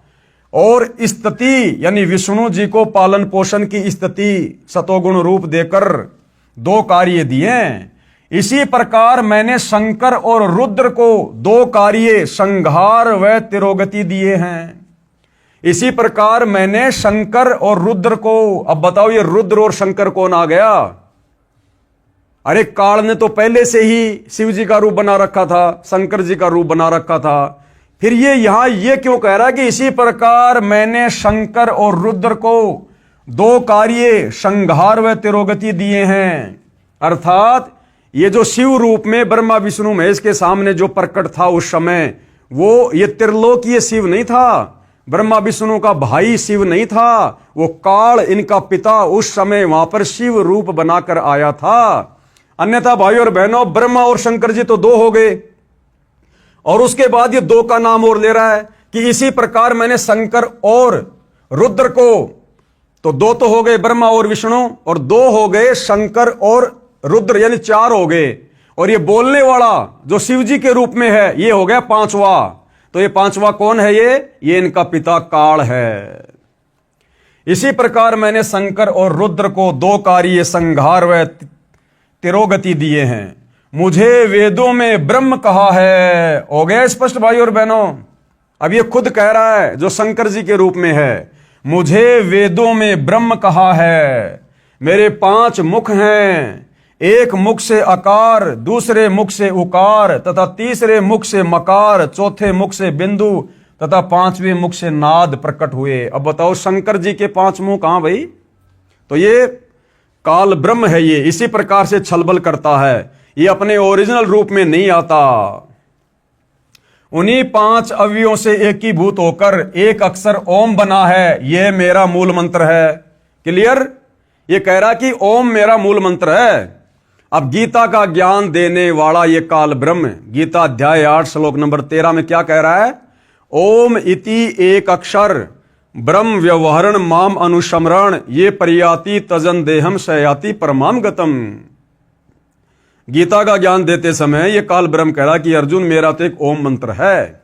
और स्थिति यानी विष्णु जी को पालन पोषण की स्थिति सतोगुण रूप देकर 2 कार्य दिए। इसी प्रकार मैंने शंकर और रुद्र को 2 कार्य संहार व तिरोगति दिए हैं। इसी प्रकार मैंने शंकर और रुद्र को, अब बताओ ये रुद्र और शंकर कौन आ गया? अरे काल ने तो पहले से ही शिव जी का रूप बना रखा था, शंकर जी का रूप बना रखा था, फिर ये यहां ये क्यों कह रहा है कि इसी प्रकार मैंने शंकर और रुद्र को 2 कार्य संहार व तिरोगति दिए हैं। अर्थात ये जो शिव रूप में ब्रह्मा विष्णु महेश के सामने जो प्रकट था उस समय, वो ये त्रिलोकीय शिव नहीं था, ब्रह्मा विष्णु का भाई शिव नहीं था, वो काल इनका पिता उस समय वहां पर शिव रूप बनाकर आया था। अन्यथा भाइयों और बहनों, ब्रह्मा और शंकर जी तो 2 हो गए, और उसके बाद ये 2 का नाम और ले रहा है कि इसी प्रकार मैंने शंकर और रुद्र को, तो 2 तो हो गए ब्रह्मा और विष्णु, और 2 हो गए शंकर और रुद्र, यानी 4 हो गए। और ये बोलने वाला जो शिव जी के रूप में है ये हो गया 5वां। तो ये 5वां कौन है? ये इनका पिता काल है। इसी प्रकार मैंने शंकर और रुद्र को 2 कार्य संहार व तिरोगति दिए हैं। मुझे वेदों में ब्रह्म कहा है। हो गया स्पष्ट भाई और बहनों? अब ये खुद कह रहा है जो शंकर जी के रूप में है, मुझे वेदों में ब्रह्म कहा है, मेरे 5 मुख हैं, एक मुख से अकार, दूसरे मुख से उकार, तथा तीसरे मुख से मकार, चौथे मुख से बिंदु, तथा 5वें मुख से नाद प्रकट हुए। अब बताओ शंकर जी के 5 मुंह कहां भाई? तो ये काल ब्रह्म है, ये इसी प्रकार से छलबल करता है, ये अपने ओरिजिनल रूप में नहीं आता। उन्हीं 5 अवयवों से एकीभूत होकर एक अक्षर ओम बना है, यह मेरा मूल मंत्र है। क्लियर? ये कह रहा कि ओम मेरा मूल मंत्र है। अब गीता का ज्ञान देने वाला ये काल ब्रह्म, गीता अध्याय 8 श्लोक नंबर 13 में क्या कह रहा है? ओम इति एक अक्षर ब्रह्म व्यवहरण माम अनुशमरण ये परियाति तजन देहम शयाति परमाम गतम। गीता का ज्ञान देते समय ये काल ब्रह्म कह रहा कि अर्जुन मेरा तो एक ओम मंत्र है,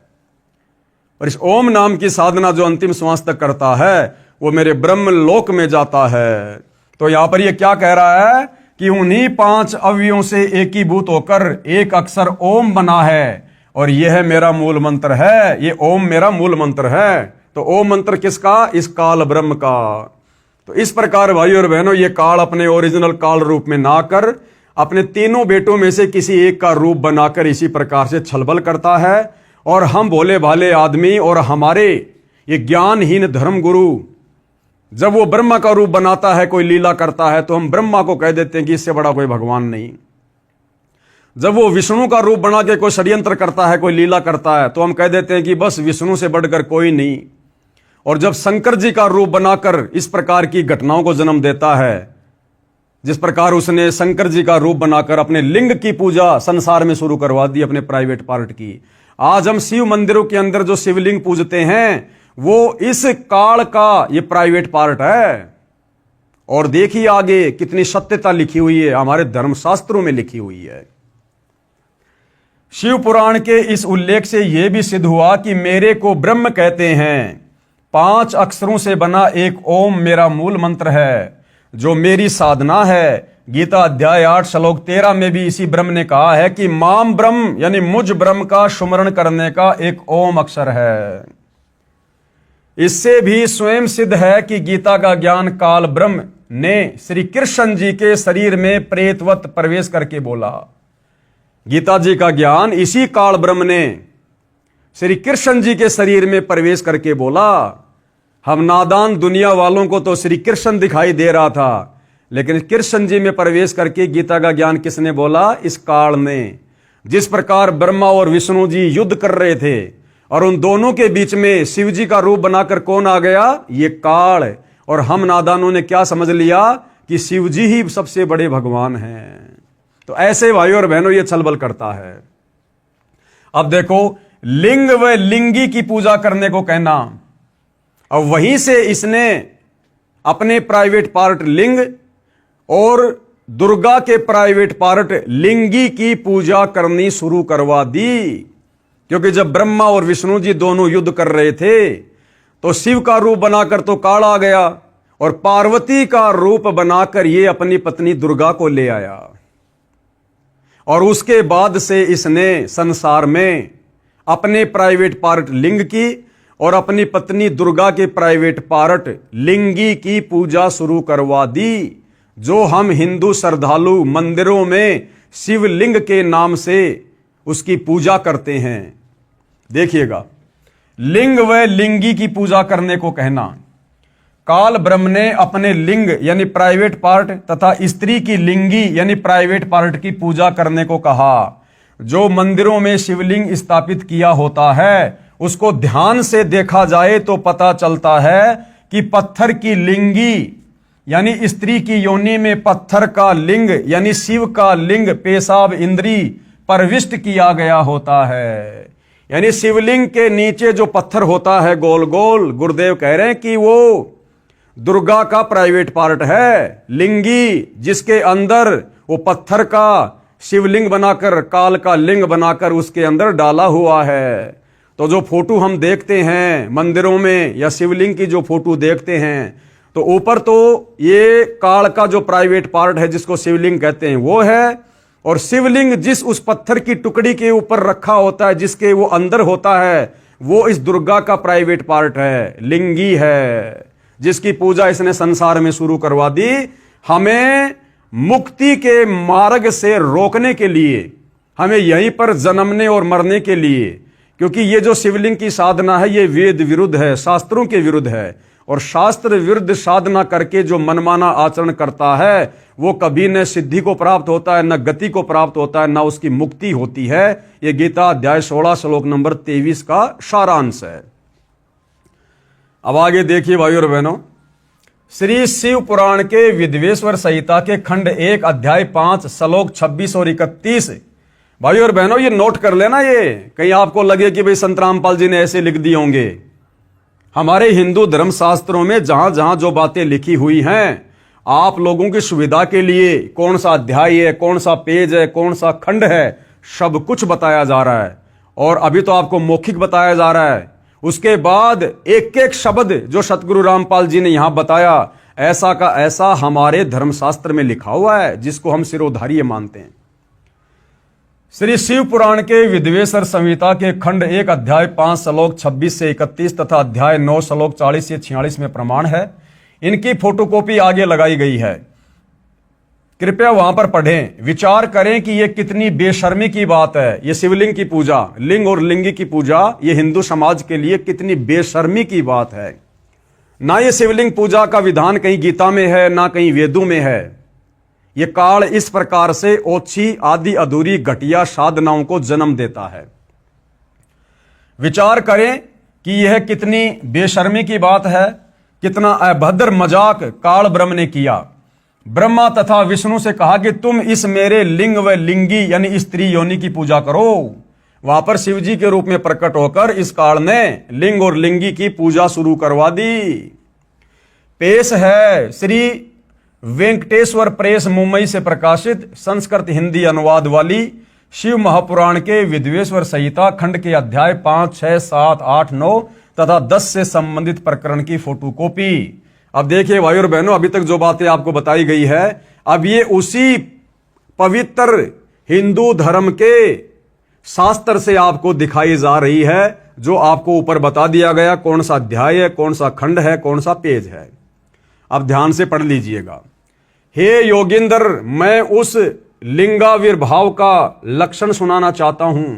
और इस ओम नाम की साधना जो अंतिम श्वास तक करता है वो मेरे ब्रह्म लोक में जाता है। तो यहां पर ये क्या कह रहा है कि उन्हीं 5 अवयवों से एकीभूत होकर एक अक्षर ओम बना है, और यह मेरा मूल मंत्र है। ये ओम मेरा मूल मंत्र है। तो ओम मंत्र किसका? इस काल ब्रह्म का। तो इस प्रकार भाइयों और बहनों, ये काल अपने ओरिजिनल काल रूप में ना कर अपने तीनों बेटों में से किसी एक का रूप बनाकर इसी प्रकार से छलबल करता है। और हम भोले भाले आदमी और हमारे ये ज्ञानहीन धर्म गुरु जब वो ब्रह्मा का रूप बनाता है, कोई लीला करता है, तो हम ब्रह्मा को कह देते हैं कि इससे बड़ा कोई भगवान नहीं। जब वो विष्णु का रूप बना के कोई षड्यंत्र करता है, कोई लीला करता है, तो हम कह देते हैं कि बस विष्णु से बढ़कर कोई नहीं। और जब शंकर जी का रूप बनाकर इस प्रकार की घटनाओं को जन्म देता है, जिस प्रकार उसने शंकर जी का रूप बनाकर अपने लिंग की पूजा संसार में शुरू करवा दी, अपने प्राइवेट पार्ट की। आज हम शिव मंदिरों के अंदर जो शिवलिंग पूजते हैं वो इस काल का ये प्राइवेट पार्ट है। और देखिए आगे कितनी सत्यता लिखी हुई है, हमारे धर्मशास्त्रों में लिखी हुई है। शिव पुराण के इस उल्लेख से यह भी सिद्ध हुआ कि मेरे को ब्रह्म कहते हैं। 5 अक्षरों से बना एक ओम मेरा मूल मंत्र है, जो मेरी साधना है। गीता अध्याय 8 श्लोक 13 में भी इसी ब्रह्म ने कहा है कि माम ब्रह्म यानी मुझ ब्रह्म का सुमरण करने का एक ओम अक्षर है। इससे भी स्वयं सिद्ध है कि गीता का ज्ञान काल ब्रह्म ने श्री कृष्ण जी के शरीर में प्रेतवत प्रवेश करके बोला। गीता जी का ज्ञान इसी काल ब्रह्म ने श्री कृष्ण जी के शरीर में प्रवेश करके बोला। हम नादान दुनिया वालों को तो श्री कृष्ण दिखाई दे रहा था, लेकिन कृष्ण जी में प्रवेश करके गीता का ज्ञान किसने बोला? इस काल ने। जिस प्रकार ब्रह्मा और विष्णु जी युद्ध कर रहे थे और उन दोनों के बीच में शिव जी का रूप बनाकर कौन आ गया? ये काल। और हम नादानों ने क्या समझ लिया कि शिव जी ही सबसे बड़े भगवान हैं। तो ऐसे भाइयों और बहनों ये छलबल करता है। अब देखो, लिंग व लिंगी की पूजा करने को कहना, और वहीं से इसने अपने प्राइवेट पार्ट लिंग और दुर्गा के प्राइवेट पार्ट लिंगी की पूजा करनी शुरू करवा दी। क्योंकि जब ब्रह्मा और विष्णु जी दोनों युद्ध कर रहे थे तो शिव का रूप बनाकर तो काल आ गया, और पार्वती का रूप बनाकर ये अपनी पत्नी दुर्गा को ले आया। और उसके बाद से इसने संसार में अपने प्राइवेट पार्ट लिंग की और अपनी पत्नी दुर्गा के प्राइवेट पार्ट लिंगी की पूजा शुरू करवा दी, जो हम हिंदू श्रद्धालु मंदिरों में शिवलिंग के नाम से उसकी पूजा करते हैं। देखिएगा, लिंग व लिंगी की पूजा करने को कहना, काल ब्रह्म ने अपने लिंग यानी प्राइवेट पार्ट तथा स्त्री की लिंगी यानी प्राइवेट पार्ट की पूजा करने को कहा। जो मंदिरों में शिवलिंग स्थापित किया होता है उसको ध्यान से देखा जाए तो पता चलता है कि पत्थर की लिंगी यानी स्त्री की योनि में पत्थर का लिंग यानी शिव का लिंग पेशाब इंद्री प्रविष्ट किया गया होता है। यानी शिवलिंग के नीचे जो पत्थर होता है गोल गोल, गुरुदेव कह रहे हैं कि वो दुर्गा का प्राइवेट पार्ट है। लिंगी जिसके अंदर वो पत्थर का शिवलिंग बनाकर, काल का लिंग बनाकर उसके अंदर डाला हुआ है। तो जो फोटो हम देखते हैं मंदिरों में या शिवलिंग की जो फोटो देखते हैं, तो ऊपर तो ये काल का जो प्राइवेट पार्ट है जिसको शिवलिंग कहते हैं वो है, और शिवलिंग जिस उस पत्थर की टुकड़ी के ऊपर रखा होता है जिसके वो अंदर होता है वो इस दुर्गा का प्राइवेट पार्ट है, लिंगी है, जिसकी पूजा इसने संसार में शुरू करवा दी। हमें मुक्ति के मार्ग से रोकने के लिए, हमें यहीं पर जन्मने और मरने के लिए, क्योंकि ये जो शिवलिंग की साधना है ये वेद विरुद्ध है, शास्त्रों के विरुद्ध है। और शास्त्र विरुद्ध साधना करके जो मनमाना आचरण करता है वो कभी न सिद्धि को प्राप्त होता है, न गति को प्राप्त होता है, न उसकी मुक्ति होती है। ये गीता अध्याय 16 श्लोक नंबर 23 का सारांश है। अब आगे देखिए भाइयों और बहनों, श्री शिव पुराण के विद्वेश्वर संहिता के खंड 1 अध्याय 5 श्लोक 26 और 31 भाई और बहनों ये नोट कर लेना, ये कहीं आपको लगे कि भाई संत रामपाल जी ने ऐसे लिख दिए होंगे। हमारे हिंदू धर्म शास्त्रों में जहां जहां जो बातें लिखी हुई हैं, आप लोगों की सुविधा के लिए कौन सा अध्याय है, कौन सा पेज है, कौन सा खंड है, सब कुछ बताया जा रहा है। और अभी तो आपको मौखिक बताया जा रहा है, उसके बाद एक एक शब्द जो सतगुरु रामपाल जी ने यहां बताया, ऐसा का ऐसा हमारे धर्मशास्त्र में लिखा हुआ है, जिसको हम सिरोधार्य मानते हैं। श्री शिव पुराण के विद्वेश्वर संहिता के खंड 1 अध्याय 5 श्लोक 26 से 31 तथा अध्याय 9 श्लोक 40 से 46 में प्रमाण है। इनकी फोटोकॉपी आगे लगाई गई है, कृपया वहां पर पढ़ें, विचार करें कि यह कितनी बेशर्मी की बात है। यह शिवलिंग की पूजा, लिंग और लिंगी की पूजा, यह हिंदू समाज के लिए कितनी बेशर्मी की बात है। ना यह शिवलिंग पूजा का विधान कहीं गीता में है, ना कहीं वेदों में है। यह काल इस प्रकार से ओछी आदि अधूरी घटिया साधनाओं को जन्म देता है। विचार करें कि यह कितनी बेशर्मी की बात है, कितना अभद्र मजाक काल ब्रह्म ने किया। ब्रह्मा तथा विष्णु से कहा कि तुम इस मेरे लिंग व लिंगी यानी स्त्री योनि की पूजा करो। वहां पर शिव जी के रूप में प्रकट होकर इस काल ने लिंग और लिंगी की पूजा शुरू करवा दी। पेश है श्री वेंकटेश्वर प्रेस मुंबई से प्रकाशित संस्कृत हिंदी अनुवाद वाली शिव महापुराण के विद्वेश्वर संहिता खंड के अध्याय 5, 6, 7, 8, 9 तथा 10 से संबंधित प्रकरण की फोटोकॉपी। अब देखिए भाई और बहनों, अभी तक जो बातें आपको बताई गई है, अब ये उसी पवित्र हिंदू धर्म के शास्त्र से आपको दिखाई जा रही है, जो आपको ऊपर बता दिया गया, कौन सा अध्याय है, कौन सा खंड है, कौन सा पेज है। अब ध्यान से पढ़ लीजिएगा। हे योगिंद्र, मैं उस लिंगाविर्भाव का लक्षण सुनाना चाहता हूं।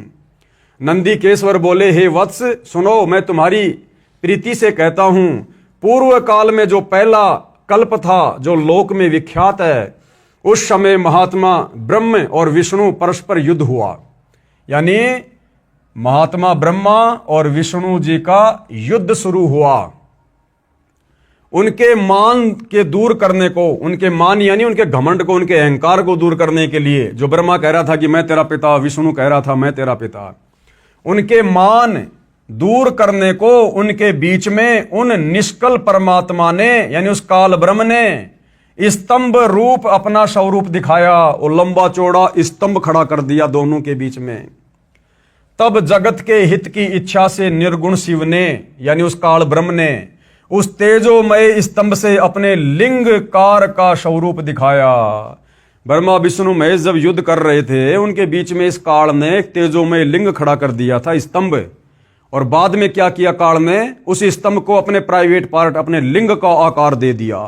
नंदीकेश्वर बोले, हे वत्स सुनो, मैं तुम्हारी प्रीति से कहता हूं, पूर्व काल में जो पहला कल्प था, जो लोक में विख्यात है, उस समय महात्मा ब्रह्म और विष्णु परस्पर युद्ध हुआ। यानी महात्मा ब्रह्मा और विष्णु जी का युद्ध शुरू हुआ। उनके मान के दूर करने को, उनके मान यानी उनके घमंड को, उनके अहंकार को दूर करने के लिए, जो ब्रह्मा कह रहा था कि मैं तेरा पिता, विष्णु कह रहा था मैं तेरा पिता, उनके मान दूर करने को उनके बीच में उन निष्कल परमात्मा ने यानी उस काल ब्रह्म ने स्तंभ रूप अपना स्वरूप दिखाया और लंबा चौड़ा स्तंभ खड़ा कर दिया दोनों के बीच में। तब जगत के हित की इच्छा से निर्गुण शिव ने यानी उस काल ब्रह्म ने उस तेजोमय स्तंभ से अपने लिंग कार का स्वरूप दिखाया। ब्रह्मा विष्णु महेश जब युद्ध कर रहे थे, उनके बीच में इस काल ने एक तेजोमय लिंग खड़ा कर दिया था, स्तंभ। और बाद में क्या किया काल ने, उस स्तंभ को अपने प्राइवेट पार्ट, अपने लिंग का आकार दे दिया।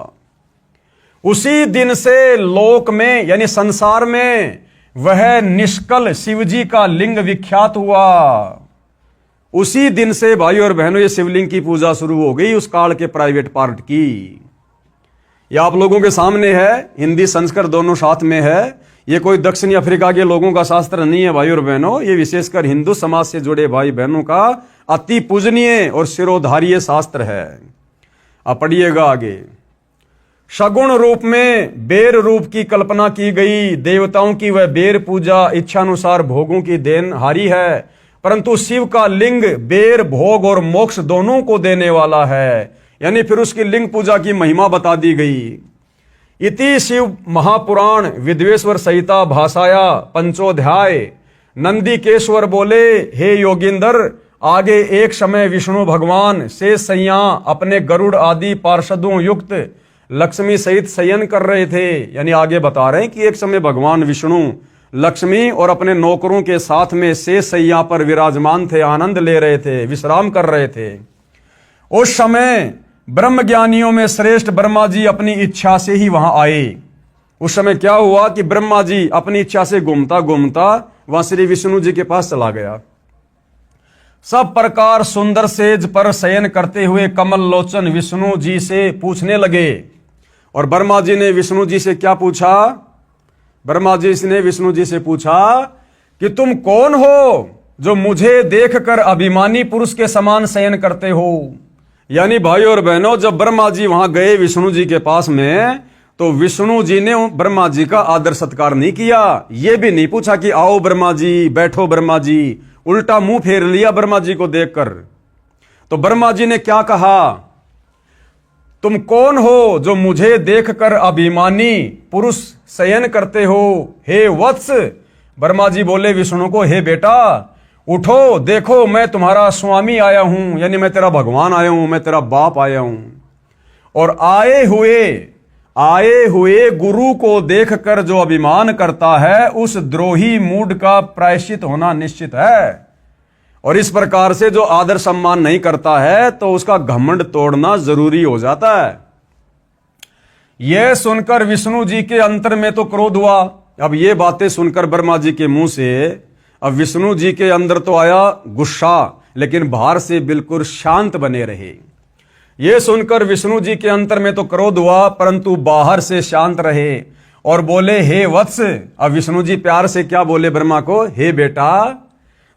उसी दिन से लोक में यानी संसार में वह निष्कल शिवजी का लिंग विख्यात हुआ। उसी दिन से भाई और बहनों ये शिवलिंग की पूजा शुरू हो गई, उस काल के प्राइवेट पार्ट की। यह आप लोगों के सामने है, हिंदी संस्कृत दोनों साथ में है। ये कोई दक्षिणी अफ्रीका के लोगों का शास्त्र नहीं है भाई और बहनों, ये विशेषकर हिंदू समाज से जुड़े भाई बहनों का अति पूजनीय और शिरोधार्य शास्त्र है। अब पढ़िएगा आगे। सगुण रूप में बेर रूप की कल्पना की गई। देवताओं की वह बेर पूजा इच्छानुसार भोगों की देन हारी है, परंतु शिव का लिंग बेर भोग और मोक्ष दोनों को देने वाला है। यानी फिर उसकी लिंग पूजा की महिमा बता दी गई। इति शिव महापुराण विद्वेश्वर संहिता भाषाया पंचोध्याय। नंदीकेश्वर बोले, हे योगिंदर, आगे एक समय विष्णु भगवान शेष सैया अपने गरुड़ आदि पार्षदों युक्त लक्ष्मी सहित शयन कर रहे थे। यानी आगे बता रहे हैं कि एक समय भगवान विष्णु लक्ष्मी और अपने नौकरों के साथ में शेष सैया पर विराजमान थे, आनंद ले रहे थे, विश्राम कर रहे थे। उस समय ब्रह्म ज्ञानियों में श्रेष्ठ ब्रह्मा जी अपनी इच्छा से ही वहां आए। उस समय क्या हुआ कि ब्रह्मा जी अपनी इच्छा से घूमता घूमता वहां श्री विष्णु जी के पास चला गया। सब प्रकार सुंदर सेज पर शयन करते हुए कमल लोचन विष्णु जी से पूछने लगे। और ब्रह्मा जी ने विष्णु जी से क्या पूछा? ब्रह्मा जी ने विष्णु जी से पूछा कि तुम कौन हो जो मुझे देखकर अभिमानी पुरुष के समान शयन करते हो। यानी भाई और बहनों, जब ब्रह्मा जी वहां गए विष्णु जी के पास में, तो विष्णु जी ने ब्रह्मा जी का आदर सत्कार नहीं किया, ये भी नहीं पूछा कि आओ ब्रह्मा जी, बैठो ब्रह्मा जी, उल्टा मुंह फेर लिया ब्रह्मा जी को देखकर। तो ब्रह्मा जी ने क्या कहा, तुम कौन हो जो मुझे देखकर अभिमानी पुरुष शयन करते हो, हे वत्स। ब्रह्मा जी बोले विष्णु को, हे बेटा उठो, देखो मैं तुम्हारा स्वामी आया हूं, यानी मैं तेरा भगवान आया हूं, मैं तेरा बाप आया हूं। और आए हुए गुरु को देखकर जो अभिमान करता है, उस द्रोही मूड का प्रायश्चित होना निश्चित है। और इस प्रकार से जो आदर सम्मान नहीं करता है तो उसका घमंड तोड़ना जरूरी हो जाता है। यह सुनकर विष्णु जी के अंतर में तो क्रोध हुआ। अब ये बातें सुनकर ब्रह्मा जी के मुंह से अब विष्णु जी के अंदर तो आया गुस्सा, लेकिन बाहर से बिल्कुल शांत बने रहे। ये सुनकर विष्णु जी के अंतर में तो क्रोध हुआ, परंतु बाहर से शांत रहे और बोले, हे वत्स। अब विष्णु जी प्यार से क्या बोले ब्रह्मा को, हे बेटा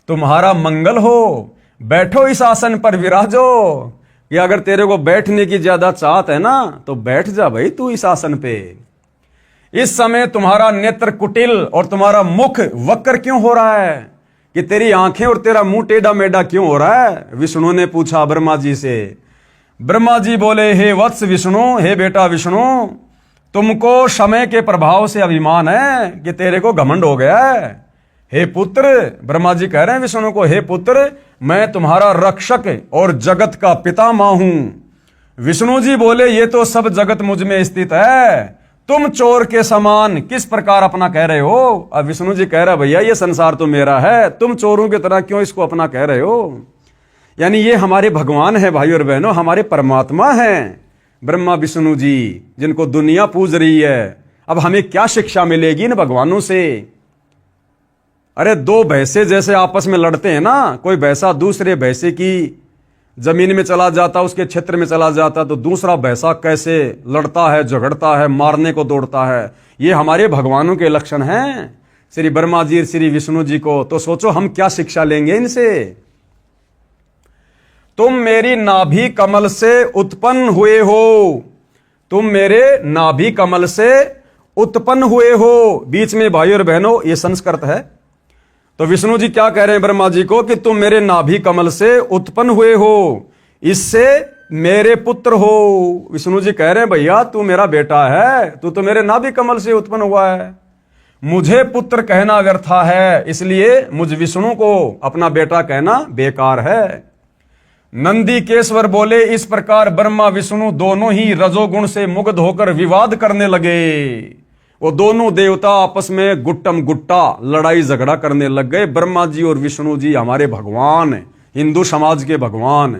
तुम्हारा मंगल हो, बैठो इस आसन पर विराजो। कि अगर तेरे को बैठने की ज्यादा चाहत है ना तो बैठ जा भाई तू इस आसन पे। इस समय तुम्हारा नेत्र कुटिल और तुम्हारा मुख वक्र क्यों हो रहा है, कि तेरी आंखें और तेरा मुंह टेढ़ा मेढ़ा क्यों हो रहा है, विष्णु ने पूछा ब्रह्मा जी से। ब्रह्मा जी बोले, हे वत्स विष्णु, हे बेटा विष्णु, तुमको समय के प्रभाव से अभिमान है कि तेरे को घमंड हो गया है। हे पुत्र, ब्रह्मा जी कह रहे हैं विष्णु को, हे पुत्र मैं तुम्हारा रक्षक और जगत का पितामह हूं। विष्णु जी बोले, ये तो सब जगत मुझ में स्थित है, तुम चोर के समान किस प्रकार अपना कह रहे हो। अब विष्णु जी कह रहे, भैया ये संसार तो मेरा है, तुम चोरों की तरह क्यों इसको अपना कह रहे हो। यानी ये हमारे भगवान है भाई और बहनों, हमारे परमात्मा हैं ब्रह्मा विष्णु जी, जिनको दुनिया पूज रही है। अब हमें क्या शिक्षा मिलेगी इन भगवानों से। अरे दो भैंसे जैसे आपस में लड़ते हैं ना, कोई भैंसा दूसरे भैंसे की जमीन में चला जाता, उसके क्षेत्र में चला जाता, तो दूसरा भैंसा कैसे लड़ता है, झगड़ता है, मारने को दौड़ता है। ये हमारे भगवानों के लक्षण हैं, श्री ब्रह्मा जी श्री विष्णु जी को। तो सोचो हम क्या शिक्षा लेंगे इनसे। तुम मेरी नाभि कमल से उत्पन्न हुए हो, तुम मेरे नाभि कमल से उत्पन्न हुए हो। बीच में भाई और बहनों ये संस्कृत है। तो विष्णु जी क्या कह रहे हैं ब्रह्मा जी को कि तुम मेरे नाभि कमल से उत्पन्न हुए हो, इससे मेरे पुत्र हो। विष्णु जी कह रहे हैं भैया तू मेरा बेटा है, तू तो मेरे नाभि कमल से उत्पन्न हुआ है, मुझे पुत्र कहना व्यर्था है, इसलिए मुझ विष्णु को अपना बेटा कहना बेकार है। नंदीकेश्वर बोले, इस प्रकार ब्रह्मा विष्णु दोनों ही रजोगुण से मुग्ध होकर विवाद करने लगे। वो दोनों देवता आपस में गुट्टम गुट्टा लड़ाई झगड़ा करने लग गए। ब्रह्मा जी और विष्णु जी हमारे भगवान, हिंदू समाज के भगवान।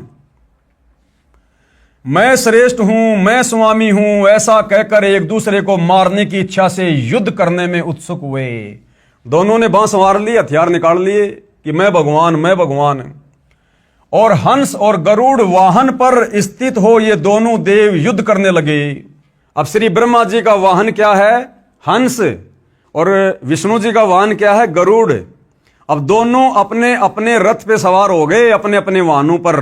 मैं श्रेष्ठ हूं, मैं स्वामी हूं, ऐसा कहकर एक दूसरे को मारने की इच्छा से युद्ध करने में उत्सुक हुए। दोनों ने बांस मार लिए, हथियार निकाल लिए कि मैं भगवान, मैं भगवान। और हंस और गरुड़ वाहन पर स्थित हो ये दोनों देव युद्ध करने लगे। अब श्री ब्रह्मा जी का वाहन क्या है, हंस, और विष्णु जी का वाहन क्या है, गरुड़। अब दोनों अपने अपने रथ पे सवार हो गए, अपने अपने वाहनों पर,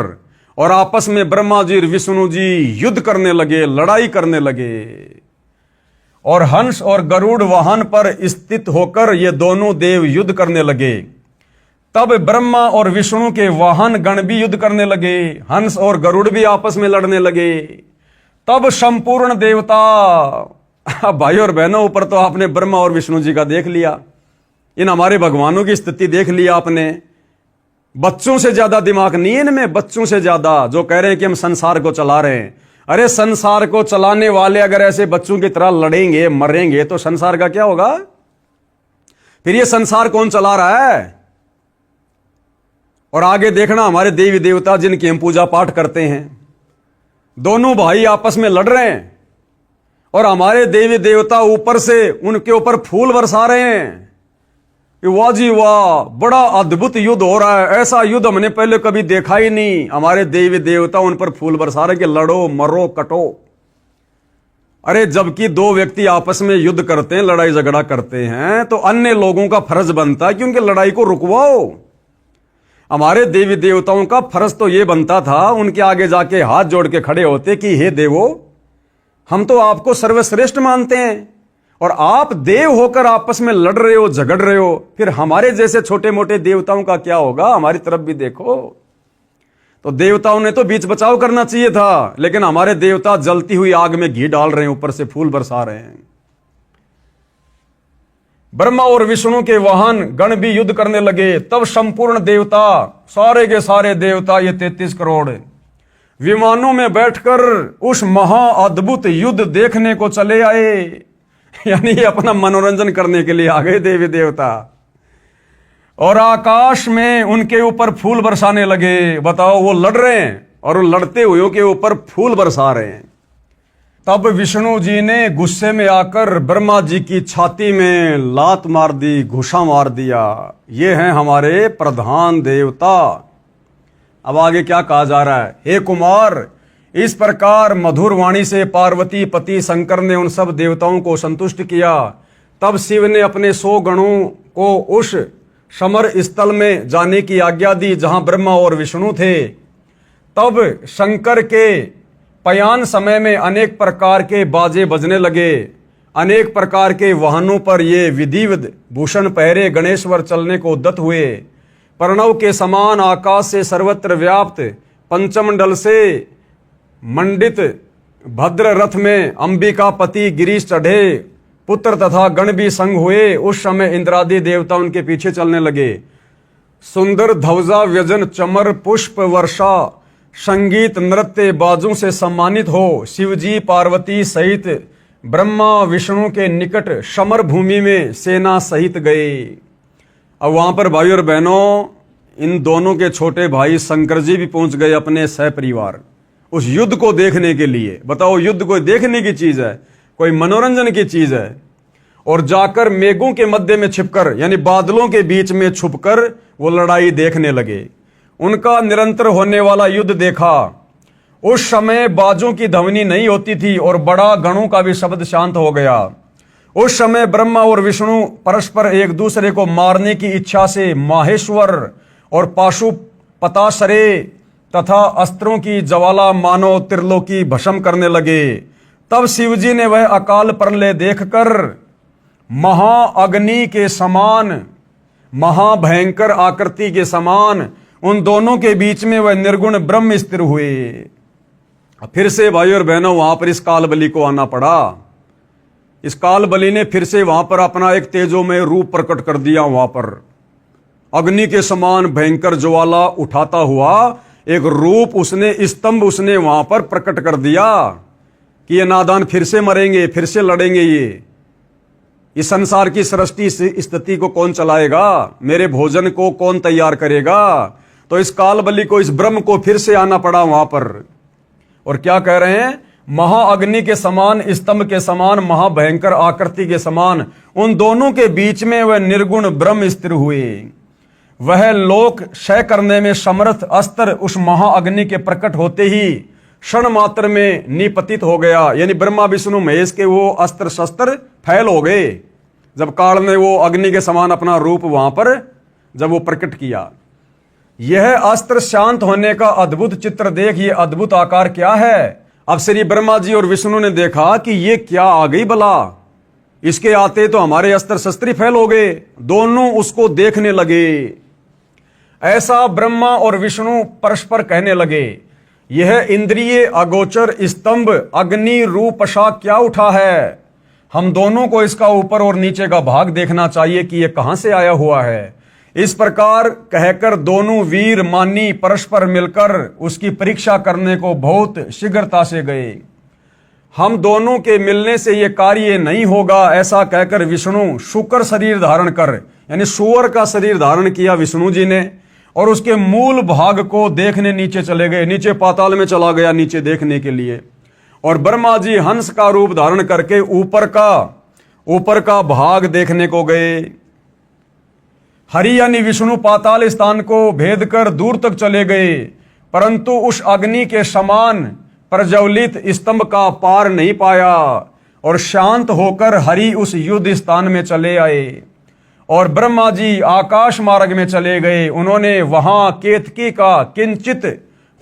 और आपस में ब्रह्मा जी और विष्णु जी युद्ध करने लगे, लड़ाई करने लगे। और हंस और गरुड़ वाहन पर स्थित होकर ये दोनों देव युद्ध करने लगे। तब ब्रह्मा और विष्णु के वाहन गण भी युद्ध करने लगे, हंस और गरुड़ भी आपस में लड़ने लगे। तब संपूर्ण देवता, भाई और बहनों ऊपर तो आपने ब्रह्मा और विष्णु जी का देख लिया, इन हमारे भगवानों की स्थिति देख लिया आपने। बच्चों से ज्यादा दिमाग नहीं है इनमें, बच्चों से ज्यादा, जो कह रहे हैं कि हम संसार को चला रहे हैं। अरे संसार को चलाने वाले अगर ऐसे बच्चों की तरह लड़ेंगे, मरेंगे, तो संसार का क्या होगा। फिर ये संसार कौन चला रहा है। और आगे देखना, हमारे देवी देवता जिनकी हम पूजा पाठ करते हैं, दोनों भाई आपस में लड़ रहे हैं, और हमारे देवी देवता ऊपर से उनके ऊपर फूल बरसा रहे हैं। वाह जी वाह, बड़ा अद्भुत युद्ध हो रहा है, ऐसा युद्ध हमने पहले कभी देखा ही नहीं। हमारे देवी देवता उन पर फूल बरसा रहे कि लड़ो, मरो, कटो। अरे जबकि दो व्यक्ति आपस में युद्ध करते हैं, लड़ाई झगड़ा करते हैं, तो अन्य लोगों का फर्ज बनता है कि उनकी लड़ाई को रुकवाओ। हमारे देवी देवताओं का फर्ज तो यह बनता था, उनके आगे जाके हाथ जोड़ के खड़े होते कि हे देवो, हम तो आपको सर्वश्रेष्ठ मानते हैं, और आप देव होकर आपस में लड़ रहे हो, झगड़ रहे हो, फिर हमारे जैसे छोटे मोटे देवताओं का क्या होगा? हमारी तरफ भी देखो। तो देवताओं ने तो बीच बचाव करना चाहिए था, लेकिन हमारे देवता जलती हुई आग में घी डाल रहे हैं, ऊपर से फूल बरसा रहे हैं। ब्रह्मा और विष्णु के वाहन गण भी युद्ध करने लगे। तब संपूर्ण देवता, सारे के सारे देवता, ये 33 करोड़ विमानों में बैठकर उस महा अद्भुत युद्ध देखने को चले आए। यानी ये अपना मनोरंजन करने के लिए आ गए देवी देवता, और आकाश में उनके ऊपर फूल बरसाने लगे। बताओ, वो लड़ रहे हैं और वो लड़ते हुए के ऊपर फूल बरसा रहे हैं। तब विष्णु जी ने गुस्से में आकर ब्रह्मा जी की छाती में लात मार दी, घुसा मार दिया। ये हैं हमारे प्रधान देवता। अब आगे क्या कहा जा रहा है? हे कुमार, इस प्रकार मधुर वाणी से पार्वती पति शंकर ने उन सब देवताओं को संतुष्ट किया। तब शिव ने अपने 100 गणों को उस समर स्थल में जाने की आज्ञा दी जहां ब्रह्मा और विष्णु थे। तब शंकर के पयान समय में अनेक प्रकार के बाजे बजने लगे। अनेक प्रकार के वाहनों पर ये विधिवत भूषण पहरे गणेश्वर चलने को उद्यत हुए। प्रणव के समान आकाश से सर्वत्र व्याप्त पंचमंडल से मंडित भद्र रथ में अंबिका पति गिरीश चढ़े। पुत्र तथा गण भी संग हुए। उस समय इंद्रादि देवता उनके पीछे चलने लगे। सुंदर ध्वजा व्यजन चमर पुष्प वर्षा संगीत नृत्य बाजों से सम्मानित हो शिवजी पार्वती सहित ब्रह्मा विष्णु के निकट समर भूमि में सेना सहित गए। अब वहां पर भाई और बहनों, इन दोनों के छोटे भाई शंकर जी भी पहुंच गए अपने सहपरिवार उस युद्ध को देखने के लिए। बताओ, युद्ध कोई देखने की चीज है, कोई मनोरंजन की चीज है? और जाकर मेघों के मध्य में छिपकर, यानी बादलों के बीच में छुपकर वो लड़ाई देखने लगे। उनका निरंतर होने वाला युद्ध देखा। उस समय बाजों की ध्वनि नहीं होती थी और बड़ा गणों का भी शब्द शांत हो गया। उस समय ब्रह्मा और विष्णु परस्पर एक दूसरे को मारने की इच्छा से माहेश्वर और पाशुपताश्रे तथा अस्त्रों की ज्वाला मानो त्रिलोकी भस्म करने लगे। तब शिवजी ने वह अकाल प्रलय देखकर महाअग्नि के समान, महाभयंकर आकृति के समान उन दोनों के बीच में वह निर्गुण ब्रह्म स्थिर हुए। फिर से भाई और बहनों, वहां पर इस काल बलि को आना पड़ा। इस काल बलि ने फिर से वहां पर अपना एक तेजोमय रूप प्रकट कर दिया। वहां पर अग्नि के समान भयंकर ज्वाला उठाता हुआ एक रूप उसने, स्तंभ उसने वहां पर प्रकट कर दिया कि ये नादान फिर से मरेंगे, फिर से लड़ेंगे। ये इस संसार की सृष्टि स्थिति को कौन चलाएगा? मेरे भोजन को कौन तैयार करेगा? तो इस काल बलि को, इस ब्रह्म को फिर से आना पड़ा वहां पर। और क्या कह रहे हैं? महाअग्नि के समान, स्तंभ के समान, महाभयंकर आकृति के समान उन दोनों के बीच में वह निर्गुण ब्रह्म स्थिर हुए। वह लोक क्षय करने में समर्थ अस्त्र उस महाअग्नि के प्रकट होते ही क्षण मात्र में निपतित हो गया। यानी ब्रह्मा विष्णु महेश के वो अस्त्र शस्त्र फैल हो गए जब काल ने वो अग्नि के समान अपना रूप वहां पर जब वो प्रकट किया। यह अस्त्र शांत होने का अद्भुत चित्र देख, ये अद्भुत आकार क्या है? अब श्री ब्रह्मा जी और विष्णु ने देखा कि ये क्या आ गई भला, इसके आते तो हमारे अस्त्र शस्त्र फैल हो गए। दोनों उसको देखने लगे। ऐसा ब्रह्मा और विष्णु परस्पर कहने लगे, यह इंद्रिय अगोचर स्तंभ अग्नि रूपशा क्या उठा है? हम दोनों को इसका ऊपर और नीचे का भाग देखना चाहिए कि यह कहां से आया हुआ है। इस प्रकार कहकर दोनों वीर मानी परस्पर मिलकर उसकी परीक्षा करने को बहुत शीघ्रता से गए। हम दोनों के मिलने से यह कार्य नहीं होगा, ऐसा कहकर विष्णु शुकर शरीर धारण कर, यानी सुअर का शरीर धारण किया विष्णु जी ने, और उसके मूल भाग को देखने नीचे चले गए। नीचे पाताल में चला गया नीचे देखने के लिए। और ब्रह्मा जी हंस का रूप धारण करके ऊपर का भाग देखने को गए। हरि यानी विष्णु पाताल स्थान को भेद कर दूर तक चले गए, परंतु उस अग्नि के समान प्रज्वलित स्तंभ का पार नहीं पाया और शांत होकर हरि उस युद्ध स्थान में चले आए। और ब्रह्मा जी आकाश मार्ग में चले गए। उन्होंने वहां केतकी का किंचित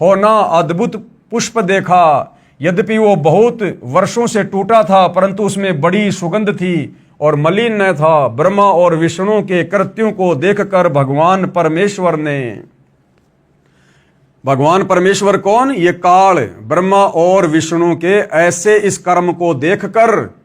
होना अद्भुत पुष्प देखा। यद्यपि वो बहुत वर्षों से टूटा था, परंतु उसमें बड़ी सुगंध थी और मलिन न था। ब्रह्मा और विष्णु के कृत्यों को देखकर भगवान परमेश्वर कौन? ये काल, ब्रह्मा और विष्णु के ऐसे इस कर्म को देखकर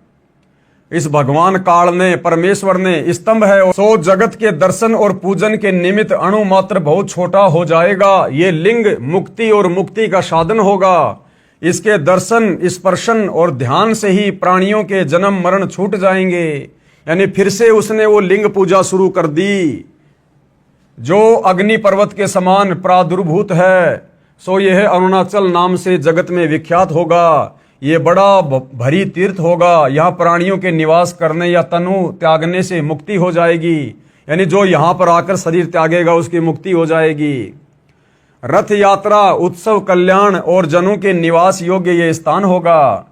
इस भगवान काल ने, परमेश्वर ने, स्तंभ है सो जगत के दर्शन और पूजन के निमित्त अणु मात्र बहुत छोटा हो जाएगा। ये लिंग मुक्ति और मुक्ति का साधन होगा। इसके दर्शन, स्पर्शन और ध्यान से ही प्राणियों के जन्म मरण छूट जाएंगे। यानी फिर से उसने वो लिंग पूजा शुरू कर दी जो अग्नि पर्वत के समान प्रादुर्भूत है। सो यह अरुणाचल नाम से जगत में विख्यात होगा। ये बड़ा भरी तीर्थ होगा। यहाँ प्राणियों के निवास करने या तनु त्यागने से मुक्ति हो जाएगी। यानी जो यहाँ पर आकर शरीर त्यागेगा उसकी मुक्ति हो जाएगी। रथ यात्रा, उत्सव, कल्याण और जनों के निवास योग्य ये स्थान होगा।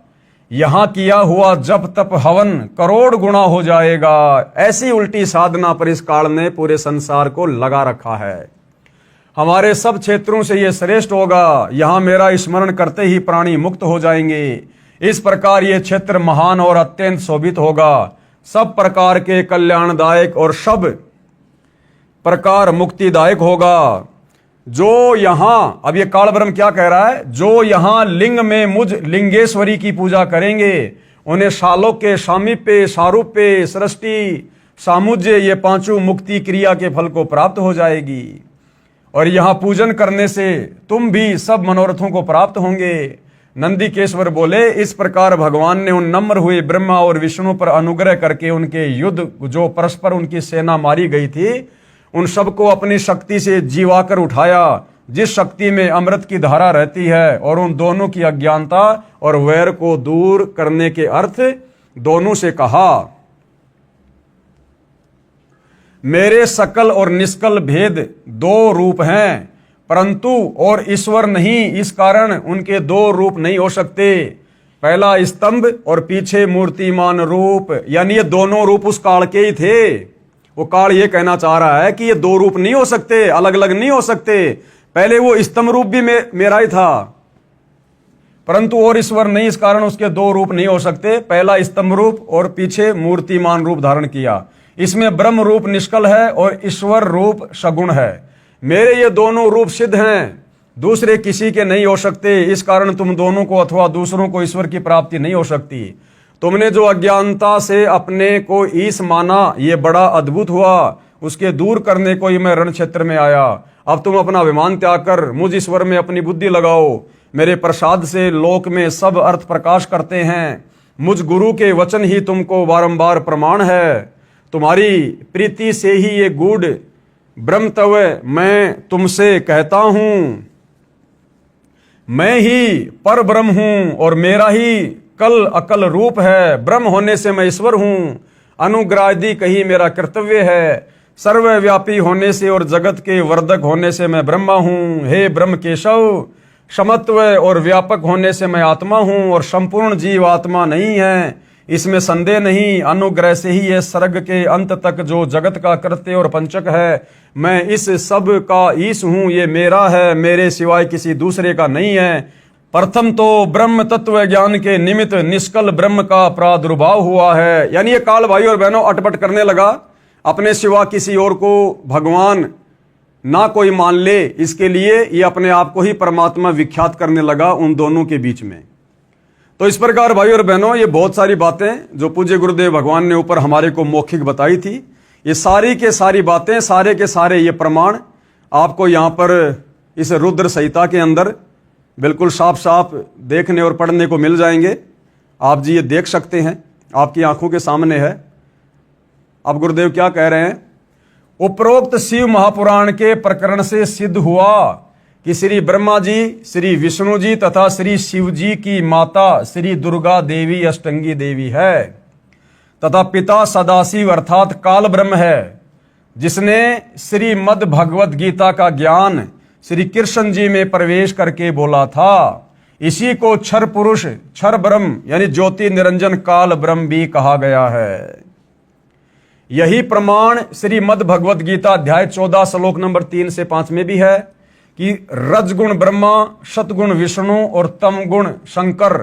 यहाँ किया हुआ जप तप हवन करोड़ गुना हो जाएगा। ऐसी उल्टी साधना पर इस काल ने पूरे संसार को लगा रखा है। हमारे सब क्षेत्रों से ये श्रेष्ठ होगा। यहाँ मेरा स्मरण करते ही प्राणी मुक्त हो जाएंगे। इस प्रकार ये क्षेत्र महान और अत्यंत शोभित होगा। सब प्रकार के कल्याणदायक और सब प्रकार मुक्तिदायक होगा। जो यहाँ, अब ये काल ब्रह्म क्या कह रहा है? जो यहाँ लिंग में मुझ लिंगेश्वरी की पूजा करेंगे उन्हें शालोक्य, सामीप्य, सारूप्य, सृष्टि, सामुज्य ये पांचों मुक्ति क्रिया के फल को प्राप्त हो जाएगी। और यहाँ पूजन करने से तुम भी सब मनोरथों को प्राप्त होंगे। नंदीकेश्वर बोले, इस प्रकार भगवान ने उन नम्र हुए ब्रह्मा और विष्णु पर अनुग्रह करके उनके युद्ध, जो परस्पर उनकी सेना मारी गई थी, उन सबको अपनी शक्ति से जीवाकर उठाया, जिस शक्ति में अमृत की धारा रहती है, और उन दोनों की अज्ञानता और वैर को दूर करने के अर्थ दोनों से कहा, मेरे सकल और निष्कल भेद दो रूप हैं, परंतु और ईश्वर नहीं, इस कारण उनके दो रूप नहीं हो सकते। पहला स्तंभ और पीछे मूर्तिमान रूप। यानी ये दोनों रूप उस काल के ही थे। वो काल ये कहना चाह रहा है कि ये दो रूप नहीं हो सकते, अलग अलग नहीं हो सकते। पहले वो स्तंभ रूप भी मेरा ही था, परंतु और ईश्वर नहीं, इस कारण उसके दो रूप नहीं हो सकते। पहला स्तंभ रूप और पीछे मूर्तिमान रूप धारण किया। इसमें ब्रह्म रूप निष्कल है और ईश्वर रूप सगुण है। मेरे ये दोनों रूप सिद्ध हैं, दूसरे किसी के नहीं हो सकते। इस कारण तुम दोनों को अथवा दूसरों को ईश्वर की प्राप्ति नहीं हो सकती। तुमने जो अज्ञानता से अपने को ईश माना, ये बड़ा अद्भुत हुआ। उसके दूर करने को ही मैं रण क्षेत्र में आया। अब तुम अपना अभिमान त्याग कर मुझ ईश्वर में अपनी बुद्धि लगाओ। मेरे प्रसाद से लोक में सब अर्थ प्रकाश करते हैं। मुझ गुरु के वचन ही तुमको बारंबार प्रमाण है। तुम्हारी प्रीति से ही ये गूढ़ ब्रह्मत्व मैं तुमसे कहता हूं। मैं ही पर ब्रह्म हूं और मेरा ही कल अकल रूप है। ब्रह्म होने से मैं ईश्वर हूं। अनुग्राही कही मेरा कर्तव्य है। सर्वव्यापी होने से और जगत के वर्धक होने से मैं ब्रह्मा हूं। हे ब्रह्म केशव, समत्व और व्यापक होने से मैं आत्मा हूं और संपूर्ण जीव आत्मा नहीं है, इसमें संदेह नहीं। अनुग्रह से ही ये सर्ग के अंत तक जो जगत का कृत्य और पंचक है, मैं इस सब का ईश हूं। ये मेरा है, मेरे सिवाय किसी दूसरे का नहीं है। प्रथम तो ब्रह्म तत्व ज्ञान के निमित्त निष्कल ब्रह्म का प्रादुर्भाव हुआ है। यानी ये काल भाई और बहनों अटपट करने लगा, अपने सिवा किसी और को भगवान ना कोई मान ले, इसके लिए ये अपने आप को ही परमात्मा विख्यात करने लगा उन दोनों के बीच में। तो इस प्रकार भाई और बहनों, ये बहुत सारी बातें जो पूज्य गुरुदेव भगवान ने ऊपर हमारे को मौखिक बताई थी, ये सारी के सारी बातें, सारे के सारे ये प्रमाण आपको यहाँ पर इस रुद्र संहिता के अंदर बिल्कुल साफ साफ देखने और पढ़ने को मिल जाएंगे। आप जी ये देख सकते हैं, आपकी आंखों के सामने है। अब गुरुदेव क्या कह रहे हैं? उपरोक्त शिव महापुराण के प्रकरण से सिद्ध हुआ कि श्री ब्रह्मा जी, श्री विष्णु जी तथा श्री शिव जी की माता श्री दुर्गा देवी अष्टंगी देवी है तथा पिता सदाशिव अर्थात काल ब्रह्म है, जिसने श्रीमद् भगवद गीता का ज्ञान श्री कृष्ण जी में प्रवेश करके बोला था। इसी को क्षर पुरुष, क्षर ब्रह्म यानी ज्योति निरंजन काल ब्रह्म भी कहा गया है। यही प्रमाण श्रीमद् भगवद गीता अध्याय 14 श्लोक नंबर 3 से 5 में भी है कि रजगुण ब्रह्मा, सतगुण विष्णु और तम गुण शंकर,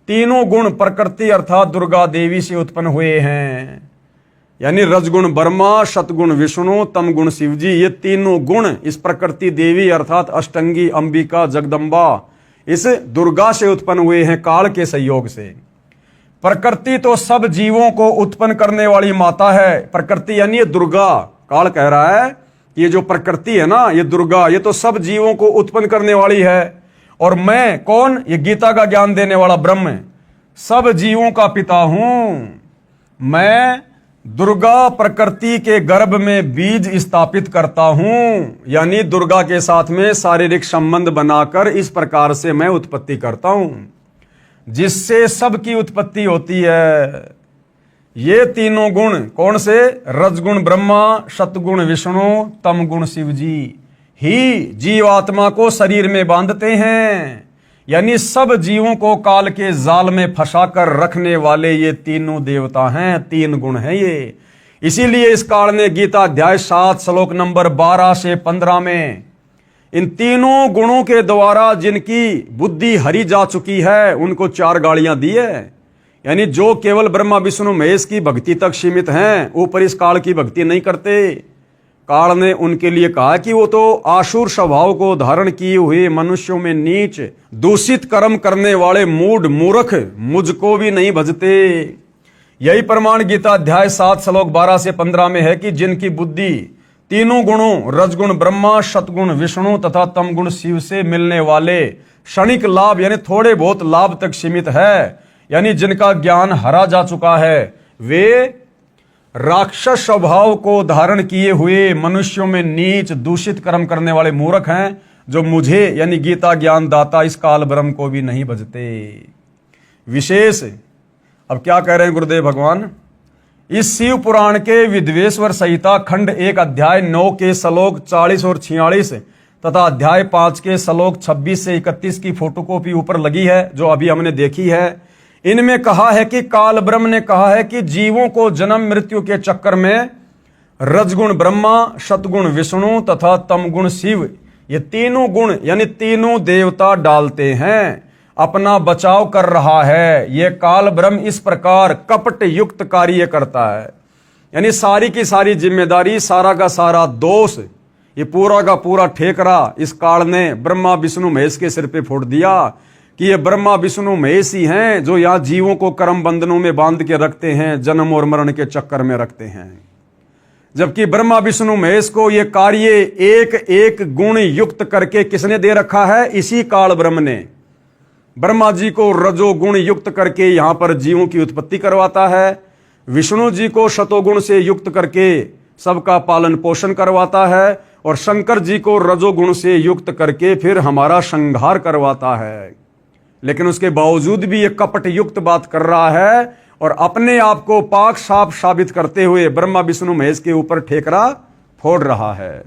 तीनों गुण प्रकृति अर्थात दुर्गा देवी से उत्पन्न हुए हैं। यानी रजगुण ब्रह्मा, सतगुण विष्णु, तम गुण शिव जी, ये तीनों गुण इस प्रकृति देवी अर्थात अष्टंगी अंबिका जगदम्बा इस दुर्गा से उत्पन्न हुए हैं काल के सहयोग से। प्रकृति तो सब जीवों को उत्पन्न करने वाली माता है। प्रकृति यानी ये दुर्गा, काल कह रहा है कि ये जो प्रकृति है ना, ये दुर्गा, ये तो सब जीवों को उत्पन्न करने वाली है। और मैं कौन? ये गीता का ज्ञान देने वाला ब्रह्म सब जीवों का पिता हूं। मैं दुर्गा प्रकृति के गर्भ में बीज स्थापित करता हूं, यानी दुर्गा के साथ में शारीरिक संबंध बनाकर इस प्रकार से मैं उत्पत्ति करता हूं, जिससे सबकी उत्पत्ति होती है। ये तीनों गुण कौन से? रजगुण ब्रह्मा, सतगुण विष्णु, तम गुण शिव जी ही जीवात्मा को शरीर में बांधते हैं। यानी सब जीवों को काल के जाल में फंसाकर रखने वाले ये तीनों देवता हैं, तीन गुण हैं ये। इसीलिए इस काल ने गीता अध्याय 7 श्लोक नंबर 12 से 15 में इन तीनों गुणों के द्वारा जिनकी बुद्धि हरी जा चुकी है उनको 4 गालियां दी है। यानी जो केवल ब्रह्मा विष्णु महेश की भक्ति तक सीमित हैं, ऊपर इस काल की भक्ति नहीं करते, काल ने उनके लिए कहा कि वो तो आसुर स्वभाव को धारण किए हुए मनुष्यों में नीच दूषित कर्म करने वाले मूढ़ मूर्ख मुझको भी नहीं भजते। यही प्रमाण गीता अध्याय 7 श्लोक 12 से 15 में है कि जिनकी बुद्धि तीनों गुणों रजगुण ब्रह्मा, सतगुण विष्णु तथा तम गुण शिव से मिलने वाले क्षणिक लाभ यानी थोड़े बहुत लाभ तक सीमित है, यानी जिनका ज्ञान हरा जा चुका है, वे राक्षस स्वभाव को धारण किए हुए मनुष्यों में नीच दूषित कर्म करने वाले मूर्ख हैं, जो मुझे यानी गीता ज्ञान दाता इस काल ब्रह्म को भी नहीं भजते। विशेष अब क्या कह रहे हैं गुरुदेव भगवान? इस शिव पुराण के विद्वेश्वर संहिता खंड 1 अध्याय 9 के श्लोक 40 और 46 तथा अध्याय 5 के श्लोक 26 से 31 की फोटोकॉपी ऊपर लगी है, जो अभी हमने देखी है। इनमें कहा है कि काल ब्रह्म ने कहा है कि जीवों को जन्म मृत्यु के चक्कर में रजगुण ब्रह्मा, सतगुण विष्णु तथा तम गुण शिव ये तीनों गुण यानी तीनों देवता डालते हैं, अपना बचाव कर रहा है। ये काल ब्रह्म इस प्रकार कपट युक्त कार्य करता है, यानी सारी की सारी जिम्मेदारी, सारा का सारा दोष, ये पूरा का पूरा ठेकरा इस काल ने ब्रह्मा विष्णु महेश के सिर पे फोड़ दिया कि ये ब्रह्मा विष्णु महेश ही हैं जो यहाँ जीवों को कर्म बंधनों में बांध के रखते हैं, जन्म और मरण के चक्कर में रखते हैं। जबकि ब्रह्मा विष्णु महेश को ये कार्य एक एक गुण युक्त करके किसने दे रखा है? इसी काल ब्रह्म ने ब्रह्मा जी को रजोगुण युक्त करके यहां पर जीवों की उत्पत्ति करवाता है, विष्णु जी को शतोगुण से युक्त करके सबका पालन पोषण करवाता है, और शंकर जी को रजोगुण से युक्त करके फिर हमारा संहार करवाता है। लेकिन उसके बावजूद भी ये कपट युक्त बात कर रहा है और अपने आप को पाक साफ साबित करते हुए ब्रह्मा विष्णु महेश के ऊपर ठेकरा फोड़ रहा है।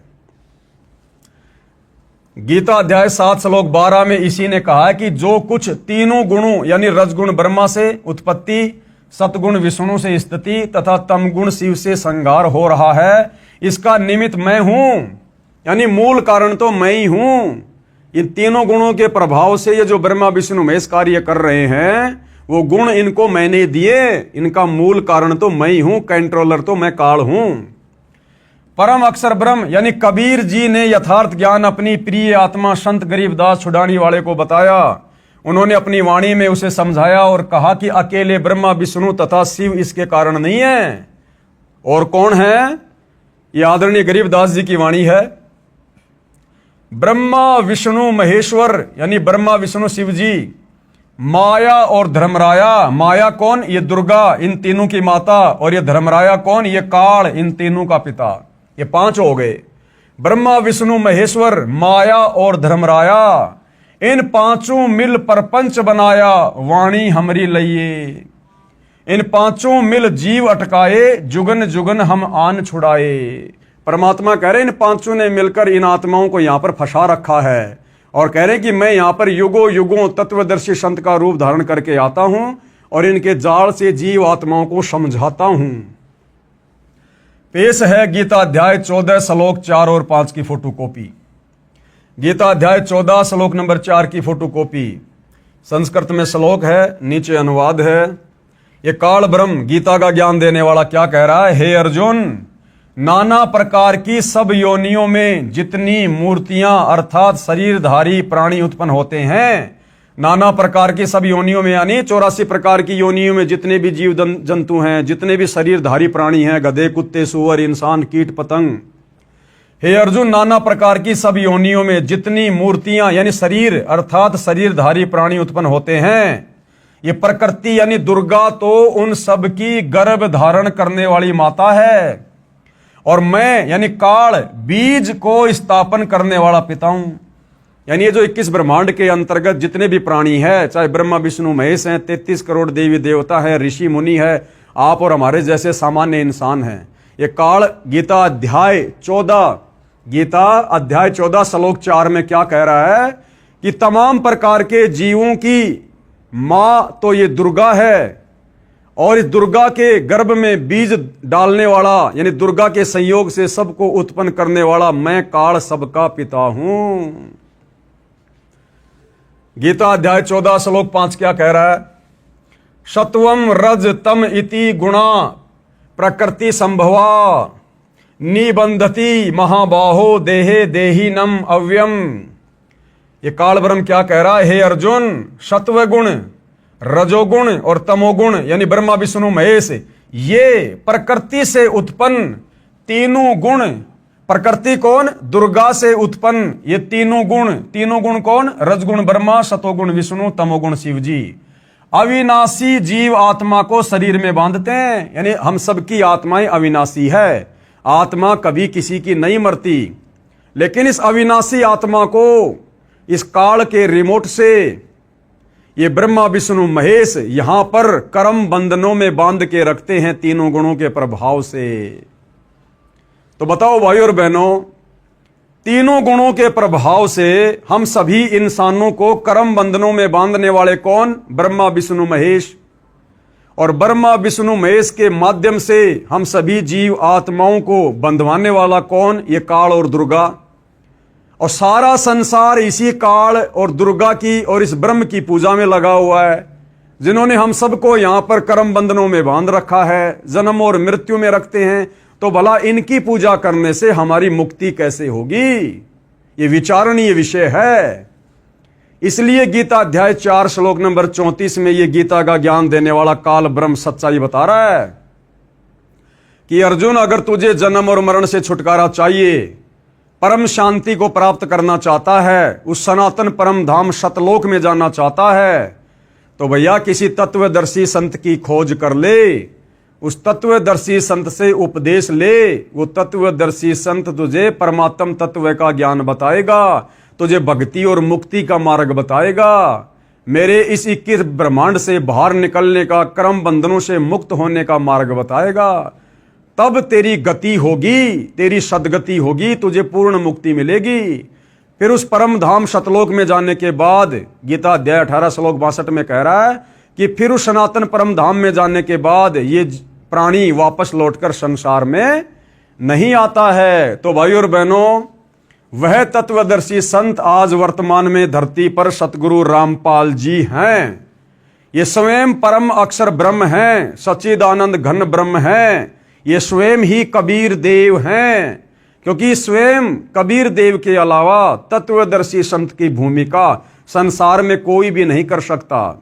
गीता अध्याय 7 श्लोक 12 में इसी ने कहा है कि जो कुछ तीनों गुणों यानी रजगुण ब्रह्मा से उत्पत्ति, सतगुण विष्णु से स्थिति तथा तमगुण शिव से संहार हो रहा है, इसका निमित्त मैं हूं, यानी मूल कारण तो मैं ही हूं। इन तीनों गुणों के प्रभाव से ये जो ब्रह्मा विष्णु महेश कार्य कर रहे हैं, वो गुण इनको मैंने दिए, इनका मूल कारण तो मैं ही हूं, कंट्रोलर तो मैं काल हूं। परम अक्षर ब्रह्म यानी कबीर जी ने यथार्थ ज्ञान अपनी प्रिय आत्मा संत गरीबदास छुड़ानी वाले को बताया। उन्होंने अपनी वाणी में उसे समझाया और कहा कि अकेले ब्रह्मा विष्णु तथा शिव इसके कारण नहीं है, और कौन है? ये आदरणीय गरीबदास जी की वाणी है। ब्रह्मा विष्णु महेश्वर यानी ब्रह्मा विष्णु शिव जी, माया और धर्मराया। माया कौन? ये दुर्गा, इन तीनों की माता, और ये धर्मराया कौन? ये काल, इन तीनों का पिता। ये 5 हो गए। ब्रह्मा विष्णु महेश्वर, माया और धर्मराया, इन 5 मिल परपंच बनाया, वाणी हमरी लइये। इन 5 मिल जीव अटकाए, जुगन जुगन हम आन छुड़ाए। परमात्मा कह रहे इन 5 ने मिलकर इन आत्माओं को यहां पर फंसा रखा है, और कह रहे हैं कि मैं यहां पर युगों युगों तत्वदर्शी संत का रूप धारण करके आता हूं और इनके जाल से जीव आत्माओं को समझाता हूं। पेश है गीता अध्याय 14 श्लोक 4 और 5 की फोटोकॉपी। गीता अध्याय 14 श्लोक नंबर 4 की फोटोकॉपी। संस्कृत में श्लोक है, नीचे अनुवाद है। ये काल ब्रह्म गीता का ज्ञान देने वाला क्या कह रहा है? हे अर्जुन, नाना प्रकार की सब योनियों में जितनी मूर्तियां अर्थात शरीरधारी प्राणी उत्पन्न होते हैं, नाना प्रकार की सब योनियों में यानी 84 प्रकार की योनियों में जितने भी जीव जंतु हैं, जितने भी शरीरधारी प्राणी हैं, गधे, कुत्ते, सुअर, इंसान, कीट, पतंग। हे अर्जुन, नाना प्रकार की सब योनियों में जितनी मूर्तियां यानी शरीर अर्थात शरीरधारी प्राणी उत्पन्न होते हैं, ये प्रकृति यानी दुर्गा तो उन सब की गर्भ धारण करने वाली माता है, और मैं यानी काल बीज को स्थापन करने वाला पिता हूं। यानी ये जो 21 ब्रह्मांड के अंतर्गत जितने भी प्राणी हैं, चाहे ब्रह्मा विष्णु महेश हैं, 33 करोड़ देवी देवता है, ऋषि मुनि है, आप और हमारे जैसे सामान्य इंसान हैं, ये काल गीता अध्याय 14 श्लोक 4 में क्या कह रहा है कि तमाम प्रकार के जीवों की मां तो ये दुर्गा है, और इस दुर्गा के गर्भ में बीज डालने वाला यानी दुर्गा के संयोग से सबको उत्पन्न करने वाला मैं काल सबका पिता हूं। गीता अध्याय 14 श्लोक 5 क्या कह रहा है? सत्वम रज तम इति गुणा प्रकृति संभवा निबंधति महाबाहो देहे देहीनम अव्यम। ये काल ब्रह्म क्या कह रहा है? हे अर्जुन, सत्व गुण, रजोगुण और तमोगुण यानी ब्रह्मा विष्णु महेश, ये प्रकृति से उत्पन्न तीनों गुण, प्रकृति कौन? दुर्गा से उत्पन्न ये तीनों गुण कौन? रजगुण ब्रह्मा, सतोगुण विष्णु, तमोगुण शिव जी, अविनाशी जीव आत्मा को शरीर में बांधते हैं। यानी हम सबकी आत्माएं अविनाशी है, आत्मा कभी किसी की नहीं मरती, लेकिन इस अविनाशी आत्मा को इस काल के रिमोट से ये ब्रह्मा विष्णु महेश यहां पर कर्म बंधनों में बांध के रखते हैं तीनों गुणों के प्रभाव से। तो बताओ भाई और बहनों, तीनों गुणों के प्रभाव से हम सभी इंसानों को कर्म बंधनों में बांधने वाले कौन? ब्रह्मा विष्णु महेश। और ब्रह्मा विष्णु महेश के माध्यम से हम सभी जीव आत्माओं को बंधवाने वाला कौन? ये काल और दुर्गा। और सारा संसार इसी काल और दुर्गा की और इस ब्रह्म की पूजा में लगा हुआ है, जिन्होंने हम सबको यहां पर कर्म बंधनों में बांध रखा है, जन्म और मृत्यु में रखते हैं। तो भला इनकी पूजा करने से हमारी मुक्ति कैसे होगी? ये विचारणीय विषय है। इसलिए गीता अध्याय 4 श्लोक नंबर 34 में ये गीता का ज्ञान देने वाला काल ब्रह्म सच्चाई बता रहा है कि अर्जुन, अगर तुझे जन्म और मरण से छुटकारा चाहिए, परम शांति को प्राप्त करना चाहता है, उस सनातन परम धाम सतलोक में जाना चाहता है, तो भैया किसी तत्वदर्शी संत की खोज कर ले, उस तत्वदर्शी संत से उपदेश ले। वो तत्वदर्शी संत तुझे परमात्म तत्व का ज्ञान बताएगा, तुझे भक्ति और मुक्ति का मार्ग बताएगा, मेरे इस 21 ब्रह्मांड से बाहर निकलने का, कर्म बंधनों से मुक्त होने का मार्ग बताएगा। तब तेरी गति होगी, तेरी सदगति होगी, तुझे पूर्ण मुक्ति मिलेगी। फिर उस परम धाम सतलोक में जाने के बाद गीता अध्याय 18 श्लोक 62 में कह रहा है कि फिर उस सनातन परम धाम में जाने के बाद ये प्राणी वापस लौटकर संसार में नहीं आता है। तो भाई और बहनों, वह तत्वदर्शी संत आज वर्तमान में धरती पर सतगुरु रामपाल जी हैं। ये स्वयं परम अक्षर ब्रह्म हैं, सच्चिदानंद घन ब्रह्म हैं। ये स्वयं ही कबीर देव हैं, क्योंकि स्वयं कबीर देव के अलावा तत्वदर्शी संत की भूमिका संसार में कोई भी नहीं कर सकता।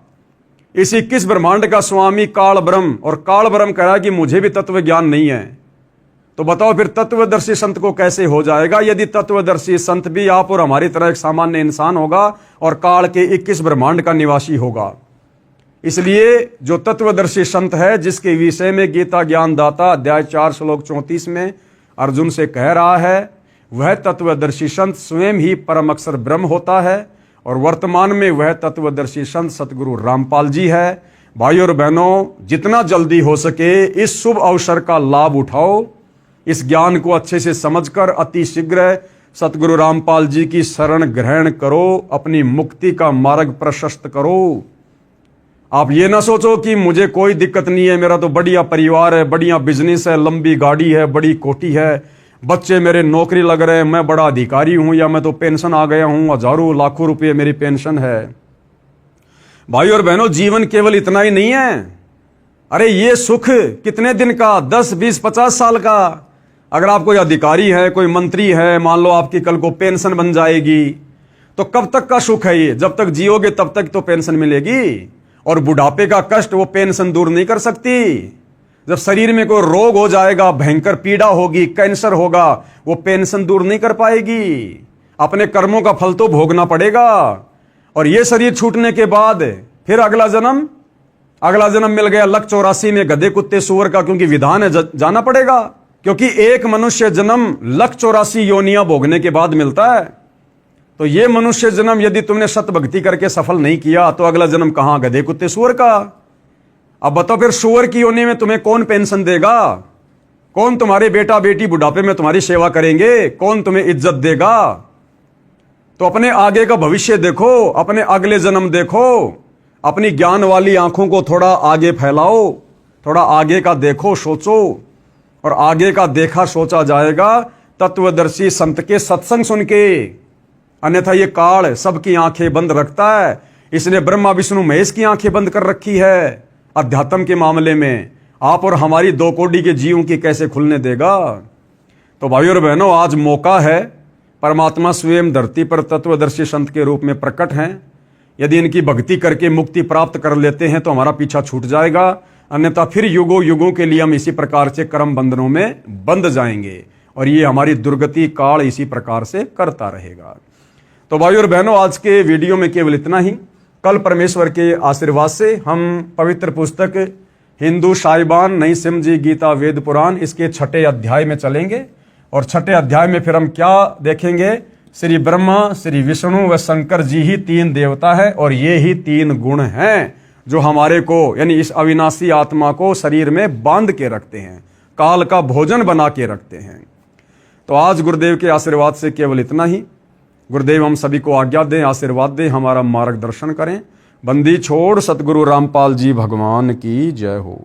इस 21 ब्रह्मांड का स्वामी काल ब्रह्म, और काल ब्रह्म कह रहा है कि मुझे भी तत्व ज्ञान नहीं है। तो बताओ फिर तत्वदर्शी संत को कैसे हो जाएगा, यदि तत्वदर्शी संत भी आप और हमारी तरह एक सामान्य इंसान होगा और काल के 21 ब्रह्मांड का निवासी होगा। इसलिए जो तत्वदर्शी संत है, जिसके विषय में गीता ज्ञान दाता अध्याय 4 श्लोक 34 में अर्जुन से कह रहा है, वह तत्वदर्शी संत स्वयं ही परम अक्षर ब्रह्म होता है, और वर्तमान में वह तत्वदर्शी संत सतगुरु रामपाल जी है। भाई और बहनों, जितना जल्दी हो सके इस शुभ अवसर का लाभ उठाओ, इस ज्ञान को अच्छे से समझकर अति शीघ्र सतगुरु रामपाल जी की शरण ग्रहण करो, अपनी मुक्ति का मार्ग प्रशस्त करो। आप ये ना सोचो कि मुझे कोई दिक्कत नहीं है, मेरा तो बढ़िया परिवार है, बढ़िया बिजनेस है, लंबी गाड़ी है, बड़ी कोठी है, बच्चे मेरे नौकरी लग रहे हैं, मैं बड़ा अधिकारी हूं, या मैं तो पेंशन आ गया हूं, हजारों लाखों रुपये मेरी पेंशन है। भाई और बहनों, जीवन केवल इतना ही नहीं है। अरे ये सुख कितने दिन का, 10, 20, 50 साल का। अगर आप कोई अधिकारी है, कोई मंत्री है, मान लो आपकी कल को पेंशन बन जाएगी, तो कब तक का सुख है ये? जब तक जियोगे तब तक तो पेंशन मिलेगी। और बुढ़ापे का कष्ट वो पेंशन दूर नहीं कर सकती। जब शरीर में कोई रोग हो जाएगा, भयंकर पीड़ा होगी, कैंसर होगा, वो पेंशन दूर नहीं कर पाएगी। अपने कर्मों का फल तो भोगना पड़ेगा। और ये शरीर छूटने के बाद फिर अगला जन्म मिल गया लक 84 में गधे कुत्ते सूअर का, क्योंकि विधान है जाना पड़ेगा। क्योंकि एक मनुष्य जन्म लक 84 योनियां भोगने के बाद मिलता है। तो ये मनुष्य जन्म यदि तुमने सत भक्ति करके सफल नहीं किया, तो अगला जन्म कहां? गधे कुत्ते सूअर का। अब बताओ फिर सूअर की योनि में तुम्हें कौन पेंशन देगा? कौन तुम्हारे बेटा बेटी बुढ़ापे में तुम्हारी सेवा करेंगे? कौन तुम्हें इज्जत देगा? तो अपने आगे का भविष्य देखो, अपने अगले जन्म देखो, अपनी ज्ञान वाली आंखों को थोड़ा आगे फैलाओ, थोड़ा आगे का देखो, सोचो। और आगे का देखा सोचा जाएगा तत्वदर्शी संत के सत्संग सुन के। अन्यथा ये काल सबकी आंखें बंद रखता है। इसने ब्रह्मा विष्णु महेश की आंखें बंद कर रखी है। अध्यात्म के मामले में आप और हमारी 2 कोटि के जीवों की कैसे खुलने देगा? तो भाइयों और बहनों, आज मौका है। परमात्मा स्वयं धरती पर तत्वदर्शी संत के रूप में प्रकट हैं। यदि इनकी भक्ति करके मुक्ति प्राप्त कर लेते हैं तो हमारा पीछा छूट जाएगा। अन्यथा फिर युगों युगों के लिए हम इसी प्रकार से कर्म बंधनों में बंध जाएंगे और ये हमारी दुर्गति काल इसी प्रकार से करता रहेगा। तो भाइयों और बहनों, आज के वीडियो में केवल इतना ही। कल परमेश्वर के आशीर्वाद से हम पवित्र पुस्तक हिंदू साहिबान नई सिम जी गीता वेद पुराण इसके 6ठे अध्याय में चलेंगे। और 6ठे अध्याय में फिर हम क्या देखेंगे? श्री ब्रह्मा, श्री विष्णु व शंकर जी ही 3 देवता है और ये ही 3 गुण हैं जो हमारे को, यानी इस अविनाशी आत्मा को शरीर में बांध के रखते हैं, काल का भोजन बना के रखते हैं। तो आज गुरुदेव के आशीर्वाद से केवल इतना ही। गुरुदेव हम सभी को आज्ञा दें, आशीर्वाद दें, हमारा मार्गदर्शन करें। बंदी छोड़ सतगुरु रामपाल जी भगवान की जय हो।